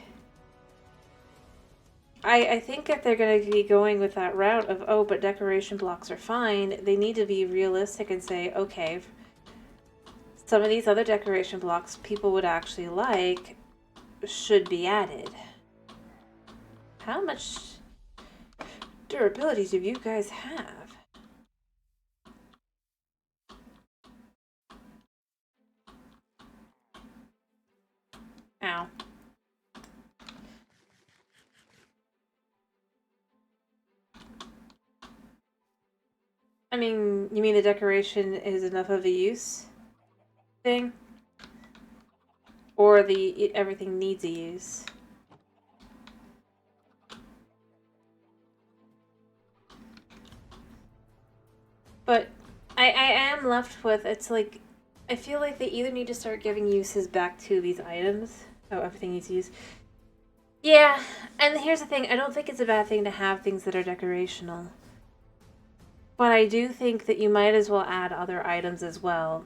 I think if they're going to be going with that route of, oh, but decoration blocks are fine, they need to be realistic and say, okay, some of these other decoration blocks people would actually like should be added. How much durability do you guys have? Ow. I mean, you mean the decoration is enough of a use thing? Or the everything needs a use? But I am left with, it's like, I feel like they either need to start giving uses back to these items. Oh, everything needs use. Yeah, and here's the thing, I don't think it's a bad thing to have things that are decorational. But I do think that you might as well add other items as well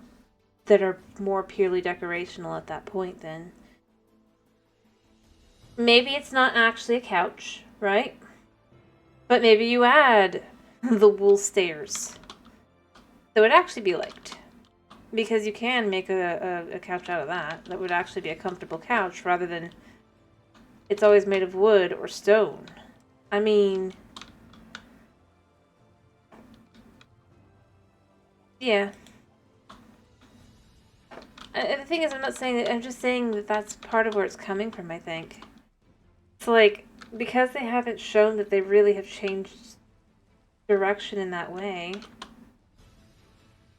that are more purely decorational at that point then. Maybe it's not actually a couch, right? But maybe you add the wool stairs. That would actually be liked. Because you can make a couch out of that. That would actually be a comfortable couch rather than it's always made of wood or stone. I mean, yeah. The thing is, I'm not saying that, I'm just saying that that's part of where it's coming from, I think. It's like, because they haven't shown that they really have changed direction in that way,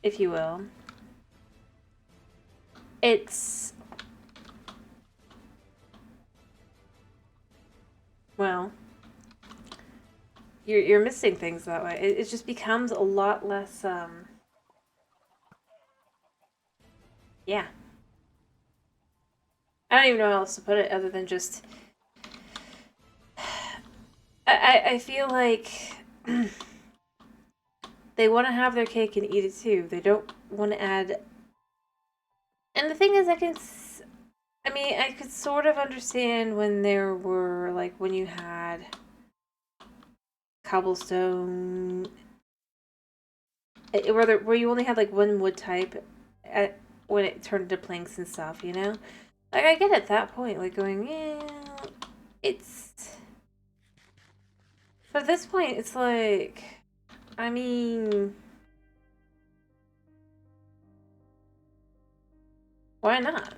if you will, it's, well, you're missing things that way. It just becomes a lot less, yeah. I don't even know how else to put it other than just, I feel like they want to have their cake and eat it too. They don't want to add, and the thing is, I mean, I could sort of understand when there were, like, when you had cobblestone, where you only had, like, one wood type when it turned into planks and stuff, you know? Like, I get at that point, like, going, yeah, it's... But at this point, it's like, I mean... Why not?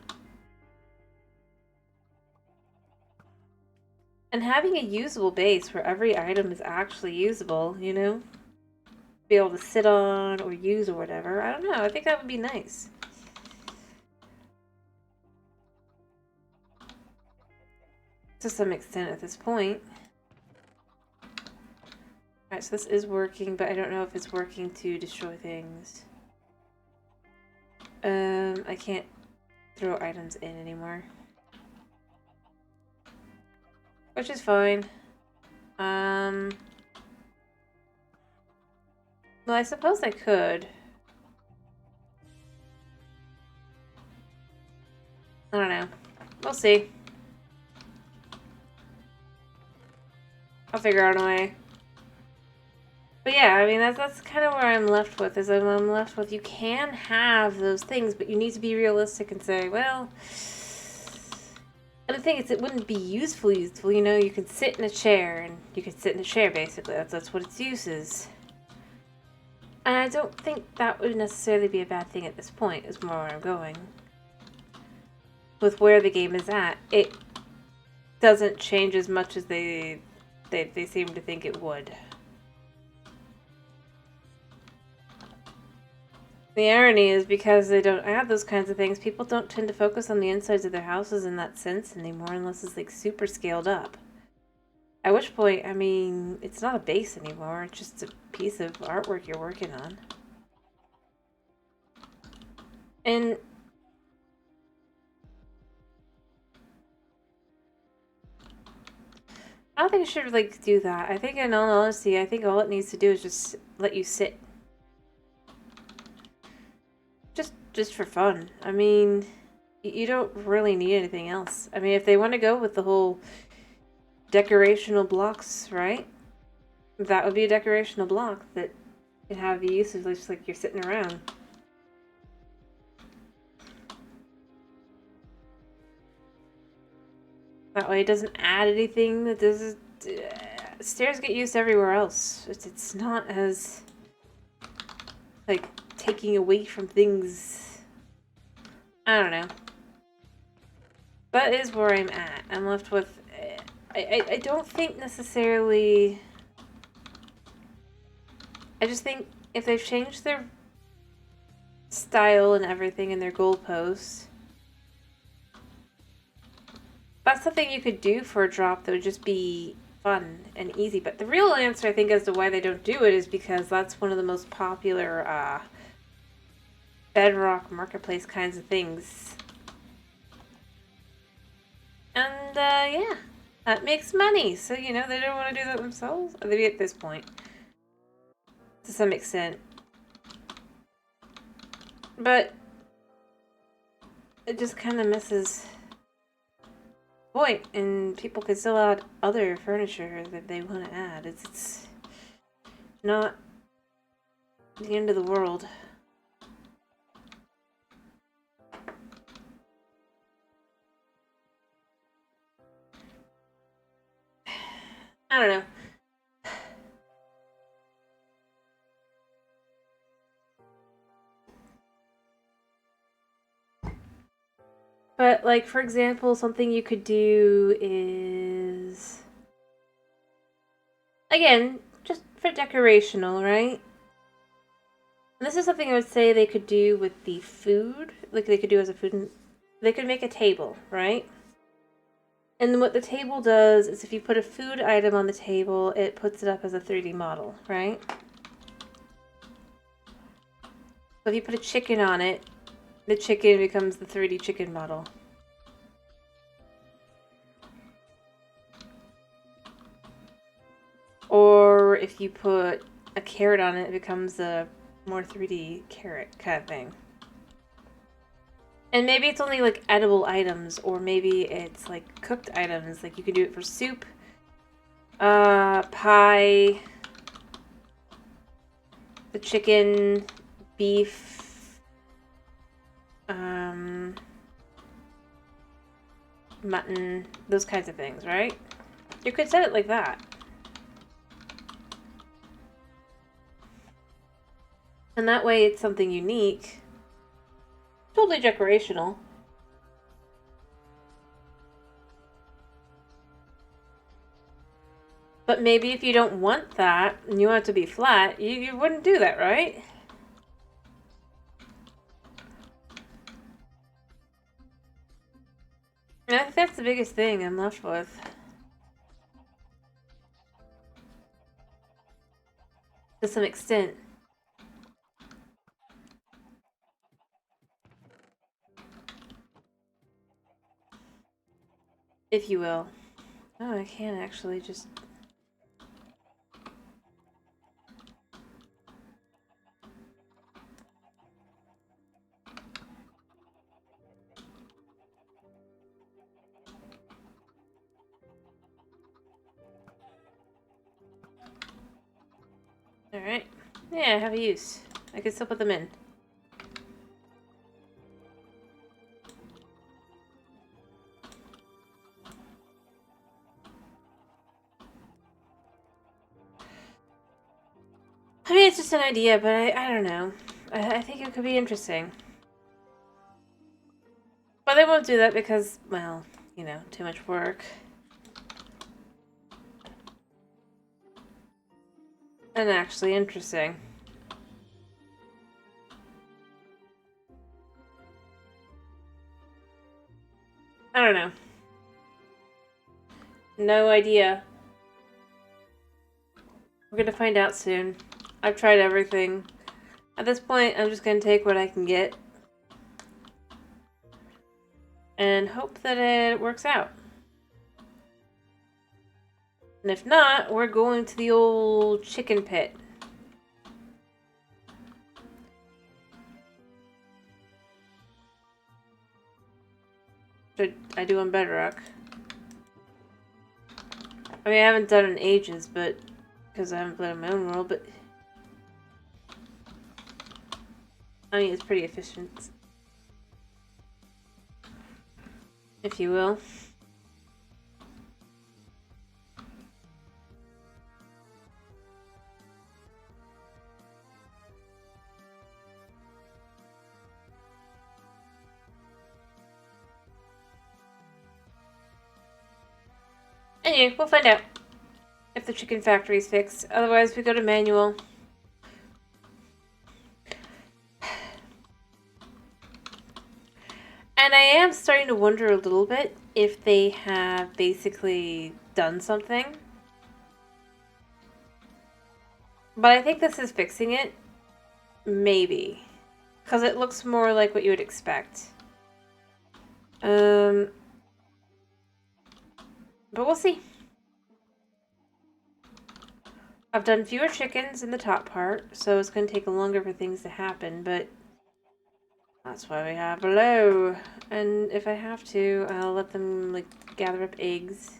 And having a usable base where every item is actually usable, you know? Be able to sit on or use or whatever. I don't know. I think that would be nice. To some extent at this point. Alright, so this is working, but I don't know if it's working to destroy things. I can't throw items in anymore. Which is fine. Well, I suppose I could. I don't know. We'll see. I'll figure out a way. But yeah, I mean, that's kind of where I'm left with, is I'm left with, you can have those things, but you need to be realistic and say, well... And the thing is, it wouldn't be useful, you know, you could sit in a chair, and you could sit in a chair, basically. That's what its use is. And I don't think that would necessarily be a bad thing at this point, is more where I'm going. With where the game is at, it doesn't change as much as they seem to think it would. The irony is because they don't add those kinds of things, people don't tend to focus on the insides of their houses in that sense anymore unless it's like super scaled up. At which point, I mean, it's not a base anymore, it's just a piece of artwork you're working on. And I don't think it should, like, do that. I think, in all honesty, I think all it needs to do is just let you sit. Just for fun. I mean, you don't really need anything else. I mean, if they want to go with the whole decorational blocks, right? That would be a decorational block that can have the use of just like you're sitting around. That way it doesn't add anything that does. Stairs get used everywhere else. It's not as, like, taking away from things. I don't know. That is where I'm at. I'm left with... I don't think necessarily... I just think if they've changed their style and everything and their goalposts, that's something you could do for a drop that would just be fun and easy. But the real answer, I think, as to why they don't do it is because that's one of the most popular Bedrock Marketplace kinds of things. And, yeah, that makes money. So, you know, they don't want to do that themselves. Maybe at this point. To some extent. But it just kind of misses the point. And people can still add other furniture that they want to add. It's not the end of the world. I don't know. But, like, for example, something you could do is... Again, just for decorational, right? And this is something I would say they could do with the food. Like, they could do as a food... They could make a table, right? And what the table does is if you put a food item on the table, it puts it up as a 3D model, right? So if you put a chicken on it, the chicken becomes the 3D chicken model. Or if you put a carrot on it, it becomes a more 3D carrot kind of thing. And maybe it's only like edible items, or maybe it's like cooked items. Like you could do it for soup, pie, the chicken, beef, mutton, those kinds of things, right? You could set it like that. And that way it's something unique. Totally decorational. But maybe if you don't want that, and you want it to be flat, you wouldn't do that, right? And I think that's the biggest thing I'm left with. To some extent. If you will. Oh, I can actually just... Alright. Yeah, I have a use. I can still put them in. I mean, it's just an idea, but I don't know. I think it could be interesting. But they won't do that because, well, you know, too much work. And actually interesting. I don't know. No idea. We're gonna find out soon. I've tried everything. At this point, I'm just gonna take what I can get. and hope that it works out. And if not, we're going to the old chicken pit. Should I do on Bedrock? I mean, I haven't done it in ages, but because I haven't played on my own world, but I mean, it's pretty efficient, if you will. Anyway, we'll find out if the chicken factory's fixed. Otherwise, we go to manual. And I am starting to wonder a little bit if they have basically done something. But I think this is fixing it. Maybe. Because it looks more like what you would expect. But we'll see. I've done fewer chickens in the top part, so it's going to take longer for things to happen, but that's why we have below. And if I have to, I'll let them, like, gather up eggs.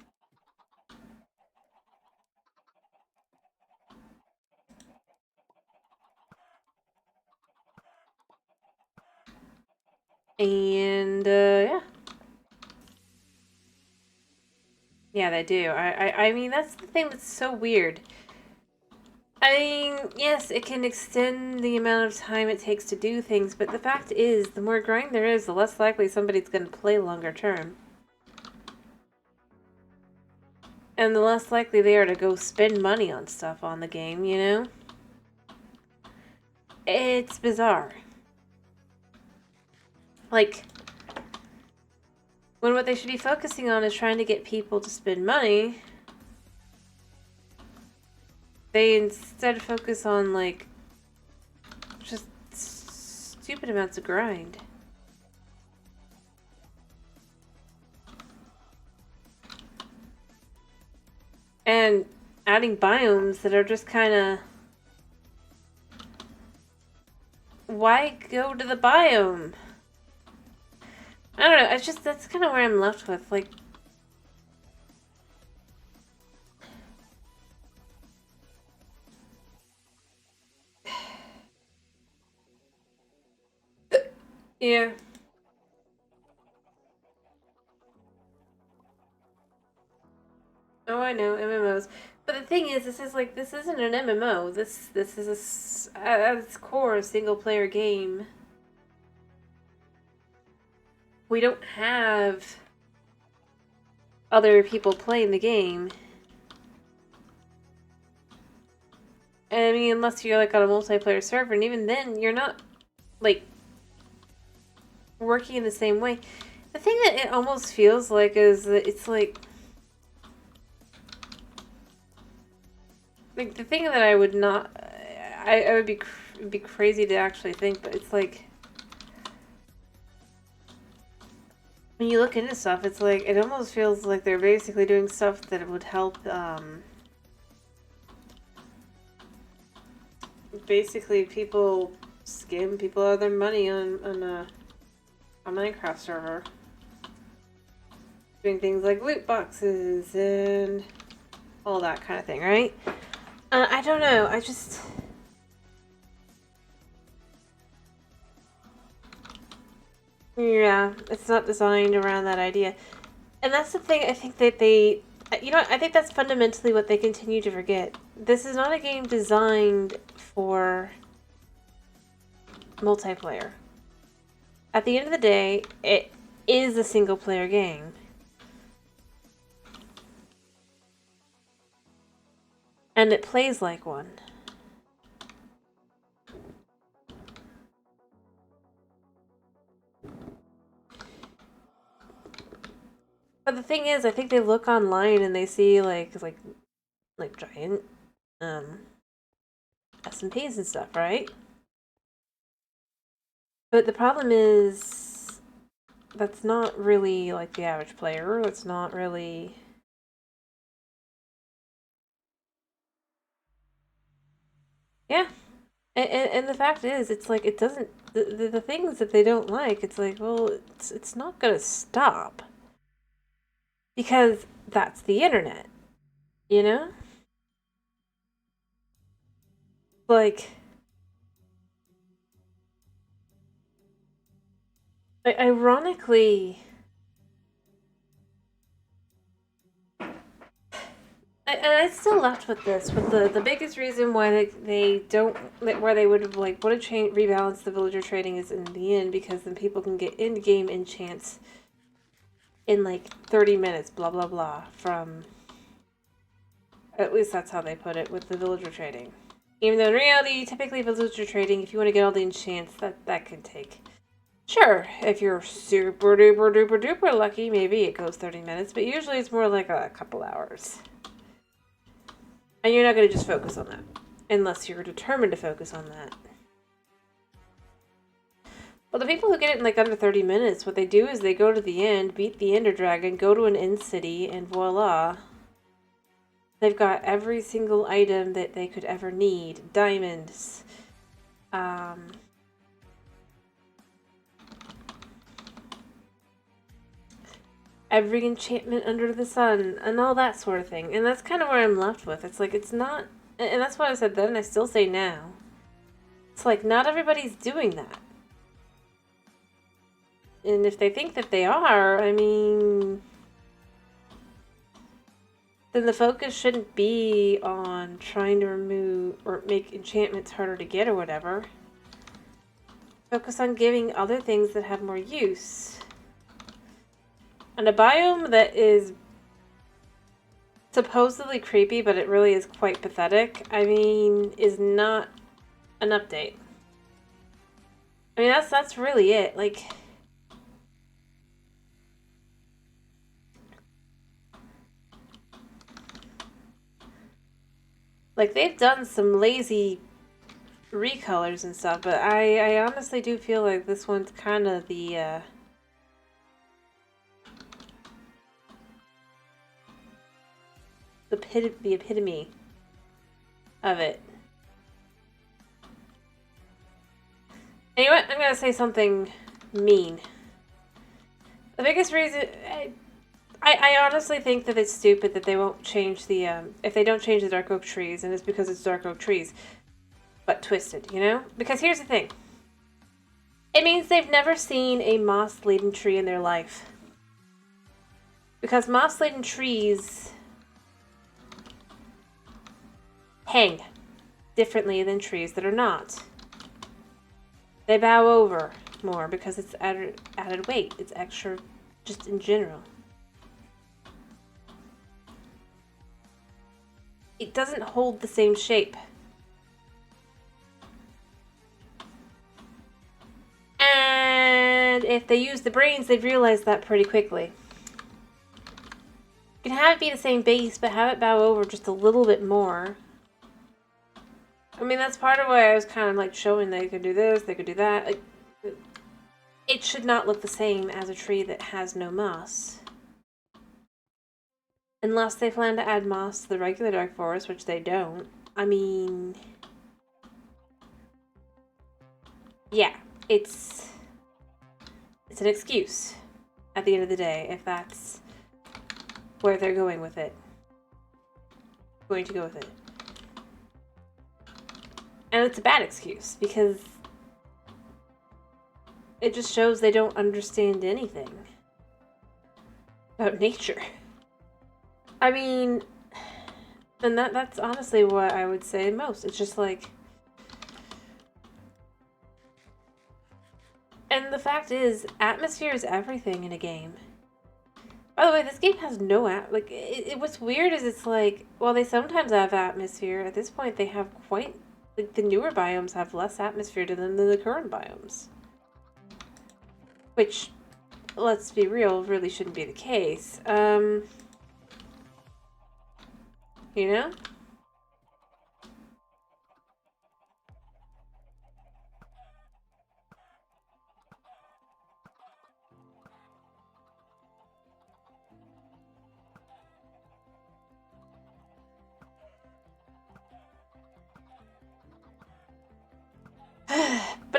And, yeah. Yeah, they do. I mean, that's the thing that's so weird. I mean, yes, it can extend the amount of time it takes to do things, but the fact is, the more grind there is, the less likely somebody's going to play longer term. And the less likely they are to go spend money on stuff on the game, you know? It's bizarre. Like, when what they should be focusing on is trying to get people to spend money, they instead focus on, like, just stupid amounts of grind. And adding biomes that are just kind of... Why go to the biome? I don't know, it's just, that's kind of where I'm left with, like... Yeah. Oh, I know, MMOs. But the thing is, this isn't an MMO. This is at its core, a single-player game. We don't have other people playing the game. And I mean, unless you're, like, on a multiplayer server, and even then, you're not, like, working in the same way. The thing that it almost feels like is that it's, like, the thing that I would not... I would be crazy to actually think, but it's, like... When you look into stuff, it's like, it almost feels like they're basically doing stuff that would help, basically people skim people out of their money on a Minecraft server. Doing things like loot boxes and all that kind of thing, right? I don't know, I just... Yeah, it's not designed around that idea. And that's the thing, I think that they... You know what, I think that's fundamentally what they continue to forget. This is not a game designed for multiplayer. At the end of the day, it is a single-player game. And it plays like one. But the thing is, I think they look online and they see like giant S&Ps and stuff, right? But the problem is that's not really like the average player. That's not really... Yeah. And the fact is, it's like, it doesn't... The things that they don't like, it's like, well, it's not gonna stop. Because that's the internet. You know? Like... Ironically... And I still left with this, with the biggest reason why they don't, where they would have like would have changed rebalance the villager trading is in the end, because then people can get in game enchants in like 30 minutes, blah blah blah, from, at least that's how they put it with the villager trading. Even though in reality, typically villager trading, if you want to get all the enchants, that can take, sure, if you're super duper duper duper lucky, maybe it goes 30 minutes, but usually it's more like a couple hours. And you're not going to just focus on that. Unless you're determined to focus on that. Well, the people who get it in like under 30 minutes, what they do is they go to the end, beat the Ender Dragon, go to an end city, and voila. They've got every single item that they could ever need. Diamonds. Every enchantment under the sun, and all that sort of thing. And that's kind of where I'm left with. It's like, it's not... And that's what I said then, and I still say now. It's like, not everybody's doing that. And if they think that they are, I mean... then the focus shouldn't be on trying to remove or make enchantments harder to get or whatever. Focus on giving other things that have more use. And a biome that is supposedly creepy, but it really is quite pathetic, I mean, is not an update. I mean, that's really it. Like... like, they've done some lazy recolors and stuff, but I honestly do feel like this one's kind of the epitome of it. Anyway, I'm gonna say something mean. The biggest reason... I honestly think that it's stupid that they won't change the, if they don't change the dark oak trees, and it's because it's dark oak trees. But twisted, you know? Because here's the thing. It means they've never seen a moss-laden tree in their life. Because moss-laden trees hang differently than trees that are not. They bow over more because it's added weight. It's extra just in general. It doesn't hold the same shape. And if they use the brains, they've realized that pretty quickly. You can have it be the same base, but have it bow over just a little bit more. I mean, that's part of why I was kind of like showing they could do this, they could do that. Like, it should not look the same as a tree that has no moss. Unless they plan to add moss to the regular dark forest, which they don't. I mean... yeah, it's an excuse at the end of the day, if that's where they're going with it. Going to go with it. And it's a bad excuse, because it just shows they don't understand anything about nature. I mean, and that's honestly what I would say most. It's just like... and the fact is, atmosphere is everything in a game. By the way, this game has no what's weird is it's like, well, they sometimes have atmosphere. At this point, they have quite... like, the newer biomes have less atmosphere to them than the current biomes. Which, let's be real, really shouldn't be the case. You know?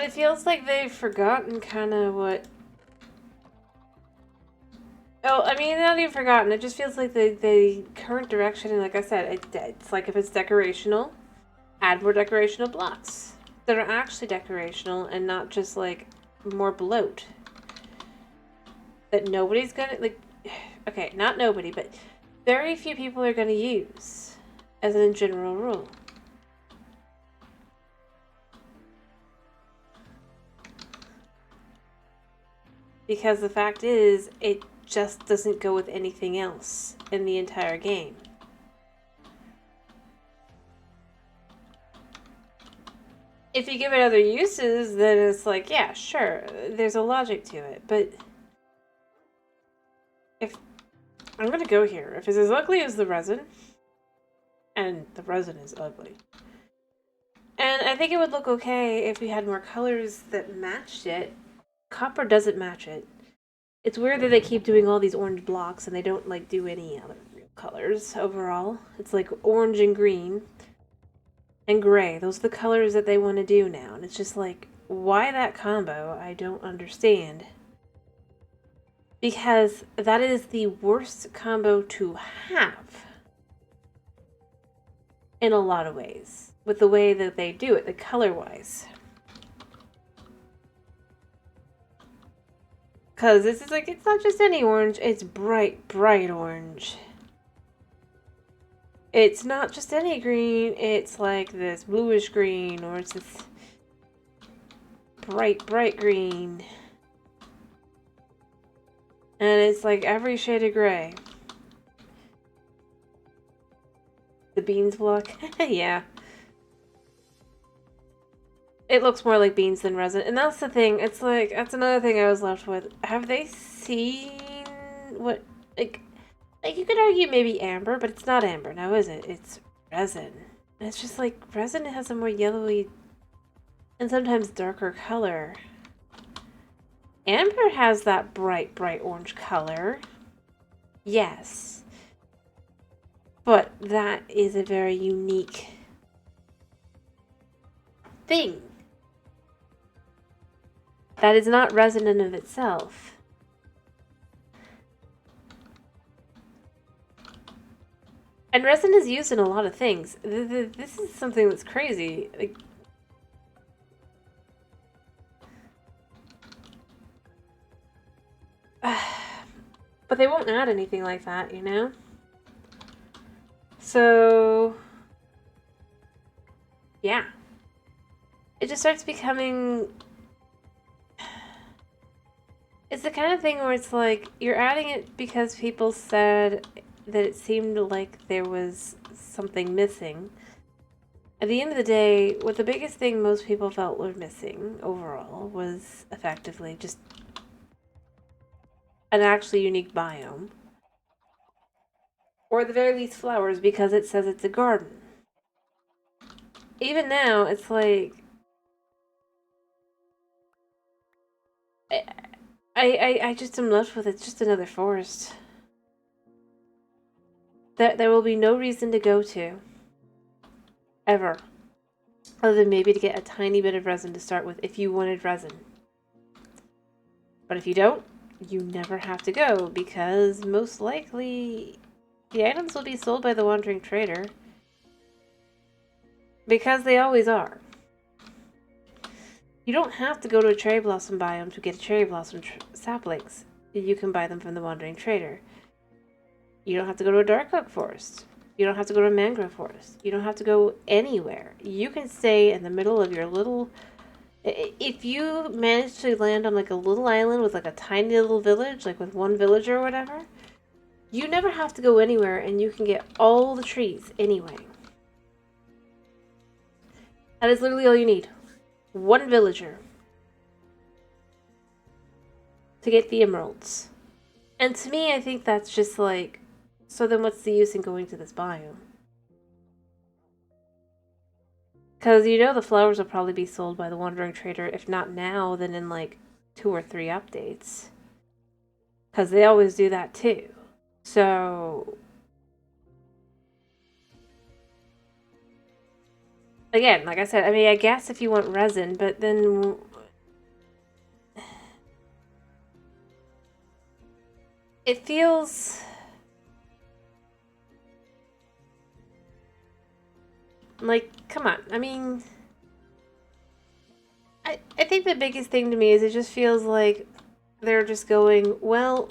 But it feels like they've forgotten kind of what... Oh, I mean, not even forgotten. It just feels like the current direction, and like I said, it's like if it's decorational, add more decorational blocks that are actually decorational and not just like more bloat. That nobody's gonna, like, okay, not nobody, but very few people are gonna use as a general rule. Because the fact is, it just doesn't go with anything else in the entire game. If you give it other uses, then it's like, yeah, sure, there's a logic to it. But if I'm gonna go here, if it's as ugly as the resin, and the resin is ugly, and I think it would look okay if we had more colors that matched it. Copper doesn't match it. It's weird that they keep doing all these orange blocks and they don't like do any other real colors overall. It's like orange and green and gray. Those are the colors that they want to do now. And it's just like, why that combo? I don't understand. Because that is the worst combo to have in a lot of ways. With the way that they do it, the color-wise. Because this is like, it's not just any orange, it's bright, bright orange. It's not just any green, it's like this bluish green, or it's this bright, bright green. And it's like every shade of gray. The beans block? Yeah. It looks more like beans than resin. And that's the thing. It's like, that's another thing I was left with. Have they seen what, like you could argue maybe amber, but it's not amber now, is it? It's resin. And it's just like, resin has a more yellowy and sometimes darker color. Amber has that bright, bright orange color. Yes. But that is a very unique thing. That is not resin in of itself. And resin is used in a lot of things. This is something that's crazy. Like, but they won't add anything like that, you know? So, yeah. It just starts becoming... It's the kind of thing where it's like, you're adding it because people said that it seemed like there was something missing. At the end of the day, what the biggest thing most people felt were missing overall was effectively just an actually unique biome. Or at the very least flowers, because it says it's a garden. Even now, it's like... I just am left with it's just another forest. That there will be no reason to go to. Ever. Other than maybe to get a tiny bit of resin to start with if you wanted resin. But if you don't, you never have to go because most likely the items will be sold by the wandering trader. Because they always are. You don't have to go to a cherry blossom biome to get cherry blossom saplings. You can buy them from the wandering trader. You don't have to go to a dark oak forest. You don't have to go to a mangrove forest. You don't have to go anywhere. You can stay in the middle of your little... If you manage to land on like a little island with like a tiny little village, like with one villager or whatever, you never have to go anywhere and you can get all the trees anyway. That is literally all you need. One villager to get the emeralds. And to me, I think that's just like, so then what's the use in going to this biome? Because you know the flowers will probably be sold by the wandering trader, if not now, then in like 2 or 3 updates. Because they always do that too. So... Again, like I said, I mean, I guess if you want resin, but then It feels like, come on. I mean, I think the biggest thing to me is it just feels like they're just going, well,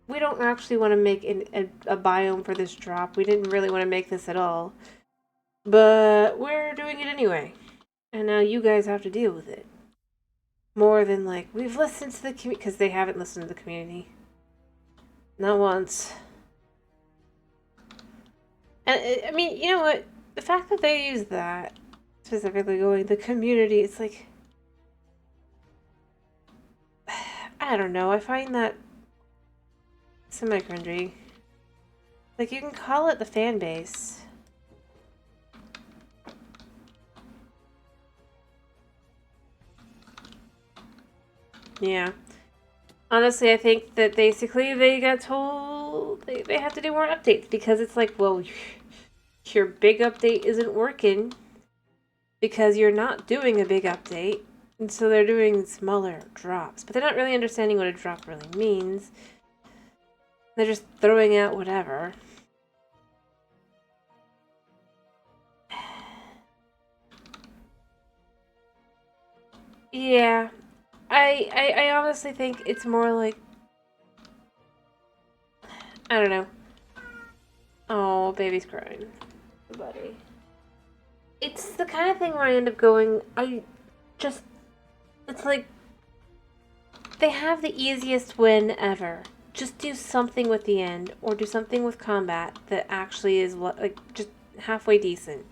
we don't actually want to make a biome for this drop. We didn't really want to make this at all. But we're doing it anyway. And now you guys have to deal with it. More than like, we've listened to the community, because they haven't listened to the community. Not once. And I mean, you know what? The fact that they use that, specifically going, the community, it's like, I don't know, I find that semi-cringy. Like, you can call it the fan base. Yeah. Honestly, I think that basically they got told they have to do more updates because it's like, well, your big update isn't working because you're not doing a big update. And so they're doing smaller drops. But they're not really understanding what a drop really means. They're just throwing out whatever. Yeah. I honestly think it's more like, I don't know. Oh, baby's crying. Buddy. It's the kind of thing where I end up going, it's like, they have the easiest win ever. Just do something with the end, or do something with combat that actually is, like, just halfway decent.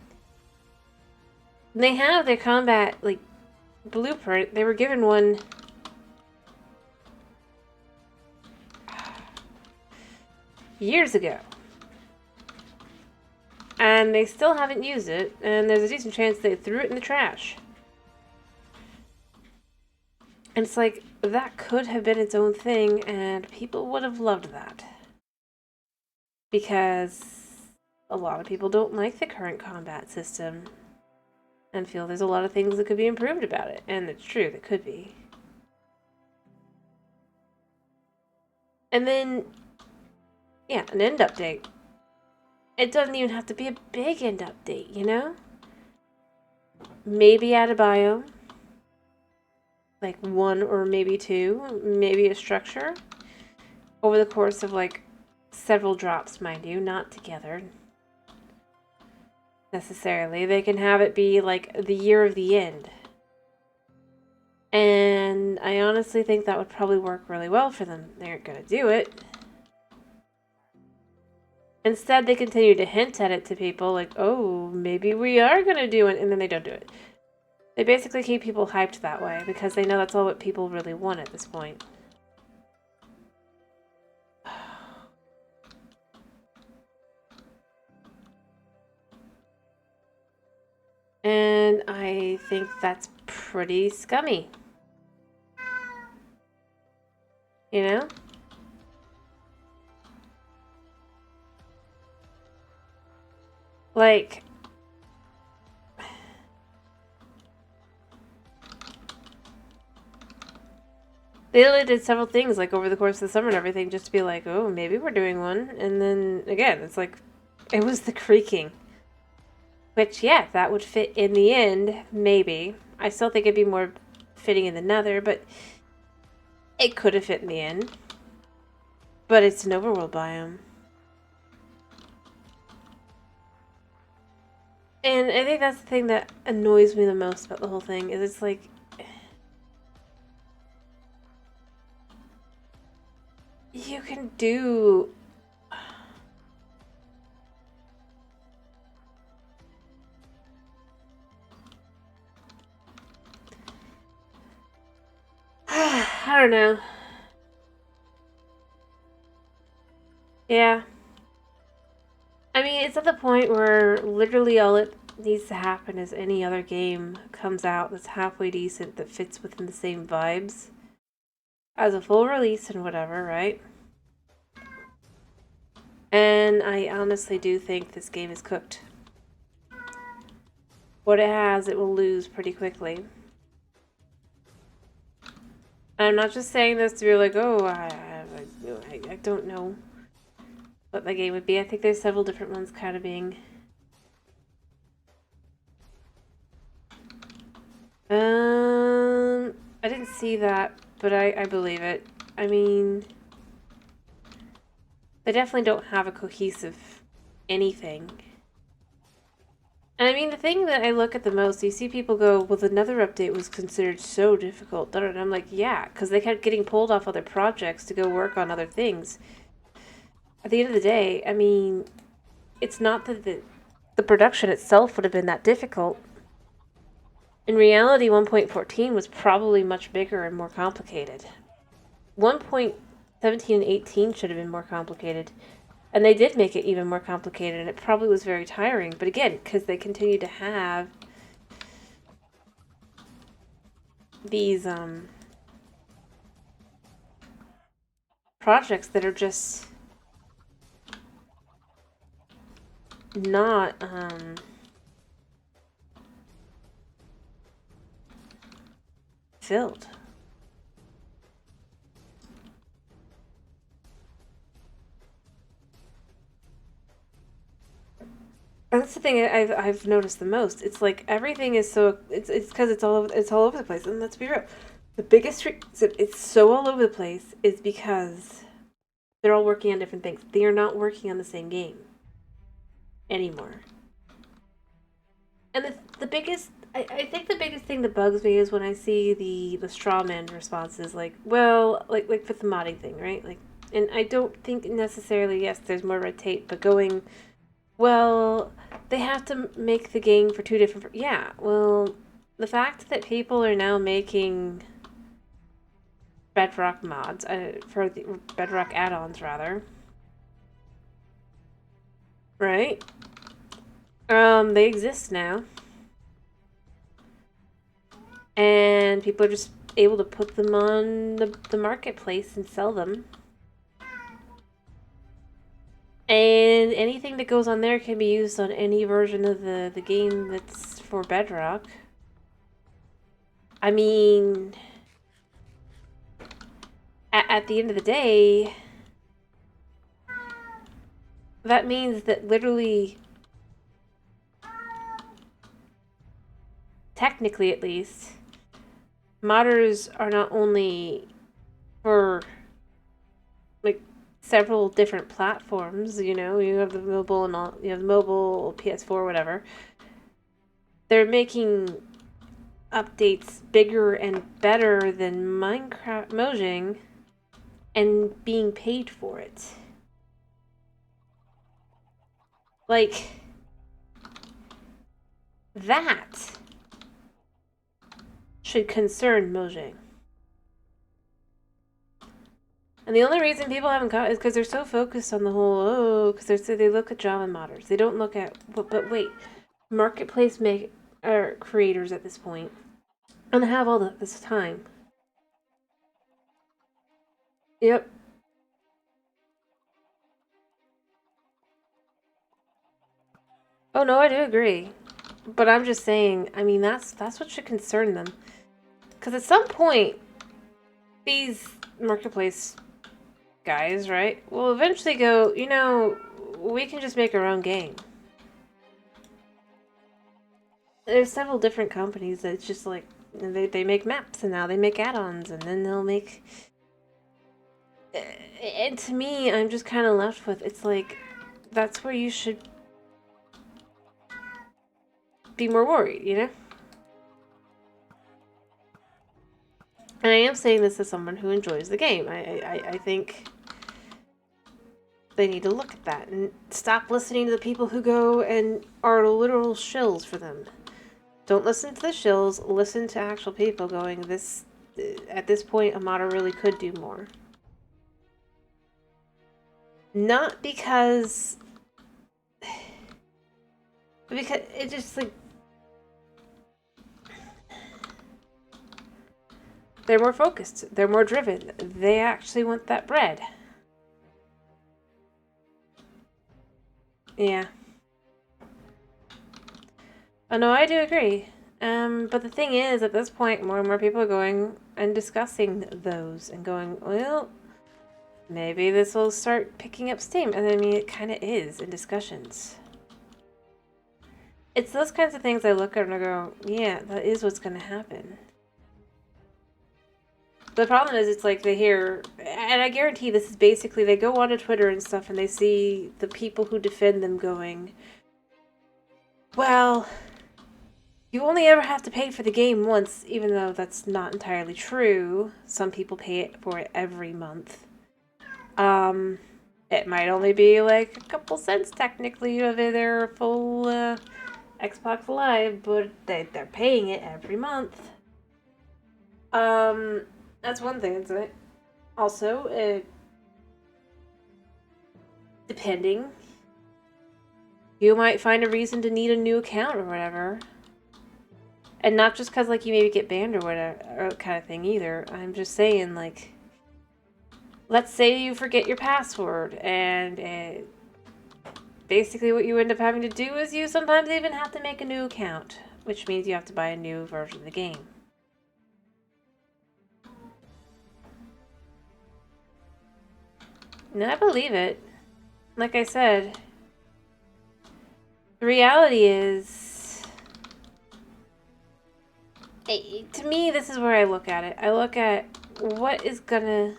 They have their combat, like, blueprint. They were given one years ago. And they still haven't used it, and there's a decent chance they threw it in the trash. And it's like, that could have been its own thing, and people would have loved that. Because a lot of people don't like the current combat system and feel there's a lot of things that could be improved about it. And it's true, that could be. And then, yeah, an end update. It doesn't even have to be a big end update, you know? Maybe add a biome. Like one or maybe two. Maybe a structure. Over the course of like several drops, mind you, not together. Necessarily. They can have it be like the year of the end. And I honestly think that would probably work really well for them. They aren't going to do it. Instead, they continue to hint at it to people like, oh, maybe we are going to do it, and then they don't do it. They basically keep people hyped that way because they know that's all what people really want at this point. And I think that's pretty scummy. You know? Like, they only did several things, like, over the course of the summer and everything, just to be like, oh, maybe we're doing one. And then, again, it's like, it was the creaking. Which, yeah, that would fit in the end, maybe. I still think it'd be more fitting in the nether, but it could have fit in the end. But it's an overworld biome. And I think that's the thing that annoys me the most about the whole thing, is it's like, you can do... I don't know. Yeah. I mean, it's at the point where literally all it needs to happen is any other game comes out that's halfway decent that fits within the same vibes as a full release and whatever, right? And I honestly do think this game is cooked. What it has, it will lose pretty quickly. And I'm not just saying this to be like, oh, I have a I don't know what the game would be. I think there's several different ones kind of being... I didn't see that, but I believe it. I mean, they definitely don't have a cohesive anything. And I mean, the thing that I look at the most, you see people go, well, the Nether update was considered so difficult. And I'm like, yeah, because they kept getting pulled off other projects to go work on other things. At the end of the day, I mean, it's not that the production itself would have been that difficult. In reality, 1.14 was probably much bigger and more complicated. 1.17 and 18 should have been more complicated. And they did make it even more complicated, and it probably was very tiring. But again, because they continue to have these projects that are just not filled. And that's the thing I've noticed the most. It's like everything is so it's because it's all over the place. And let's be real, the biggest reason it's so all over the place is because they're all working on different things. They are not working on the same game anymore. And the biggest I think the biggest thing that bugs me is when I see the straw man responses like, well, like with the modding thing, right? Like, and I don't think necessarily, yes, there's more red tape, but going, well, they have to make the game for two different... Yeah, well, the fact that people are now making Bedrock mods, for the Bedrock add-ons, rather. Right? They exist now. And people are just able to put them on the marketplace and sell them. And anything that goes on there can be used on any version of the game that's for Bedrock. I mean, at the end of the day, that means that literally, technically at least, modders are not only for like several different platforms, you know, you have the mobile and all, you have the mobile, PS4, whatever. They're making updates bigger and better than Minecraft Mojang and being paid for it. Like, that should concern Mojang. And the only reason people haven't got it is because they're so focused on the whole, because they look at Java modders. They don't look at, but wait, marketplace creators at this point, and have all this time. Yep. Oh no, I do agree. But I'm just saying, I mean, that's what should concern them. Because at some point, these marketplace guys, right, will eventually go, you know, we can just make our own game. There's several different companies that it's just like, they make maps, and now they make add-ons, and then they'll make... And to me, I'm just kind of left with, it's like, that's where you should be more worried, you know? And I am saying this as someone who enjoys the game. I think they need to look at that and stop listening to the people who go and are literal shills for them. Don't listen to the shills, listen to actual people going, this, at this point, a modder really could do more. Not because it just, like, they're more focused, they're more driven, they actually want that bread. Yeah. Oh no, I do agree. But the thing is, at this point, more and more people are going and discussing those and going, well, maybe this will start picking up steam. And I mean, it kind of is in discussions. It's those kinds of things I look at and I go, yeah, that is what's going to happen. The problem is, it's like they hear, and I guarantee this is basically, they go onto Twitter and stuff and they see the people who defend them going, well, you only ever have to pay for the game once, even though that's not entirely true. Some people pay for it every month. It might only be like a couple cents technically of their full Xbox Live, but they're paying it every month. That's one thing, isn't it? Also, depending, you might find a reason to need a new account or whatever. And not just because, like, you maybe get banned or whatever, or kind of thing either. I'm just saying, like, let's say you forget your password, and basically what you end up having to do is you sometimes even have to make a new account, which means you have to buy a new version of the game. And I believe it. Like I said, the reality is, to me, this is where I look at it. I look at what is gonna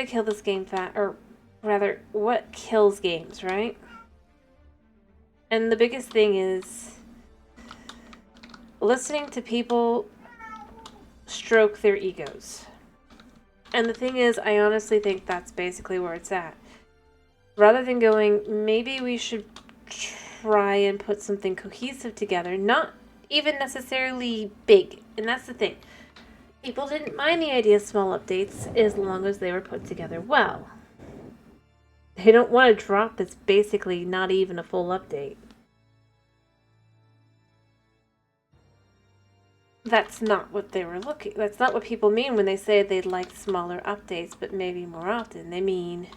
kill this game or rather, what kills games, right? And the biggest thing is listening to people stroke their egos. And the thing is, I honestly think that's basically where it's at. Rather than going, maybe we should try and put something cohesive together, not even necessarily big. And that's the thing. People didn't mind the idea of small updates as long as they were put together well. They don't want to drop that's basically not even a full update. That's not what they were looking. That's not what people mean when they say they'd like smaller updates, but maybe more often. They mean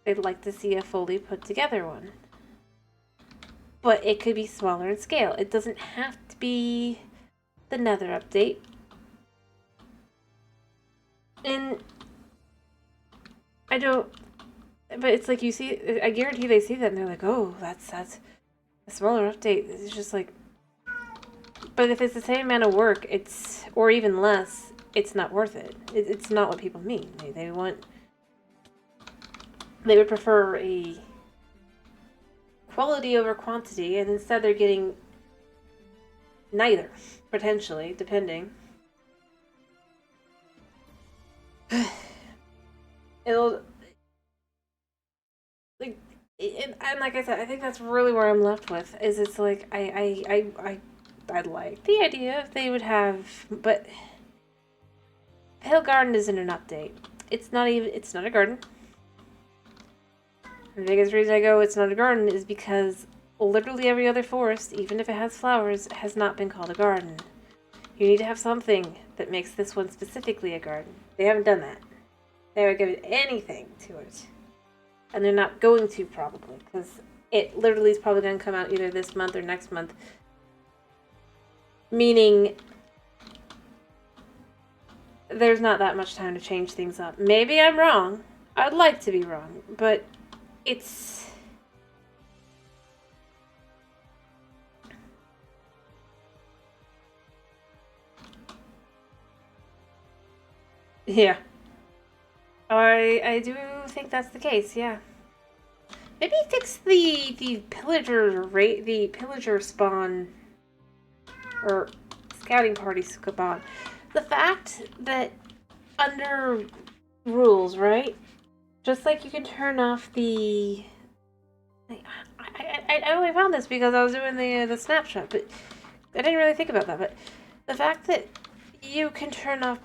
they'd like to see a fully put together one. But it could be smaller in scale. It doesn't have to be the Nether update. And I don't, but it's like you see, I guarantee they see that and they're like, oh, that's a smaller update. It's just like, but if it's the same amount of work, or even less, it's not worth it. It's not what people mean. They would prefer a quality over quantity, and instead they're getting neither, potentially, depending. It'll, like, and like I said, I think that's really where I'm left with, is it's like, I like the idea if they would have, but Pale Garden isn't an update. It's not a garden. The biggest reason I go it's not a garden is because literally every other forest, even if it has flowers, has not been called a garden. You need to have something that makes this one specifically a garden. They haven't done that. They haven't given anything to it. And they're not going to, probably, because it literally is probably going to come out either this month or next month. Meaning, there's not that much time to change things up. Maybe I'm wrong. I'd like to be wrong, but it's... Yeah. I do think that's the case, yeah. Maybe fix the pillager spawn, or scouting party spawn. The fact that under rules, right? Just like you can turn off the... I only found this because I was doing the snapshot, but I didn't really think about that. But the fact that you can turn off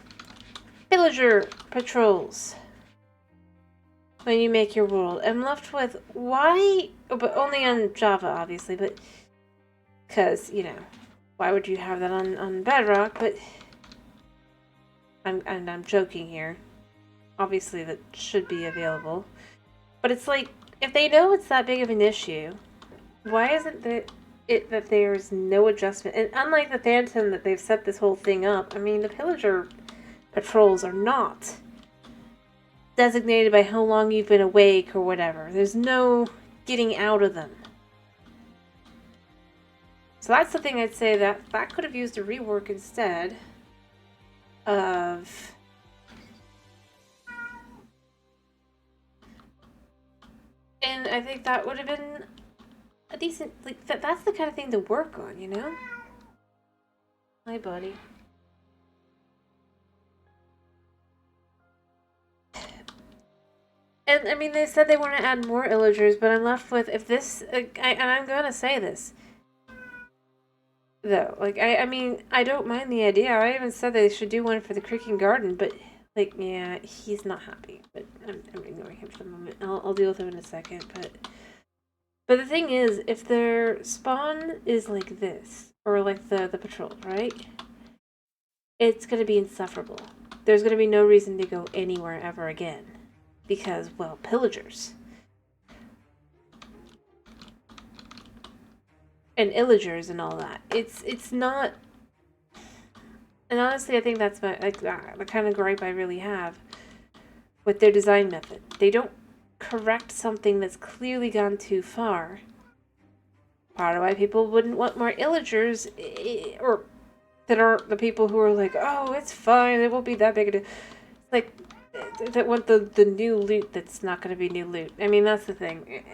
villager patrols when you make your world, I'm left with why, but only on Java, obviously, but because, you know, why would you have that on Bedrock? But I'm joking here. Obviously, that should be available. But it's like, if they know it's that big of an issue, why isn't it that there's no adjustment? And unlike the Phantom that they've set this whole thing up, I mean, the Pillager patrols are not designated by how long you've been awake or whatever. There's no getting out of them. So that's the thing I'd say that could have used a rework instead of... And I think that would have been a decent... Like, that's the kind of thing to work on, you know? Hi, buddy. And, I mean, they said they want to add more illagers, but I'm left with, if this... and I'm gonna say this. Though, like, I mean, I don't mind the idea. I even said they should do one for the Creaking Garden, but, like, yeah, he's not happy. But I'm ignoring him for the moment. I'll deal with him in a second, But the thing is, if their spawn is like this, or like the patrol, right? It's gonna be insufferable. There's gonna be no reason to go anywhere ever again. Because, well, pillagers. And illagers and all that. It's not... And honestly, I think that's the kind of gripe I really have with their design method. They don't correct something that's clearly gone too far. Part of why people wouldn't want more illagers, or that are the people who are like, oh, it's fine, it won't be that big a deal. Like, that want the new loot that's not going to be new loot. I mean, that's the thing.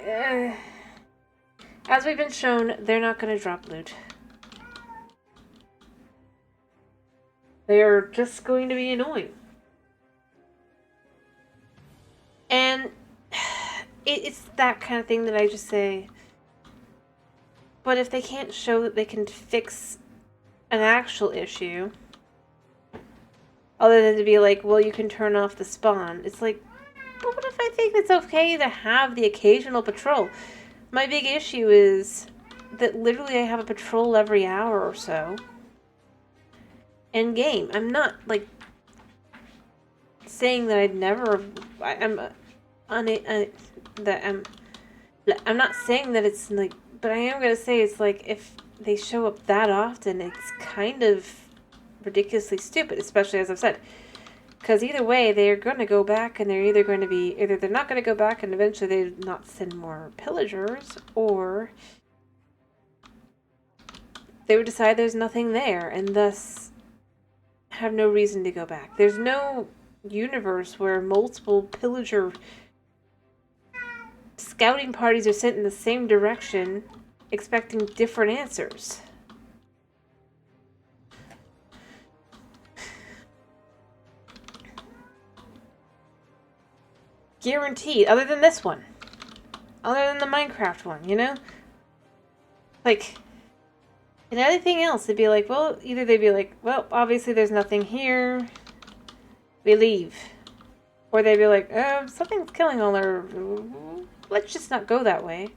As we've been shown, they're not going to drop loot. They're just going to be annoying. And it's that kind of thing that I just say, but if they can't show that they can fix an actual issue, other than to be like, well, you can turn off the spawn, it's like, but what if I think it's okay to have the occasional patrol? My big issue is that literally I have a patrol every hour or so. In game. I'm not, like, saying that I'd never... I'm not saying that it's, like... But I am going to say it's like, if they show up that often, it's kind of ridiculously stupid, especially as I've said. Because either way, they're going to go back, and they're either going to be... Either they're not going to go back, and eventually they not send more pillagers, or they would decide there's nothing there, and thus have no reason to go back. There's no universe where multiple pillager scouting parties are sent in the same direction, expecting different answers. Guaranteed, other than this one. Other than the Minecraft one, you know? Like, and anything else, they'd be like, well, either they'd be like, well, obviously there's nothing here, we leave. Or they'd be like, something's killing all our... Let's just not go that way.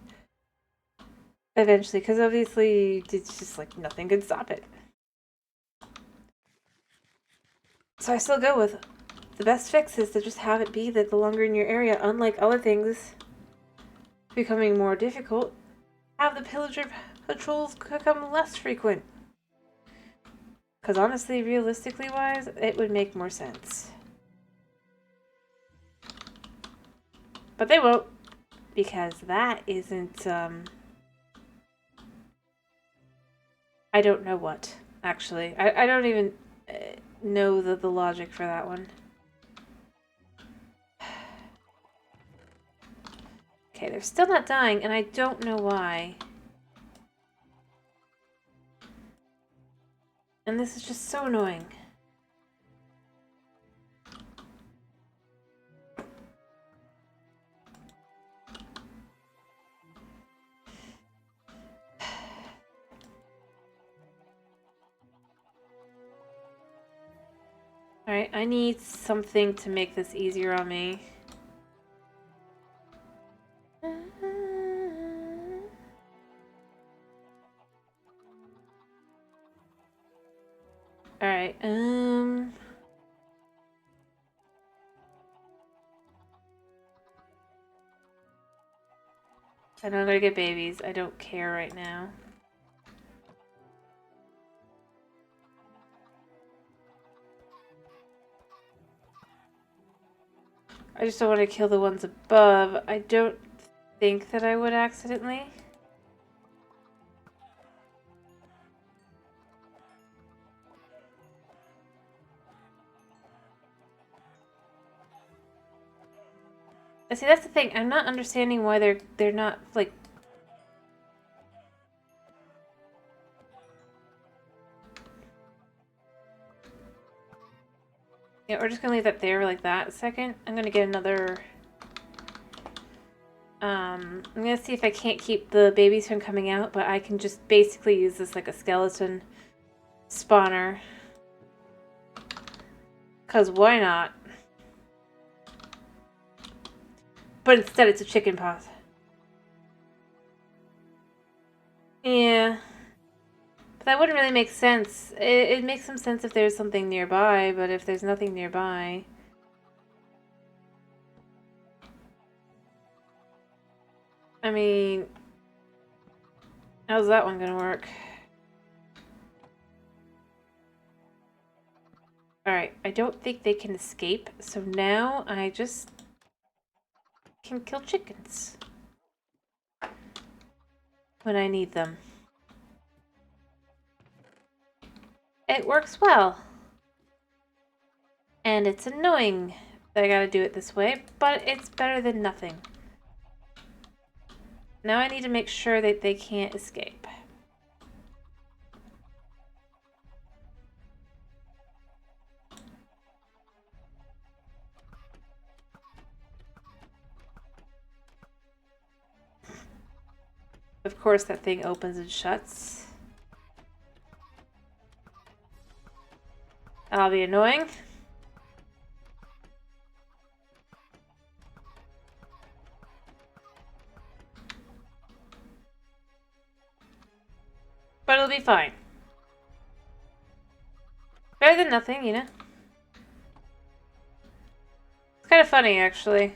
Eventually, because obviously it's just like nothing could stop it. So I still go with the best fix is to just have it be that the longer in your area, unlike other things becoming more difficult, have the pillager patrols become less frequent. Because honestly, realistically wise, it would make more sense. But they won't, because that isn't, I don't know what, actually. I don't even know the logic for that one. Okay, they're still not dying, and I don't know why. And this is just so annoying. Alright, I need something to make this easier on me. Alright, I know I'm gonna get babies. I don't care right now. I just don't want to kill the ones above. I don't think that I would accidentally. See, that's the thing. I'm not understanding why they're not like. Yeah, we're just gonna leave that there like that a second. I'm gonna get another. I'm gonna see if I can't keep the babies from coming out, but I can just basically use this like a skeleton spawner. Cause why not? But instead it's a chicken pot. Yeah. But that wouldn't really make sense. It makes some sense if there's something nearby, but if there's nothing nearby... I mean... How's that one gonna work? Alright, I don't think they can escape, so now I just can kill chickens when I need them. It works well. And it's annoying that I gotta do it this way, but it's better than nothing. Now I need to make sure that they can't escape. Of course that thing opens and shuts. That'll be annoying. But it'll be fine. Better than nothing, you know? It's kind of funny, actually.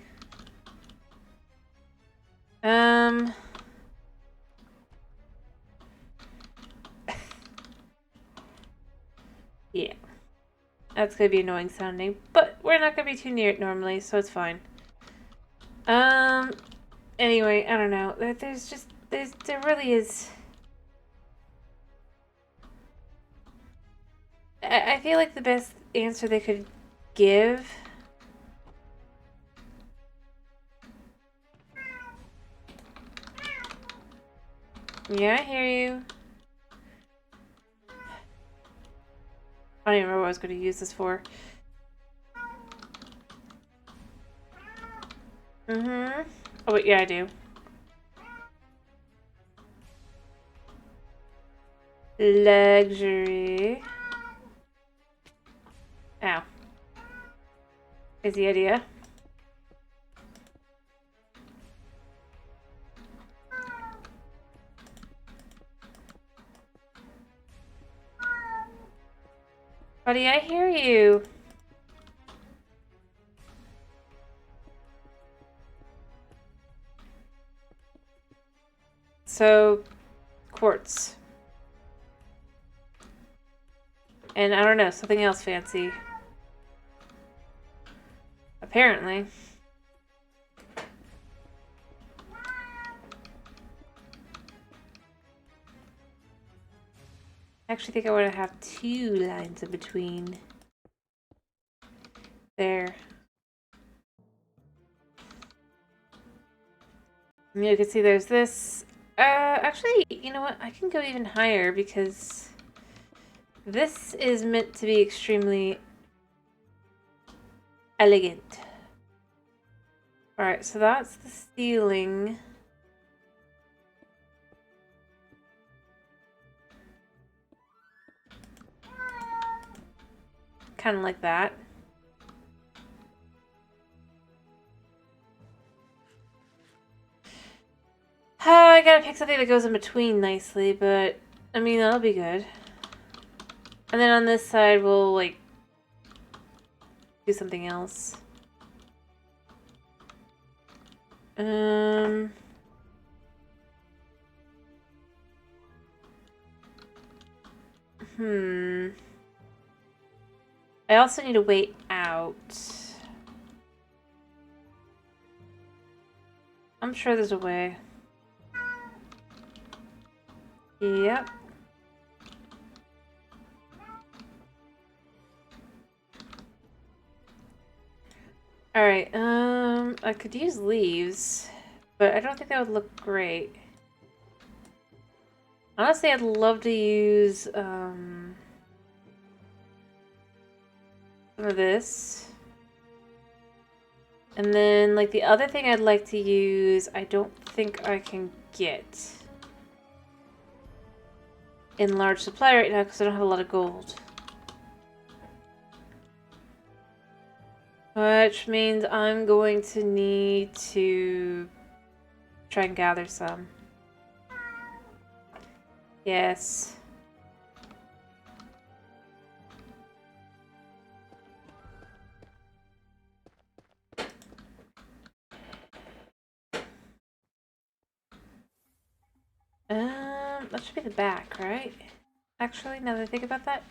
Yeah. That's gonna be annoying sounding, but we're not gonna be too near it normally, so it's fine. Anyway, I don't know. There really is... I feel like the best answer they could give... Yeah, I hear you. I don't even remember what I was going to use this for. Mm-hmm. Oh, wait, yeah, I do. Luxury. Ow. Is the idea. Buddy, I hear you. So, quartz. And I don't know, something else fancy. Apparently. I actually think I want to have 2 lines in between. There. And you can see there's this. Actually, you know what? I can go even higher because this is meant to be extremely elegant. Alright, so that's the ceiling. Kind of like that. I gotta pick something that goes in between nicely, but I mean, that'll be good. And then on this side, we'll like do something else. I also need to wait out. I'm sure there's a way. Yep. Alright, I could use leaves, but I don't think that would look great. Honestly, I'd love to use, some of this. And then, like, the other thing I'd like to use, I don't think I can get in large supply right now because I don't have a lot of gold. Which means I'm going to need to try and gather some. Yes. That should be the back, right? Actually, now that I think about that.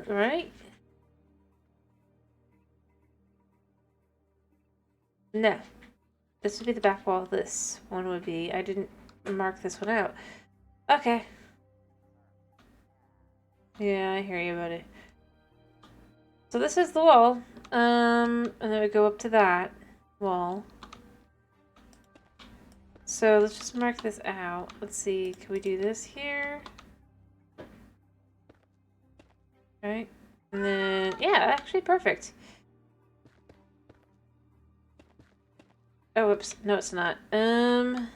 Right? No. This would be the back wall. This one would be. I didn't mark this one out. Okay. Yeah, I hear you, buddy. So this is the wall. And then we go up to that wall. So let's just mark this out. Let's see. Can we do this here? Right? And then, yeah, actually perfect. Oh, whoops. No, it's not. And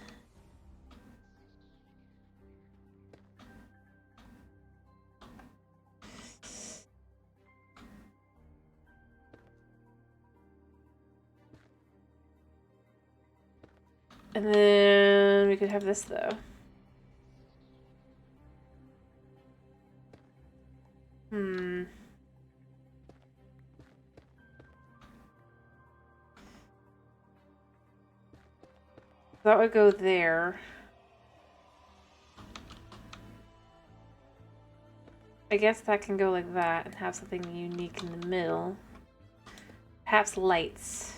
then we could have this, though. That would go there. I guess that can go like that and have something unique in the middle. Perhaps lights.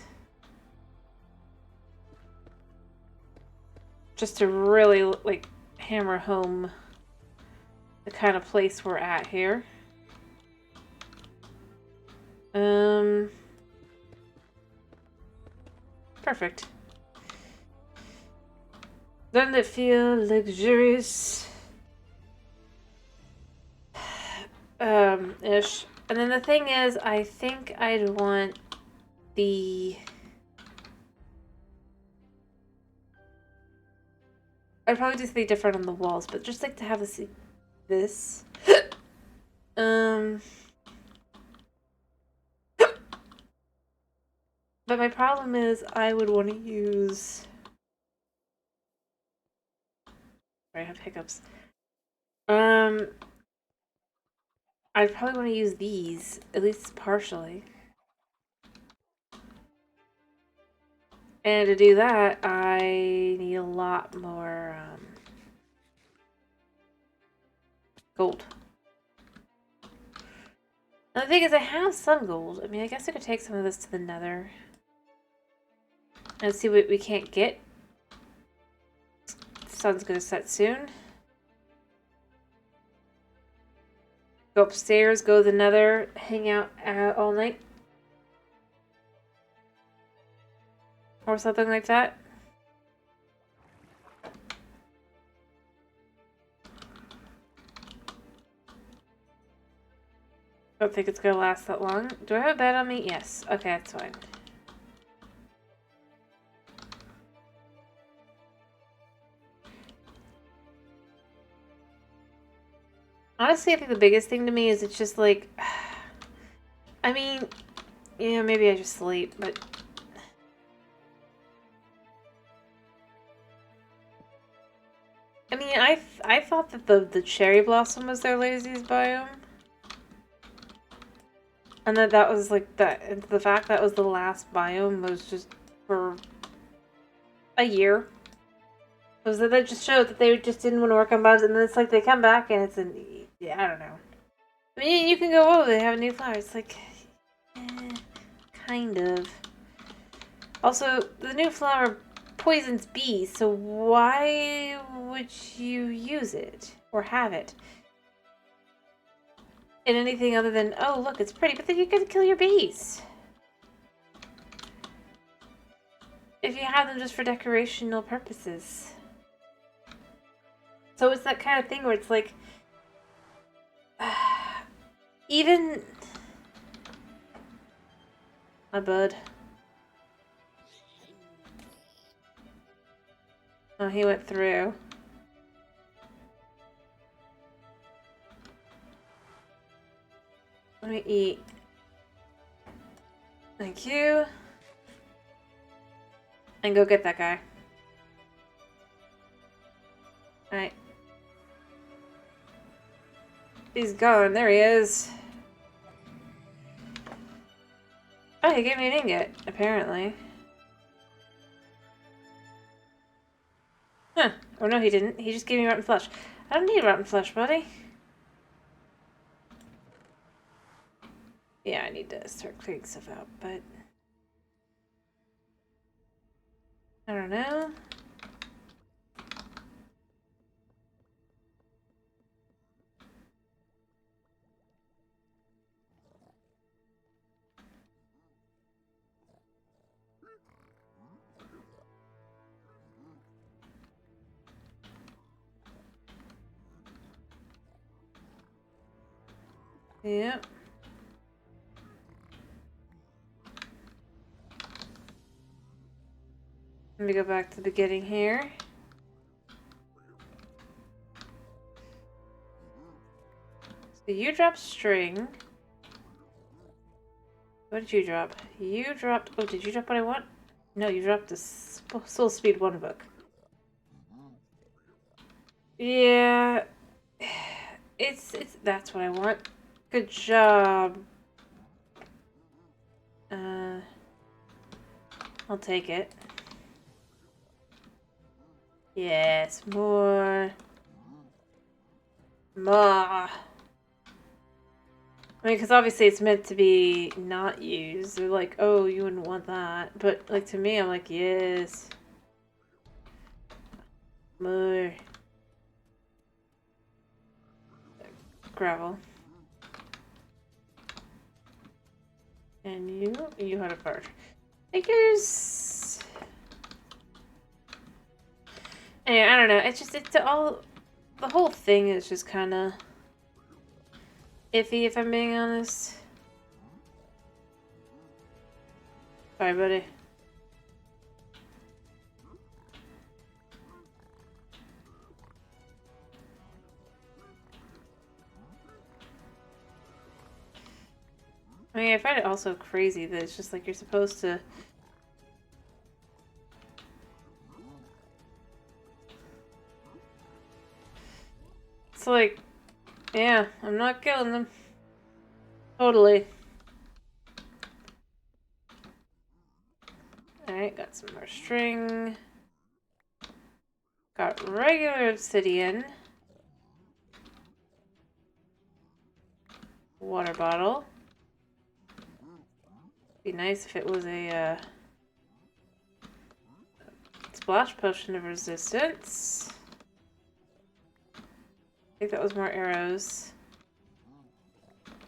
Just to really, like, hammer home the kind of place we're at here. Perfect. Doesn't it feel luxurious? Ish. And then the thing is, I think I'd want the... I'd probably do something different on the walls, but just like to have this. But my problem is I would want to use... I have hiccups. I'd probably want to use these, at least partially. And to do that, I need a lot more, gold. And the thing is, I have some gold. I mean, I guess I could take some of this to the nether. And see what we can't get. The sun's gonna set soon. Go upstairs, go to the nether, hang out all night. Or something like that. Don't think it's gonna last that long. Do I have a bed on me? Yes. Okay, that's fine. Honestly, I think the biggest thing to me is it's just like... I mean, yeah, maybe I just sleep, but... I mean, I thought that the cherry blossom was their laziest biome. And that was like that. The fact that was the last biome was just for a year. Was that just showed that they just didn't want to work on biomes, and then it's like they come back and it's an, yeah, I don't know. I mean, you can go, oh, they have a new flower. It's like, kind of. Also, the new flower poisons bees, so why would you use it or have it in anything other than, oh, look, it's pretty, but then you're gonna kill your bees. If you have them just for decorational purposes. So it's that kind of thing where it's like, even... My bud. Oh, he went through. Let me eat. Thank you. And go get that guy. Alright. He's gone. There he is. Oh, he gave me an ingot, apparently. Huh. Oh, no, he didn't. He just gave me rotten flesh. I don't need rotten flesh, buddy. Yeah, I need to start clearing stuff out, but... I don't know. Yep. Let me go back to the beginning here. So you dropped string. What did you drop? You dropped... Oh, did you drop what I want? No, you dropped the Soul Speed 1 book. Yeah. It's... That's what I want. Good job. I'll take it. Yes, more. More. I mean, because obviously it's meant to be not used. They're like, oh, you wouldn't want that. But, like, to me, I'm like, yes. More. Gravel. And you had a part. Figures. Anyway, I don't know. It's just, it's all, the whole thing is just kind of iffy, if I'm being honest. Sorry, buddy. I mean, I find it also crazy that it's just like you're supposed to... It's like, yeah, I'm not killing them. Totally. Alright, got some more string. Got regular obsidian. Water bottle. Be nice if it was a splash potion of resistance. I think that was more arrows.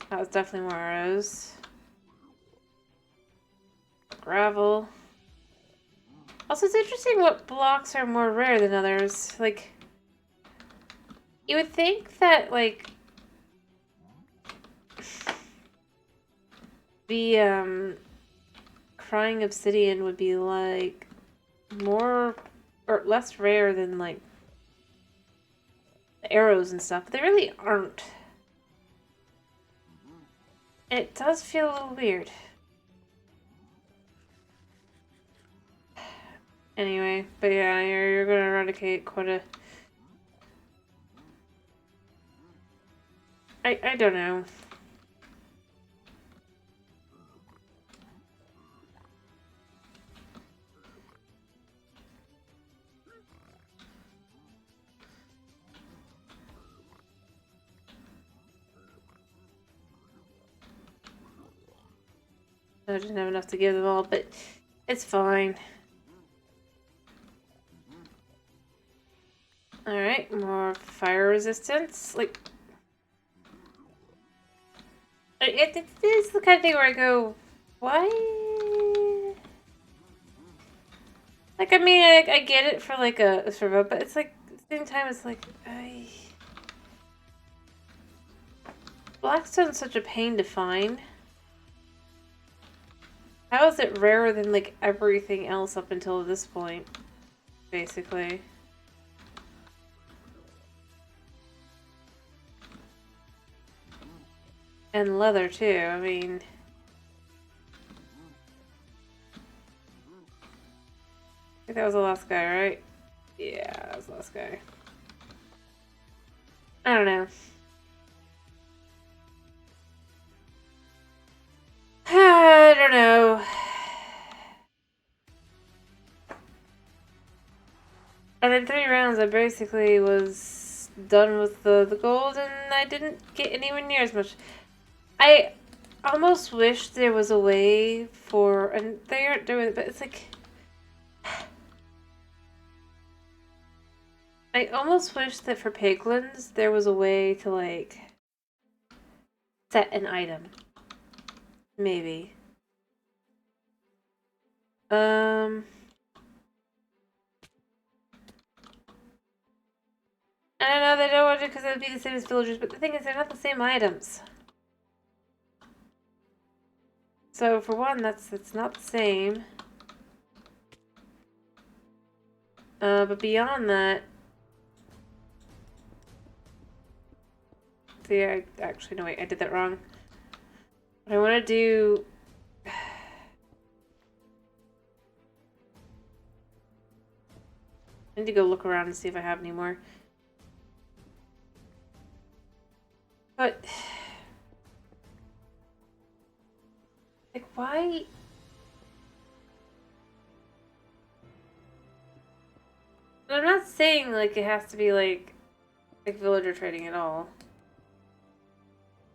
That was definitely more arrows. Gravel. Also, it's interesting what blocks are more rare than others. Like, you would think that, like, the, crying obsidian would be, like, more, or less rare than, like, the arrows and stuff. But they really aren't. It does feel a little weird. Anyway, but yeah, you're gonna eradicate quite a... I don't know. I didn't have enough to give them all, but it's fine. Alright, more fire resistance. Like, it is the kind of thing where I go, why? Like, I mean, I get it for, like, a servo, but it's like, at the same time, it's like, Blackstone's such a pain to find. How is it rarer than, like, everything else up until this point, basically? And leather, too, I mean... I think that was the last guy, right? Yeah, that was the last guy. I don't know. I don't know. And in 3 rounds, I basically was done with the gold, and I didn't get anywhere near as much. I almost wish there was a way for, and they aren't doing it, but it's like, I almost wish that for piglins, there was a way to, like, set an item. Maybe. I don't know, they don't want to because it would be the same as villagers, but the thing is, they're not the same items. So, for one, that's not the same. But beyond that... See, actually, no, wait, I did that wrong. What I want to do... I need to go look around and see if I have any more. But... Like, why... I'm not saying, like, it has to be, like villager trading at all.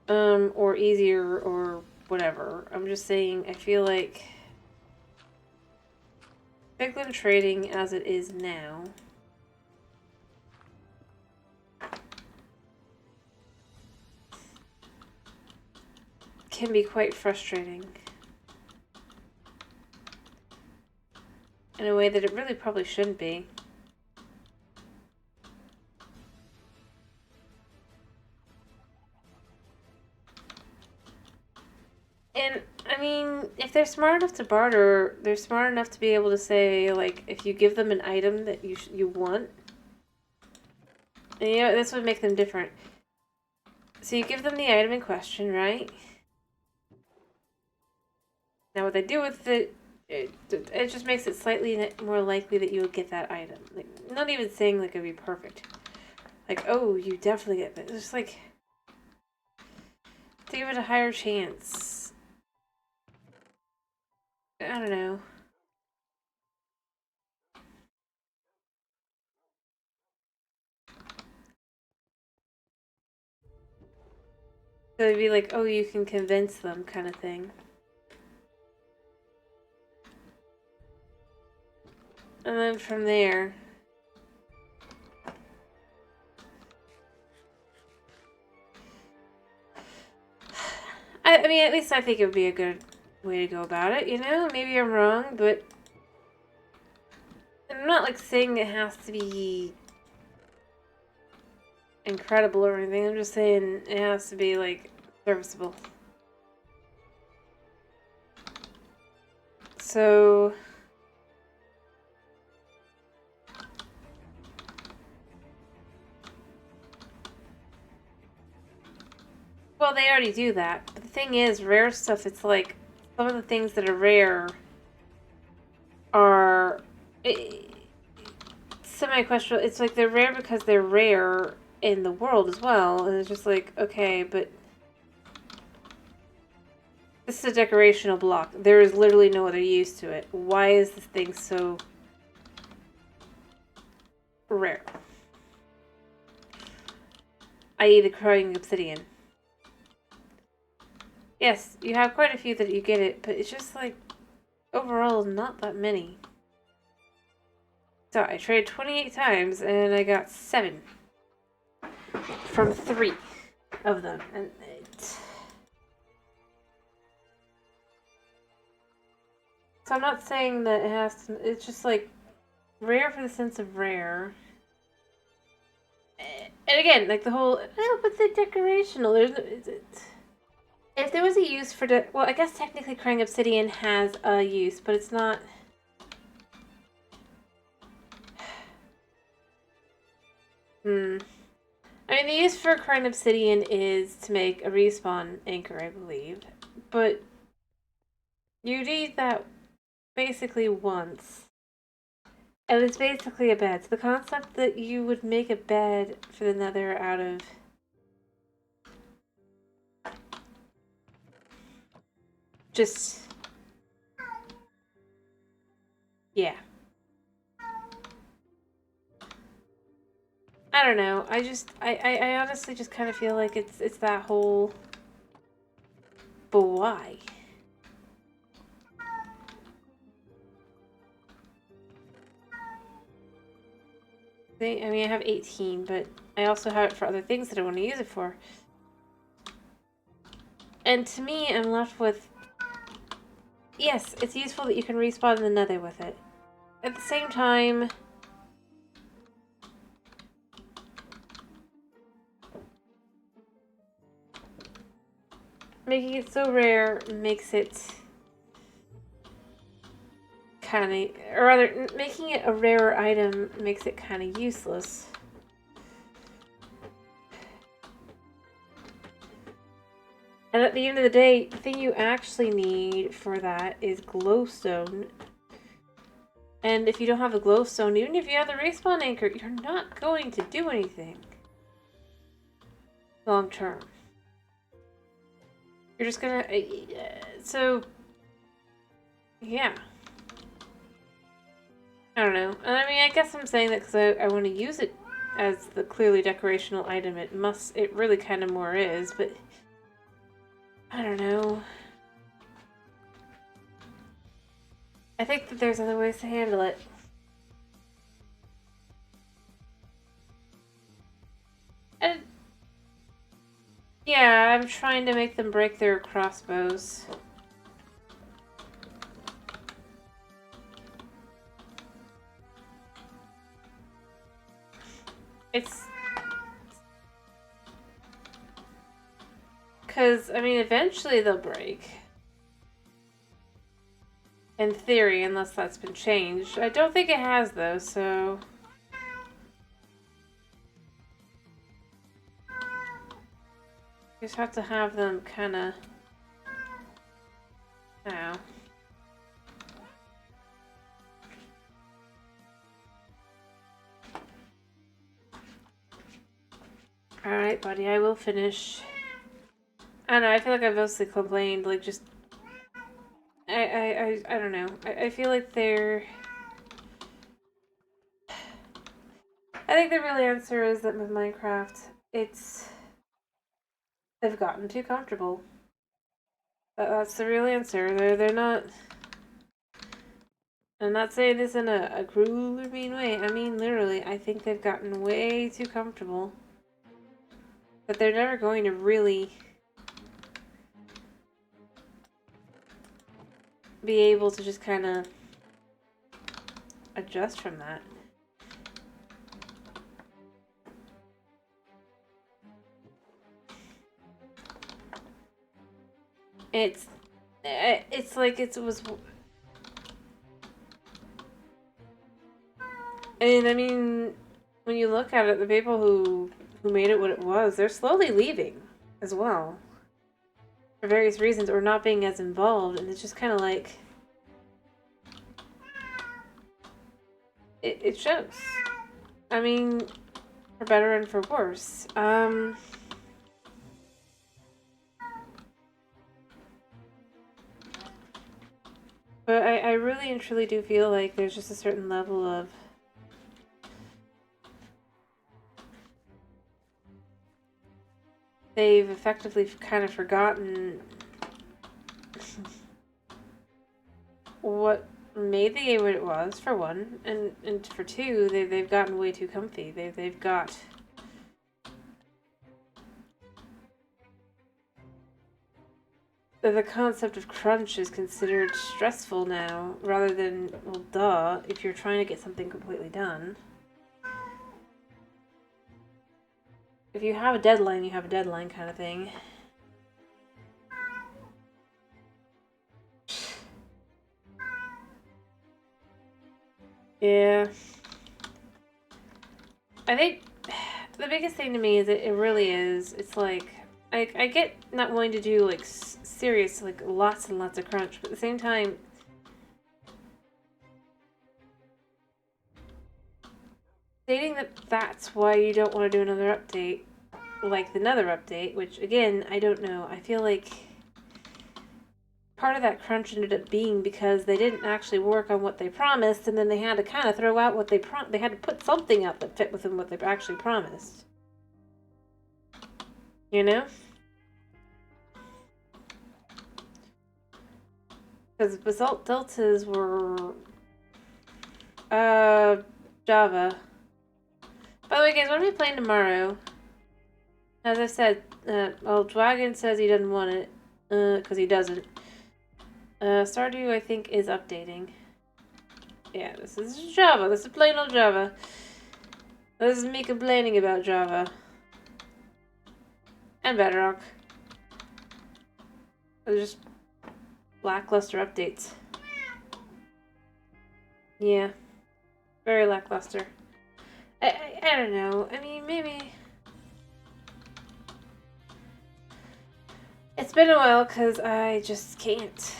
Or easier, or whatever. I'm just saying, I feel like... piglin trading as it is now... can be quite frustrating. In a way that it really probably shouldn't be. And, I mean, if they're smart enough to barter, they're smart enough to be able to say, like, if you give them an item that you want, and, you know, this would make them different. So you give them the item in question, right? Now what they do with it, it just makes it slightly more likely that you will get that item. Like, not even saying, like, it'd be perfect. Like, oh, you definitely get it. It's just, like, to give it a higher chance. I don't know. So it'd be like, oh, you can convince them kind of thing. And then from there... I mean, at least I think it would be a good way to go about it, you know? Maybe I'm wrong, but... I'm not, like, saying it has to be... incredible or anything. I'm just saying it has to be, like, serviceable. So... well, they already do that. But the thing is, rare stuff, it's like, some of the things that are rare are semi-questionable. It's like they're rare because they're rare in the world as well. And it's just like, okay, but this is a decorational block. There is literally no other use to it. Why is this thing so rare? I.e. the crying obsidian. Yes, you have quite a few that you get it, but it's just like, overall, not that many. So I traded 28 times, and I got 7 from 3 of them, and so I'm not saying that it has to, it's just like, rare for the sense of rare. And again, like the whole, oh, but the decorational, there's no, if there was a use for, well, I guess technically crying obsidian has a use, but it's not. I mean, the use for crying obsidian is to make a respawn anchor, I believe, but you need that basically once. And it's basically a bed. So the concept that you would make a bed for the nether out of just, yeah. I don't know. I honestly just kind of feel like it's that whole, but why? I mean, I have 18, but I also have it for other things that I want to use it for. And to me, I'm left with, yes, it's useful that you can respawn in the nether with it. At the same time, making it so rare makes it kind of, or rather, making it a rarer item makes it kind of useless. And at the end of the day, the thing you actually need for that is glowstone. And if you don't have the glowstone, even if you have the respawn anchor, you're not going to do anything long term. You're just gonna, so, yeah. I don't know. I mean, I guess I'm saying that because I want to use it as the clearly decorational item. It really kind of more is, but I don't know. I think that there's other ways to handle it. And yeah, I'm trying to make them break their crossbows. It's because, I mean, eventually they'll break. In theory, unless that's been changed. I don't think it has, though, so... You just have to have them kind of... Now. Alright, buddy, I will finish. I don't know, I feel like I've mostly complained, like, just... I don't know. I feel like they're... I think the real answer is that with Minecraft, it's... They've gotten too comfortable. That's the real answer. They're not... I'm not saying this in a cruel or mean way. I mean, literally, I think they've gotten way too comfortable. But they're never going to really be able to just kind of adjust from that. It's like it was... And I mean, when you look at it, the people who made it what it was, they're slowly leaving as well. For various reasons, or not being as involved, and it's just kind of like... It shows. I mean, for better and for worse. But I really and truly do feel like there's just a certain level of... They've effectively kind of forgotten what made the game what it was, for one, and for two, they've gotten way too comfy. They've got the concept of crunch is considered stressful now, rather than, well, duh, if you're trying to get something completely done. If you have a deadline, you have a deadline kind of thing. Yeah. I think the biggest thing to me is it really is, it's like, I get not wanting to do, like, serious, like, lots and lots of crunch, but at the same time, stating that that's why you don't want to do another update, like the Nether update, which, again, I don't know. I feel like part of that crunch ended up being because they didn't actually work on what they promised, and then they had to kind of throw out what they had to put something up that fit within what they actually promised. You know? Because basalt deltas were Java. By the way, guys, what are we playing tomorrow? As I said, well, Dragon says he doesn't want it, because he doesn't. Stardew, I think, is updating. Yeah, this is Java. This is plain old Java. This is me complaining about Java. And Bedrock. They're just lackluster updates. Yeah. Very lackluster. I don't know. I mean, maybe... It's been a while because I just can't.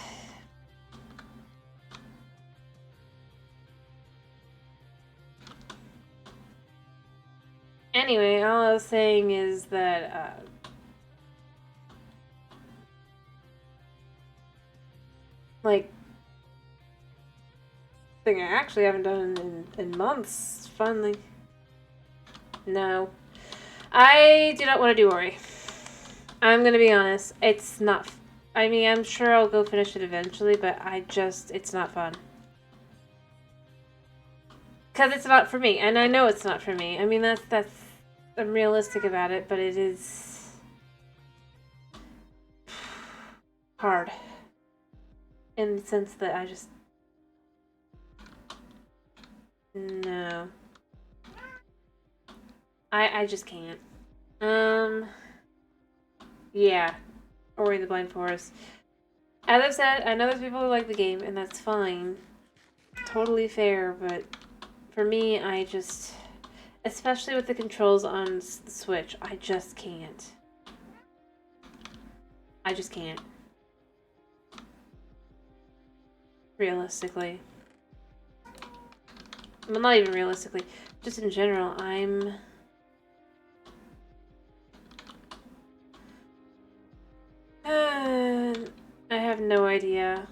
Anyway, all I was saying is that, like, thing I actually haven't done in months, finally. No. I do not want to do Ori. I'm gonna be honest, it's not... I mean, I'm sure I'll go finish it eventually, but it's not fun. Because it's not for me, and I know it's not for me. I mean, I'm realistic about it, but it is... hard. In the sense that I just... No. I just can't. Yeah. Ori the Blind Forest. As I've said, I know there's people who like the game, and that's fine. Totally fair, but for me, I just... Especially with the controls on the Switch, I just can't. I just can't. Realistically. Well, not even realistically. Just in general, I have no idea.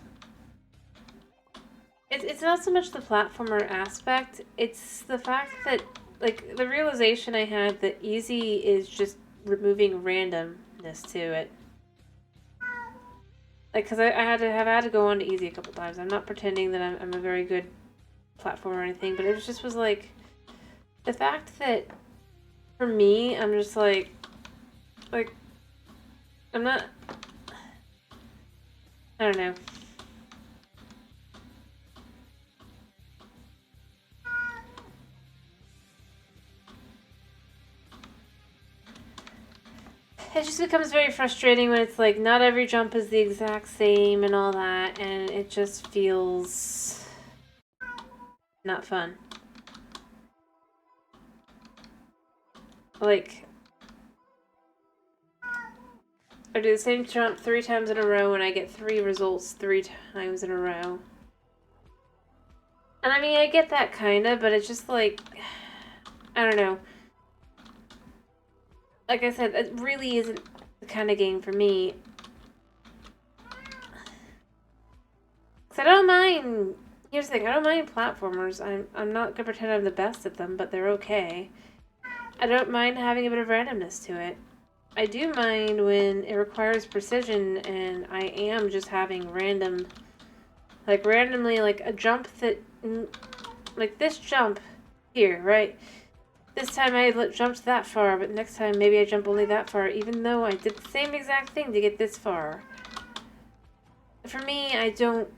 It's not so much the platformer aspect, it's the fact that, like, the realization I had that easy is just removing randomness to it. Like, because have had to go on to easy a couple times. I'm not pretending that I'm a very good platformer or anything, but it just was like, the fact that, for me, I'm just like, I'm not, I don't know. It just becomes very frustrating when it's like, not every jump is the exact same and all that, and it just feels not fun. Like, I do the same jump 3 times in a row and I get 3 results 3 times in a row. And I mean, I get that kinda, but it's just like, I don't know. Like I said, it really isn't the kind of game for me. Because I don't mind... Here's the thing, I don't mind platformers. I'm not gonna pretend I'm the best at them, but they're okay. I don't mind having a bit of randomness to it. I do mind when it requires precision and I am just having random, Like, randomly, like, a jump that... Like, this jump here, right? This time I jumped that far, but next time maybe I jump only that far, even though I did the same exact thing to get this far. For me, I don't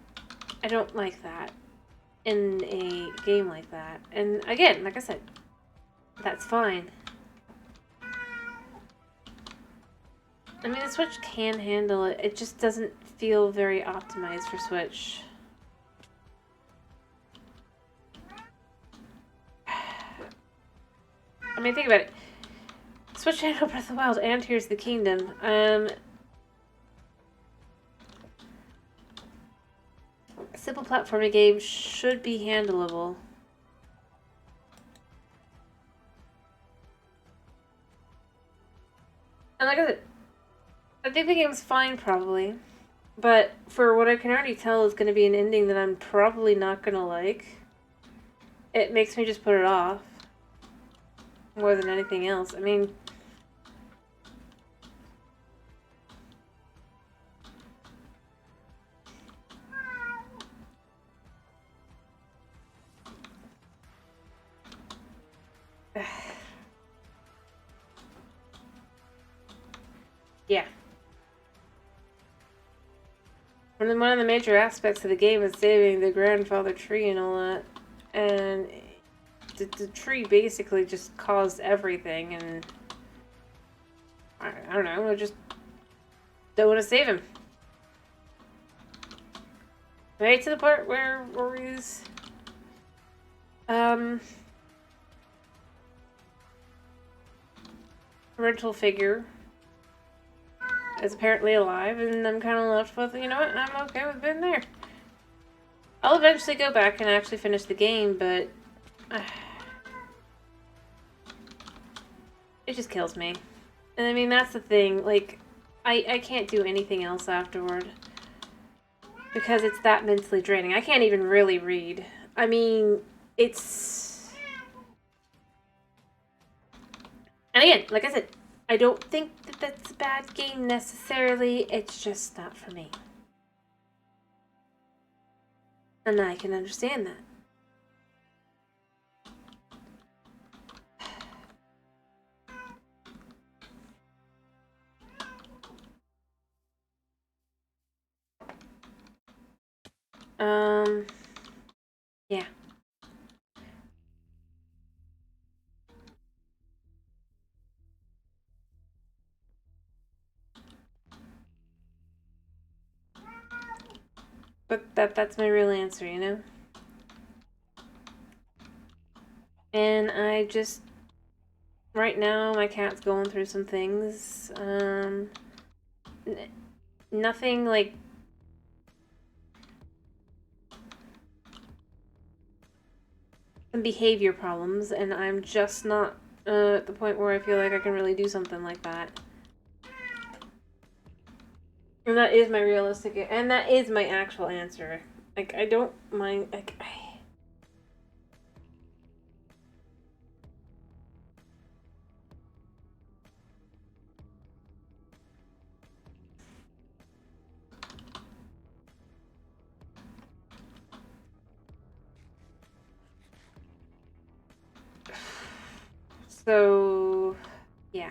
like that in a game like that. And again, like I said, that's fine. I mean, the Switch can handle it. It just doesn't feel very optimized for Switch. I mean, think about it. Switch handled Breath of the Wild and Tears of the Kingdom. A simple platforming game should be handleable. And like I said, I think the game's fine, probably. But for what I can already tell is going to be an ending that I'm probably not going to like, it makes me just put it off. More than anything else. I mean... yeah. One of the major aspects of the game is saving the grandfather tree and all that. And the tree basically just caused everything, and I don't know, I just don't want to save him. Right to the part where Rory's parental figure is apparently alive, and I'm kind of left with, you know what, I'm okay with being there. I'll eventually go back and actually finish the game, but it just kills me. And I mean, that's the thing, like, I can't do anything else afterward. Because it's that mentally draining. I can't even really read. I mean, it's... And again, like I said, I don't think that that's a bad game necessarily. It's just not for me. And I can understand that. Yeah. But that's my real answer, you know? And I just... Right now, my cat's going through some things. Nothing, like... Some behavior problems, and I'm just not at the point where I feel like I can really do something like that. And that is my realistic, and that is my actual answer. Like, I don't mind, like, So, yeah.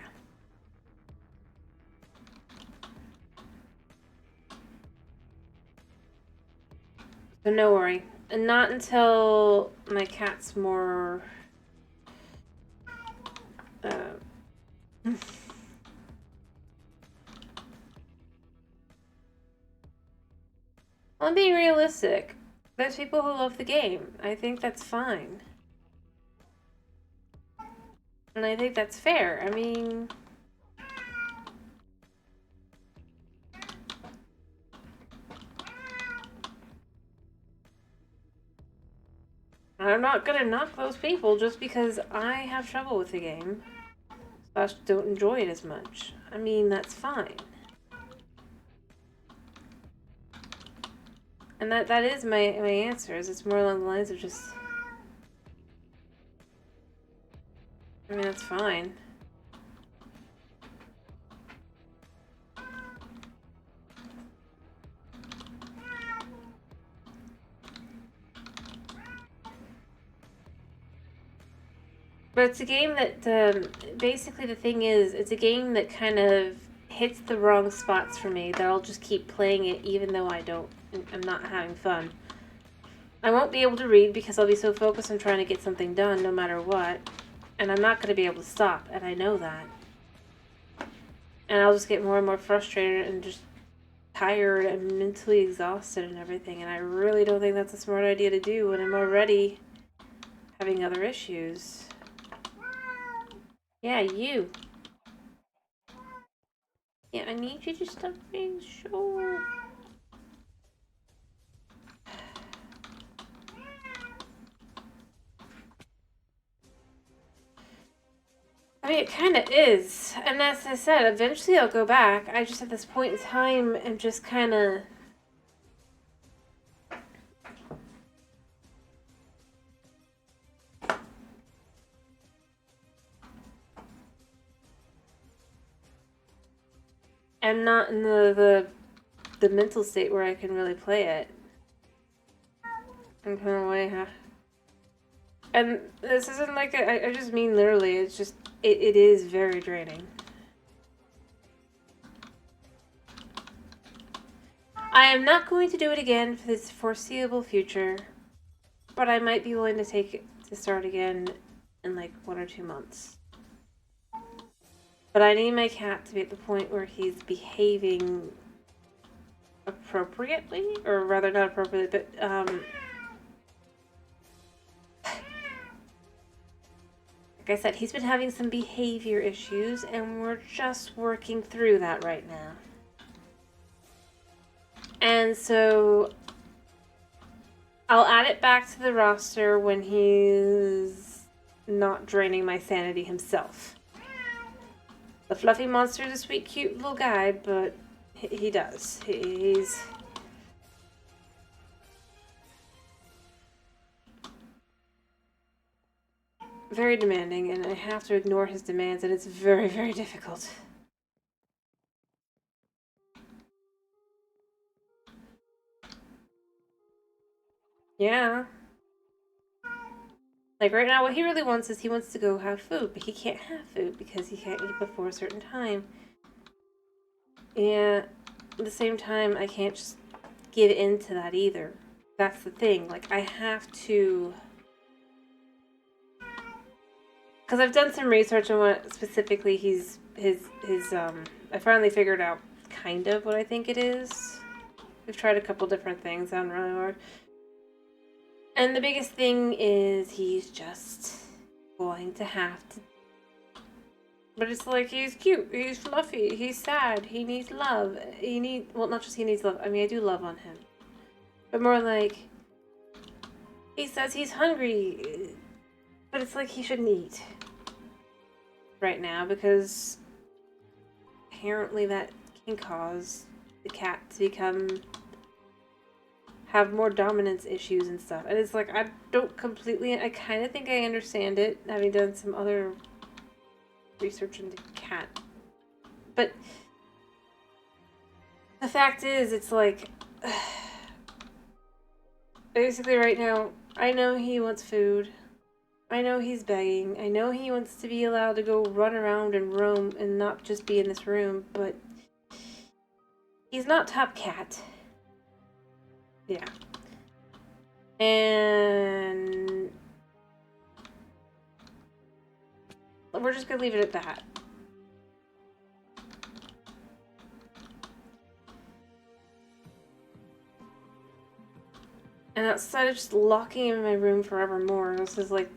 So no worry. And not until my cat's more... I'm being realistic. There's people who love the game. I think that's fine. And I think that's fair. I mean... I'm not gonna knock those people just because I have trouble with the game. Slash don't enjoy it as much. I mean, that's fine. And that is my answer, is it's more along the lines of just... I mean, that's fine. But it's a game that, basically the thing is, it's a game that kind of hits the wrong spots for me, that I'll just keep playing it even though I'm not having fun. I won't be able to read because I'll be so focused on trying to get something done no matter what. And I'm not going to be able to stop, and I know that. And I'll just get more and more frustrated and just tired and mentally exhausted and everything. And I really don't think that's a smart idea to do when I'm already having other issues. Yeah, you. Yeah, I need you to stop being sure. I mean, it kind of is. And as I said, eventually I'll go back. I just, at this point in time, am just kind of... I'm not in the mental state where I can really play it. I'm kind of way... And this isn't like... I just mean literally. It's just... It is very draining. I am not going to do it again for this foreseeable future, but I might be willing to take it to start again in like 1 or 2 months. But I need my cat to be at the point where he's behaving appropriately, or rather not appropriately, but like I said, he's been having some behavior issues, and we're just working through that right now. And so I'll add it back to the roster when he's not draining my sanity himself. The fluffy monster is a sweet, cute little guy, but he does. He's... very demanding, and I have to ignore his demands, and it's very, very difficult. Yeah. Like right now, what he really wants is he wants to go have food, but he can't have food because he can't eat before a certain time. And at the same time, I can't just give in to that either. That's the thing. Like, I have to... because I've done some research on what specifically I finally figured out kind of what I think it is. We've tried a couple different things on really hard. And the biggest thing is he's just going to have to... but it's like, he's cute, he's fluffy, he's sad, he needs love. Well, not just he needs love. I mean, I do love on him. But more like, he says he's hungry, but it's like he shouldn't eat right now because apparently that can cause the cat to have more dominance issues and stuff. And it's like, I kind of think I understand it, having done some other research into cat. But the fact is, it's like, basically right now, I know he wants food. I know he's begging. I know he wants to be allowed to go run around and roam and not just be in this room, but he's not top cat. Yeah. And we're just gonna leave it at that. And outside of just locking him in my room forevermore, this is like,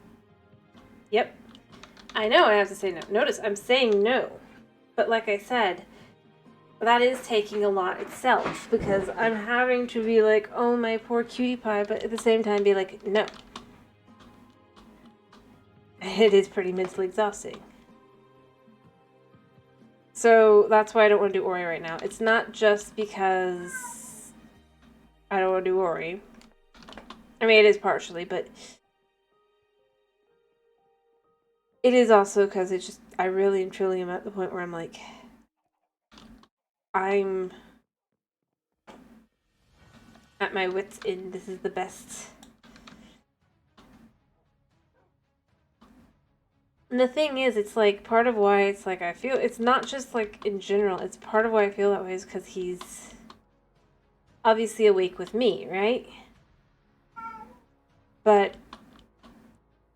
yep. I know I have to say no. Notice, I'm saying no. But like I said, that is taking a lot itself, because I'm having to be like, oh, my poor cutie pie, but at the same time be like, no. It is pretty mentally exhausting. So that's why I don't want to do Ori right now. It's not just because I don't want to do Ori. I mean, it is partially, but it is also because it's just, I really and truly am at the point where I'm like, I'm at my wit's end. This is the best And the thing is, it's like part of why it's like I feel it's not just like in general, it's part of why I feel that way is because he's obviously awake with me, right? But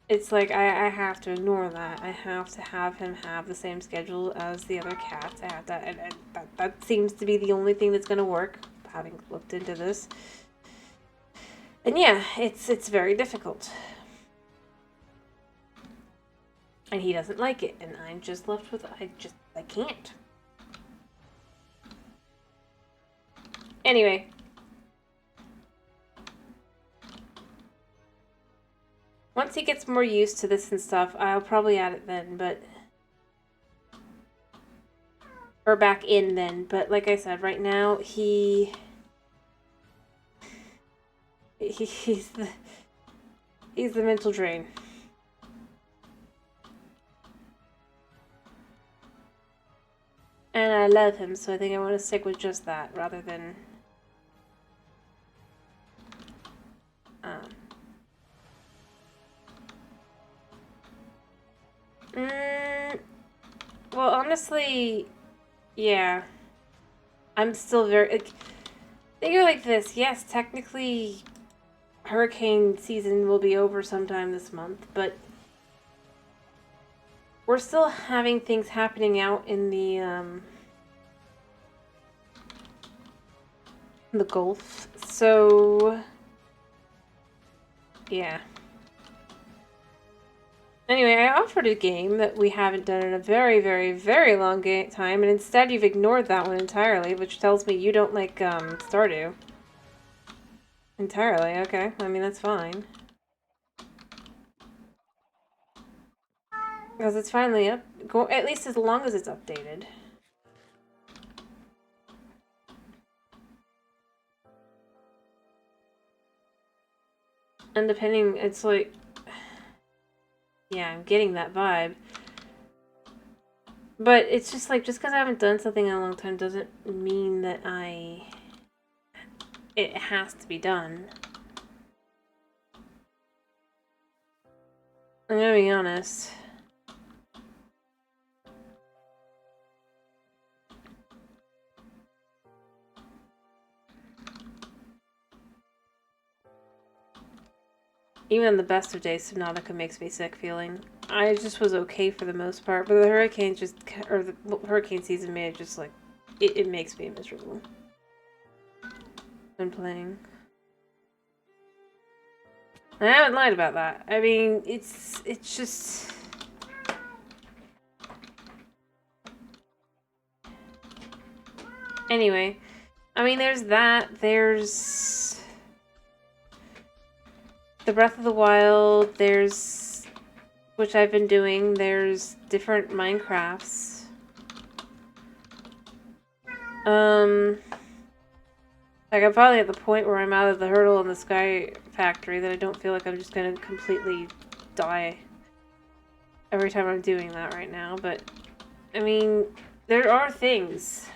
it's like I have to ignore that. I have to have him have the same schedule as the other cats. I have to, and that seems to be the only thing that's going to work, having looked into this. And yeah, it's very difficult. And he doesn't like it, and I'm just left with I can't. Anyway. Once he gets more used to this and stuff, I'll probably add it then, but... Or back in then, but like I said, right now, he's the mental drain. And I love him, so I think I want to stick with just that, rather than... well, honestly, yeah. I'm still very... Like, think of it like this. Yes, technically, hurricane season will be over sometime this month, but... We're still having things happening out in the Gulf, so... Yeah. Anyway, I offered a game that we haven't done in a very, very, very long time, and instead you've ignored that one entirely, which tells me you don't like, Stardew. Entirely, okay. I mean, that's fine. Because it's finally up, at least as long as it's updated. And depending, it's like... Yeah, I'm getting that vibe. But it's just like, just because I haven't done something in a long time doesn't mean that it has to be done. I'm gonna be honest. Even on the best of days, Subnautica makes me sick feeling. I just was okay for the most part, but the hurricane the hurricane season made it just like, it makes me miserable when playing. I haven't lied about that. I mean, it's just... Anyway, I mean, there's that, there's... The Breath of the Wild, there's... Which I've been doing, there's different Minecrafts. Like, I'm finally at the point where I'm out of the hurdle in the Sky Factory that I don't feel like I'm just gonna completely die every time I'm doing that right now, but, I mean, there are things.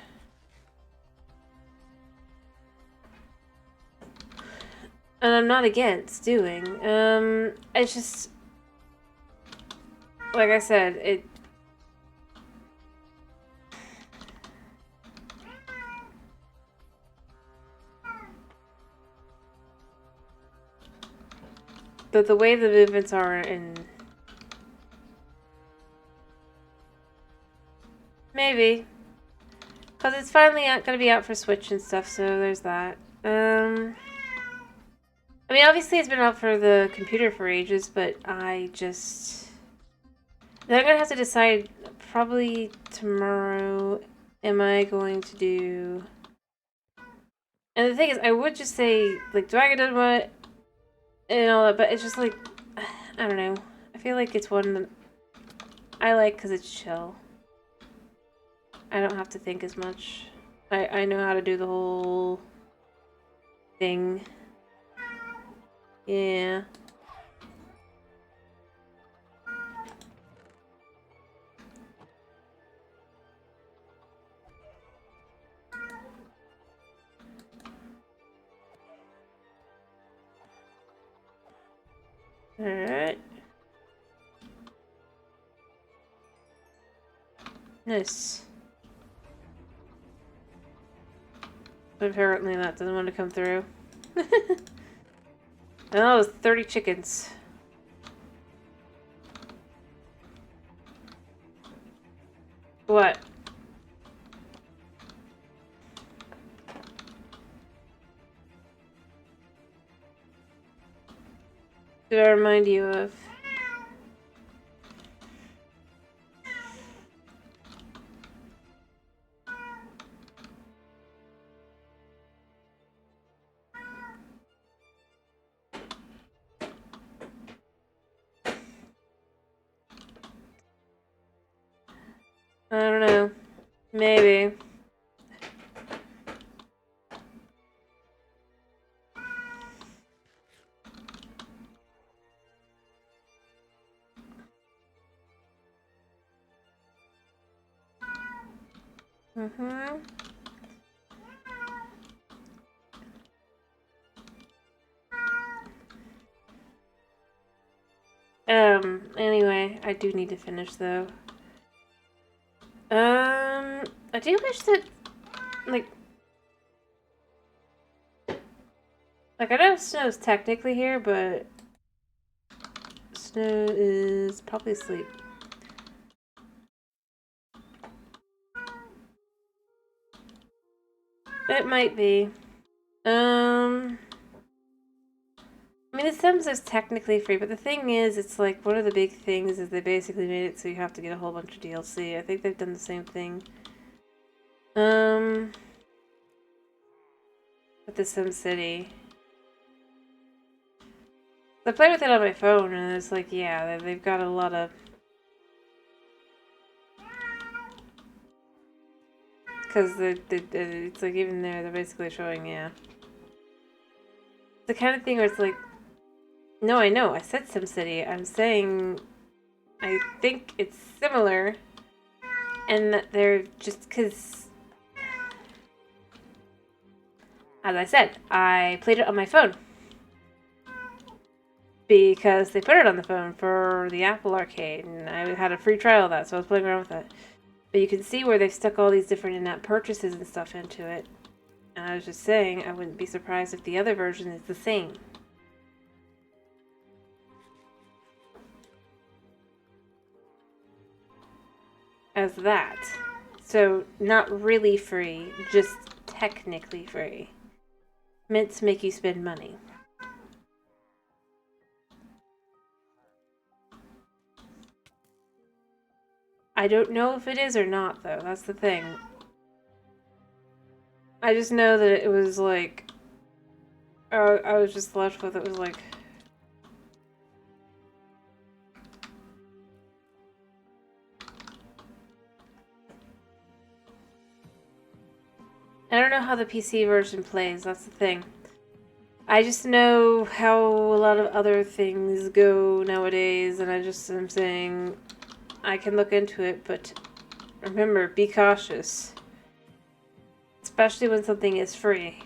And I'm not against doing. It's just... Like I said, it... The way the movements are in... Maybe. Because it's finally gonna be out for Switch and stuff, so there's that. I mean, obviously it's been out for the computer for ages, but I just... Then I'm gonna have to decide, probably tomorrow, am I going to do... And the thing is, I would just say, like, Dragon done what? And all that, but it's just like, I don't know. I feel like it's one that I like because it's chill. I don't have to think as much. I know how to do the whole thing. Yeah. Alright. Nice. But apparently that doesn't want to come through. And that was 30 chickens. What? Did I remind you of? I don't know. Maybe. Mm-hmm. Anyway, I do need to finish though. I do wish that, like, I know snow's technically here, but Snow is probably asleep. It might be. I mean, The Sims is technically free, but the thing is, it's like, one of the big things is they basically made it so you have to get a whole bunch of DLC. I think they've done the same thing. With the Sim City. I played with it on my phone, and it's like, yeah, they've got a lot of... Because it's like, even there, they're basically showing, yeah. The kind of thing where it's like... No, I know, I said SimCity. I'm saying... I think it's similar. And that they're just... Because... As I said, I played it on my phone. Because they put it on the phone for the Apple Arcade. And I had a free trial of that, so I was playing around with it. But you can see where they've stuck all these different in-app purchases and stuff into it. And I was just saying, I wouldn't be surprised if the other version is the same. As that. So, not really free, just technically free. Meant to make you spend money. I don't know if it is or not, though. That's the thing. I just know that it was like... I was just left with it was like... I don't know how the PC version plays, that's the thing. I just know how a lot of other things go nowadays, and I just am saying I can look into it, but remember, be cautious. Especially when something is free.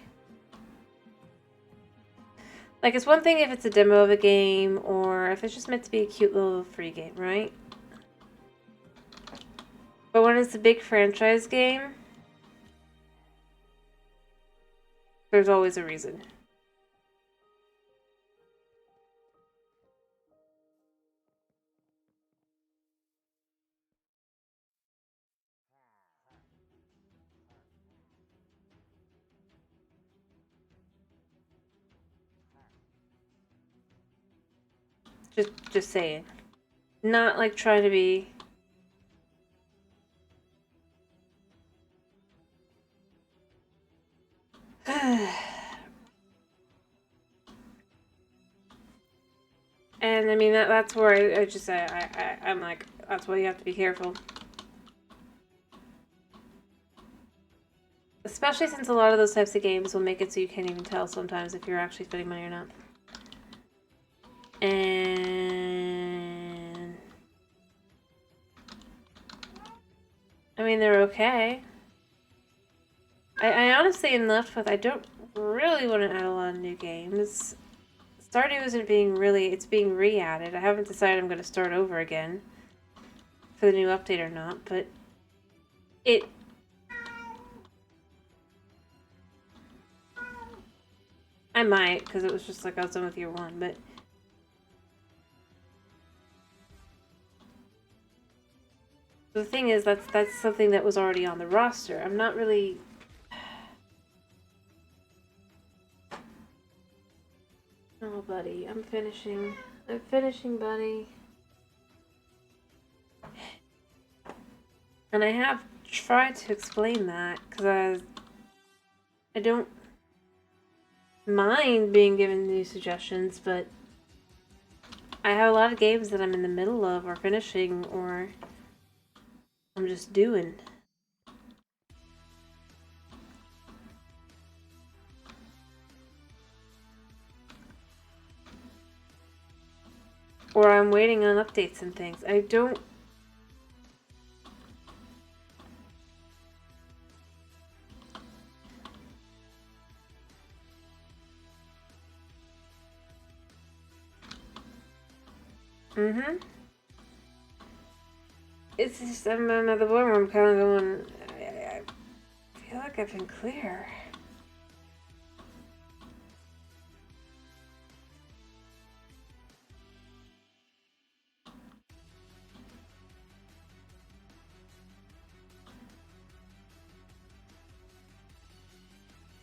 Like, it's one thing if it's a demo of a game, or if it's just meant to be a cute little free game, right? But when it's a big franchise game, there's always a reason. Just saying. Not like trying to be... And I mean, that's where I just say, I'm like, that's why you have to be careful. Especially since a lot of those types of games will make it so you can't even tell sometimes if you're actually spending money or not. And... I mean, they're okay. I honestly am left with, I don't really want to add a lot of new games. Stardew isn't being really, it's being re-added. I haven't decided I'm going to start over again for the new update or not, but it... I might, because it was just like I was done with year one, but... The thing is, that's something that was already on the roster. I'm not really... Oh, buddy, I'm finishing. I'm finishing, buddy. And I have tried to explain that, because I don't mind being given new suggestions, but I have a lot of games that I'm in the middle of, or finishing, or I'm just doing. Or I'm waiting on updates and things. I don't... It's just, I'm at the point where I'm kind of going, I feel like I've been clear.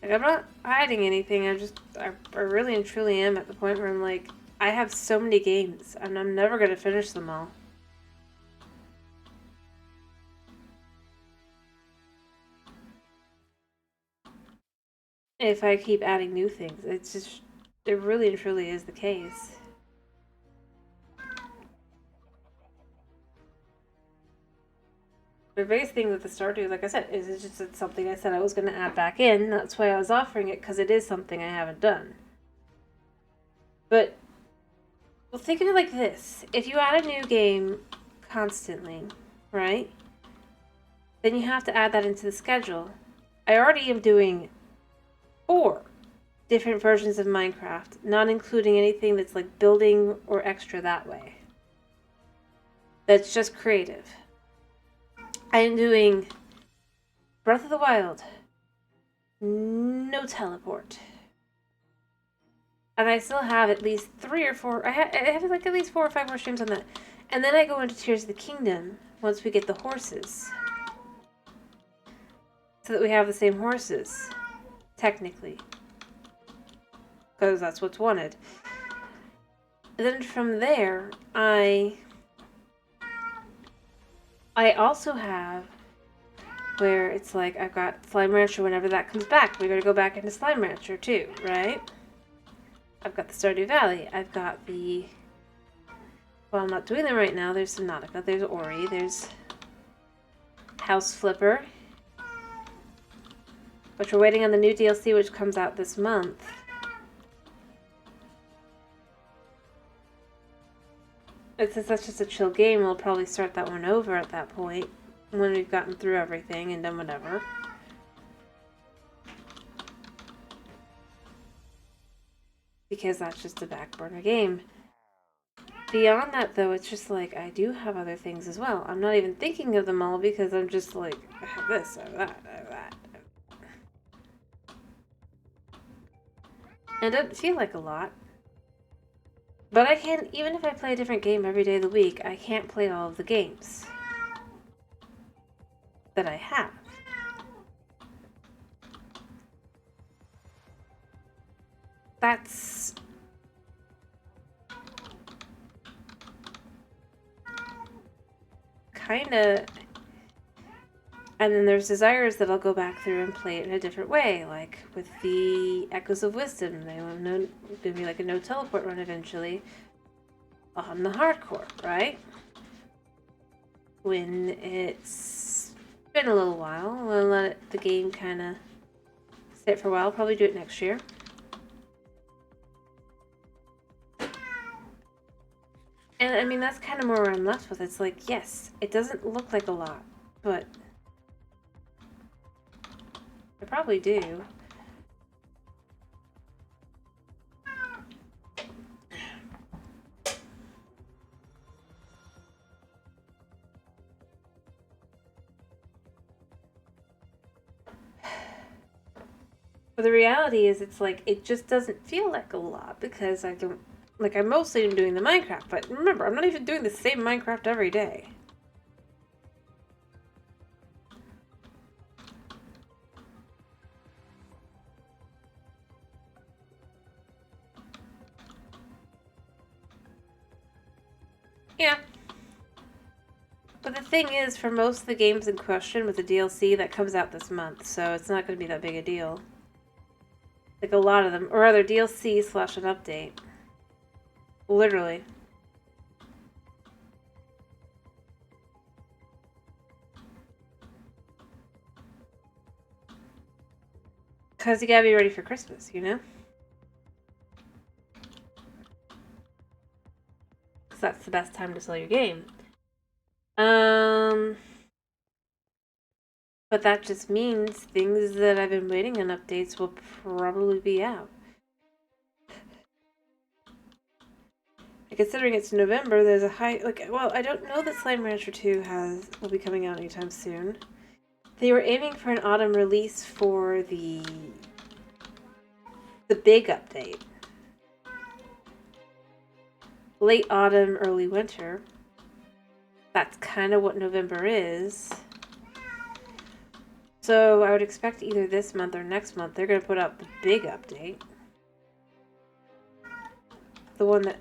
Like, I'm not hiding anything. I really and truly am at the point where I'm like, I have so many games, and I'm never going to finish them all. If I keep adding new things, it's just, it really and truly is the case. The biggest thing with the Stardew, like I said, is it's something I said I was going to add back in. That's why I was offering it, because it is something I haven't done. But, well, think of it like this. If you add a new game constantly, right? Then you have to add that into the schedule. I already am doing 4 different versions of Minecraft, not including anything that's like building or extra that way. That's just creative. I am doing Breath of the Wild, no teleport. And I still have at least 3 or 4, I have like at least 4 or 5 more streams on that. And then I go into Tears of the Kingdom once we get the horses. So that we have the same horses, technically. Because that's what's wanted. And then from there, I also have where it's like I've got Slime Rancher whenever that comes back. We gotta go back into Slime Rancher too, right? I've got the Stardew Valley. I've got the... Well, I'm not doing them right now. There's Subnautica. There's Ori. There's House Flipper. Which we're waiting on the new DLC, which comes out this month. Since that's just a chill game, we'll probably start that one over at that point. When we've gotten through everything and done whatever. Because that's just a back burner game. Beyond that, though, it's just like, I do have other things as well. I'm not even thinking of them all because I'm just like, I have this, I have that, I have that. And it doesn't feel like a lot. But I can't, even if I play a different game every day of the week, I can't play all of the games that I have. That's... kinda... And then there's desires that I'll go back through and play it in a different way, like with the Echoes of Wisdom. They will going to be like a no teleport run eventually on the hardcore, right? When it's been a little while, we'll let the game kind of sit for a while. Probably do it next year. And I mean, that's kind of more where I'm left with. It's like, yes, it doesn't look like a lot, but I probably do. But the reality is, it's like, it just doesn't feel like a lot because I don't, like, I'm mostly doing the Minecraft, but remember, I'm not even doing the same Minecraft every day. Yeah. But the thing is, for most of the games in question with the DLC, that comes out this month, so it's not going to be that big a deal. Like a lot of them, or rather DLC slash an update. Literally. Because you gotta be ready for Christmas, you know? Because that's the best time to sell your game. But that just means things that I've been waiting on updates will probably be out. Considering it's November, there's a high, like, well, I don't know that Slime Rancher 2 will be coming out anytime soon. They were aiming for an autumn release for the big update. Late autumn, early winter. That's kind of what November is. So I would expect either this month or next month they're going to put out the big update. The one that...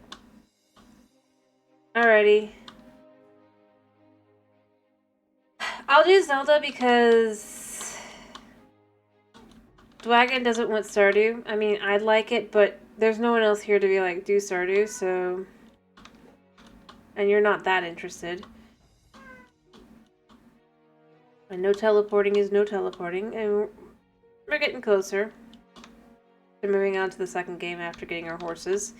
Alrighty. I'll do Zelda because Dwagon doesn't want Stardew. I mean, I'd like it, but there's no one else here to be like, do Stardew, so... And you're not that interested. And no teleporting is no teleporting, and we're getting closer to moving on to the second game after getting our horses.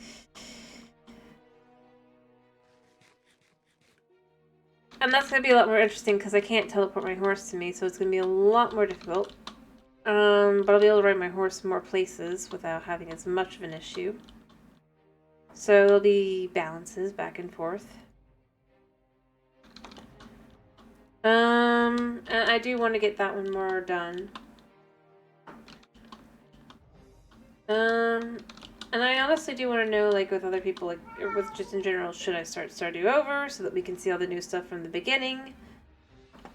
And that's going to be a lot more interesting because I can't teleport my horse to me, so it's going to be a lot more difficult. But I'll be able to ride my horse more places without having as much of an issue. So there'll be balances back and forth. And I do want to get that one more done. And I honestly do want to know, like, with other people, like, or with just in general, should I start Stardew over so that we can see all the new stuff from the beginning?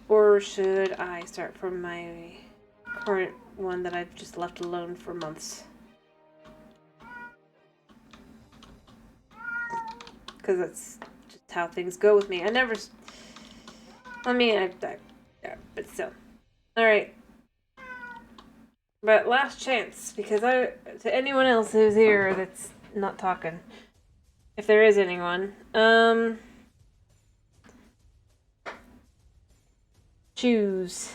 Or should I start from my current one that I've just left alone for months? Because that's just how things go with me. I never... I mean, yeah, but still. Alright. But last chance, because to anyone else who's here that's not talking, if there is anyone, choose.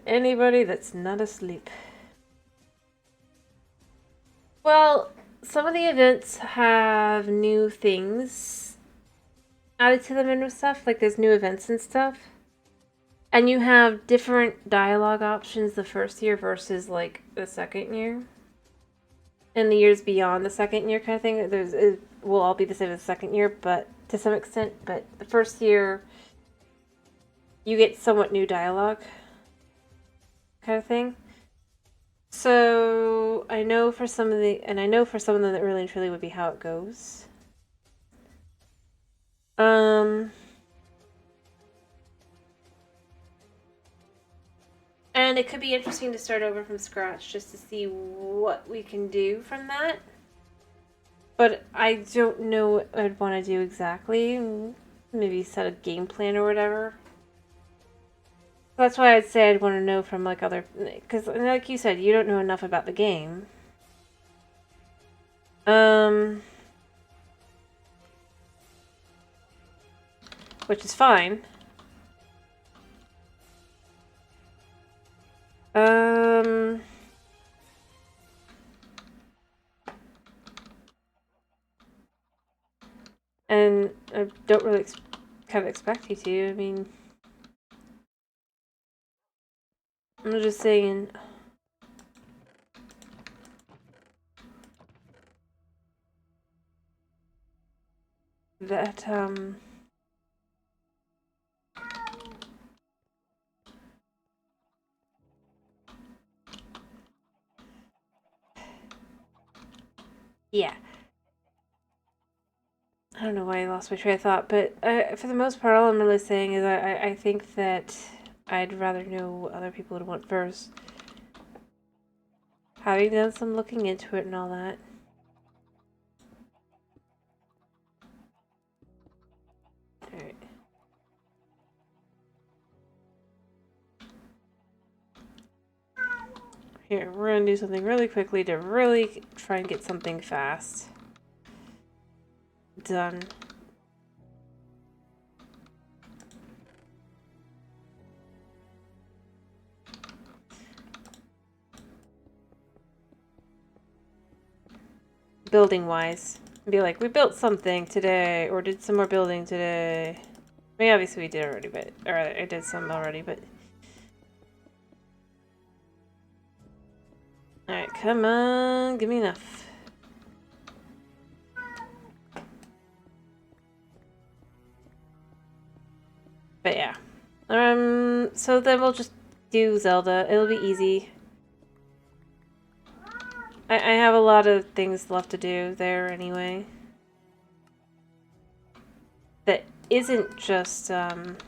Anybody that's not asleep. Well, some of the events have new things added to them and stuff, like there's new events and stuff. And you have different dialogue options the first year versus like the second year. And the years beyond the second year kind of thing. It will all be the same as the second year, but to some extent. But the first year, you get somewhat new dialogue kind of thing. So I know for some of them that really and truly would be how it goes. And it could be interesting to start over from scratch just to see what we can do from that. But I don't know what I'd want to do exactly. Maybe set a game plan or whatever. That's why I'd say I'd want to know from like other... Because like you said, you don't know enough about the game. Which is fine. And I don't really kind of expect you to. I mean, I'm just saying. That, Yeah. I don't know why I lost my train of thought, but for the most part, all I'm really saying is I think that I'd rather know what other people would want first. Having done some looking into it and all that. Alright. Here, we're gonna do something really quickly to really try and get something fast done. Building wise. Be like, we built something today, or did some more building today. I mean, obviously we did already, but, or I did some already, but. Alright, come on, give me enough. But yeah. So then we'll just do Zelda. It'll be easy. I have a lot of things left to do there anyway. That isn't just, Honey,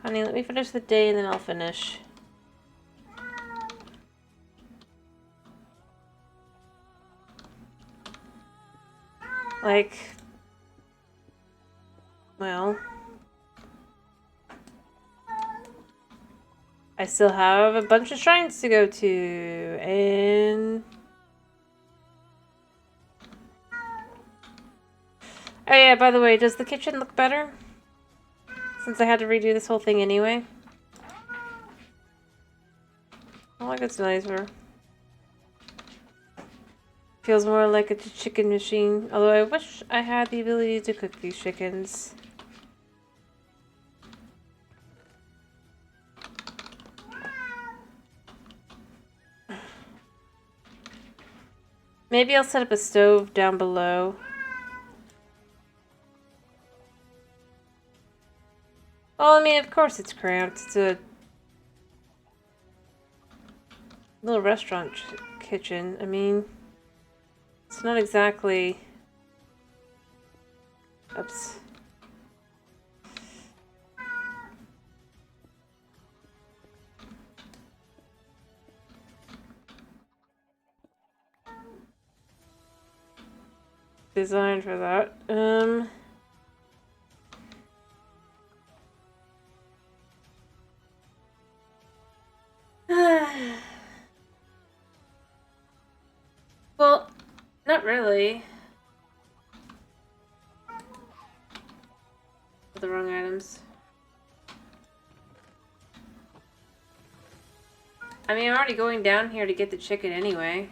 let me finish the day and then I'll finish. Like, well, I still have a bunch of shrines to go to, and... Oh yeah, by the way, does the kitchen look better? Since I had to redo this whole thing anyway. I like it's nicer. Feels more like a chicken machine. Although I wish I had the ability to cook these chickens. Maybe I'll set up a stove down below. Well, I mean, of course it's cramped. It's a little restaurant kitchen. I mean, it's not exactly... Oops. Designed for that. Well, not really. The wrong items. I mean, I'm already going down here to get the chicken anyway.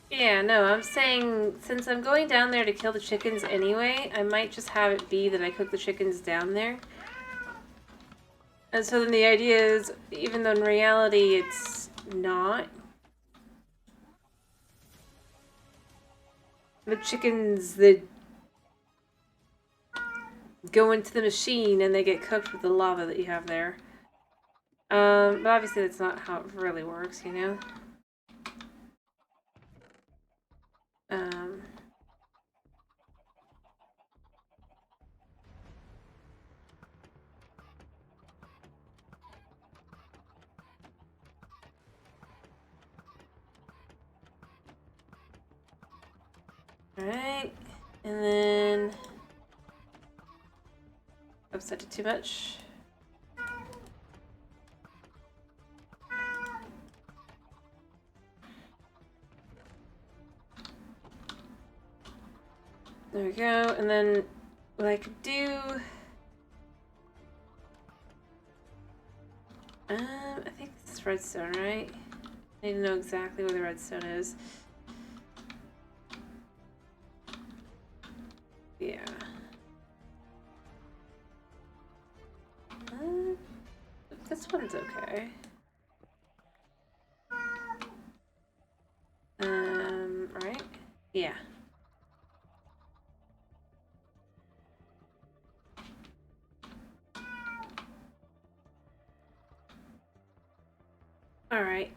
Yeah, no, I'm saying since I'm going down there to kill the chickens anyway, I might just have it be that I cook the chickens down there. And so then the idea is, even though in reality it's not, the chickens that go into the machine and they get cooked with the lava that you have there. But obviously that's not how it really works, you know? Alright, and then... Oops, I did too much. There we go, and then what I could do... I think this is redstone, right? I need to know exactly where the redstone is. Yeah. This one's okay. Right? Yeah. Alright.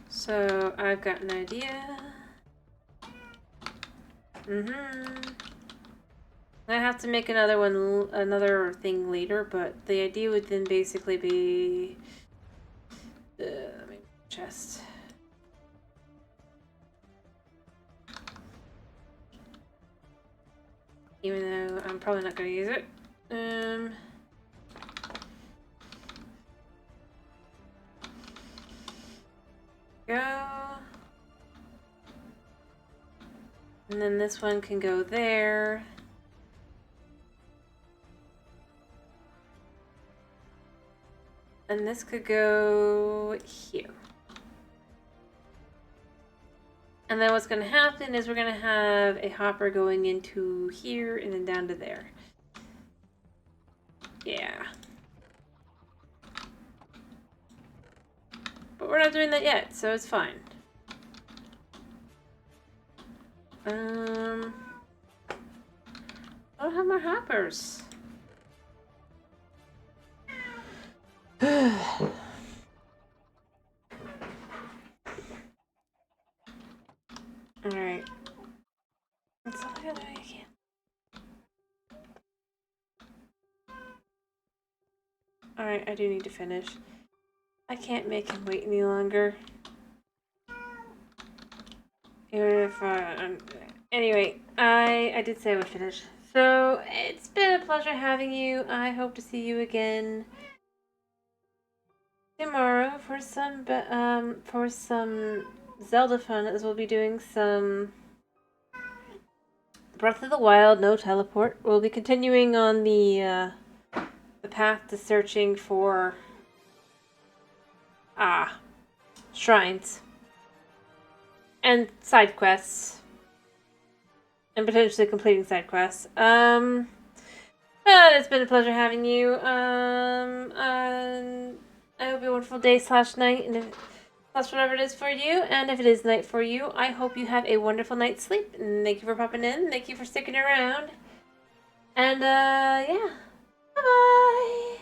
So, I've got an idea. I have to make another thing later, but the idea would then basically be... let me chest. Even though I'm probably not going to use it. Go. And then this one can go there. And this could go here. And then what's going to happen is we're going to have a hopper going into here and then down to there. Yeah. But we're not doing that yet, so it's fine. I don't have more hoppers. Alright. That's all I gotta do again. Alright, I do need to finish. I can't make him wait any longer. Even if, anyway, I did say I would finish. So, it's been a pleasure having you. I hope to see you again tomorrow for some Zelda fun, as we'll be doing some Breath of the Wild, no teleport. We'll be continuing on the path to searching for shrines and side quests, and potentially completing side quests. It's been a pleasure having you. I hope you have a wonderful day / night, and if that's whatever it is for you. And if it is night for you, I hope you have a wonderful night's sleep. And thank you for popping in. Thank you for sticking around. And, yeah. Bye-bye.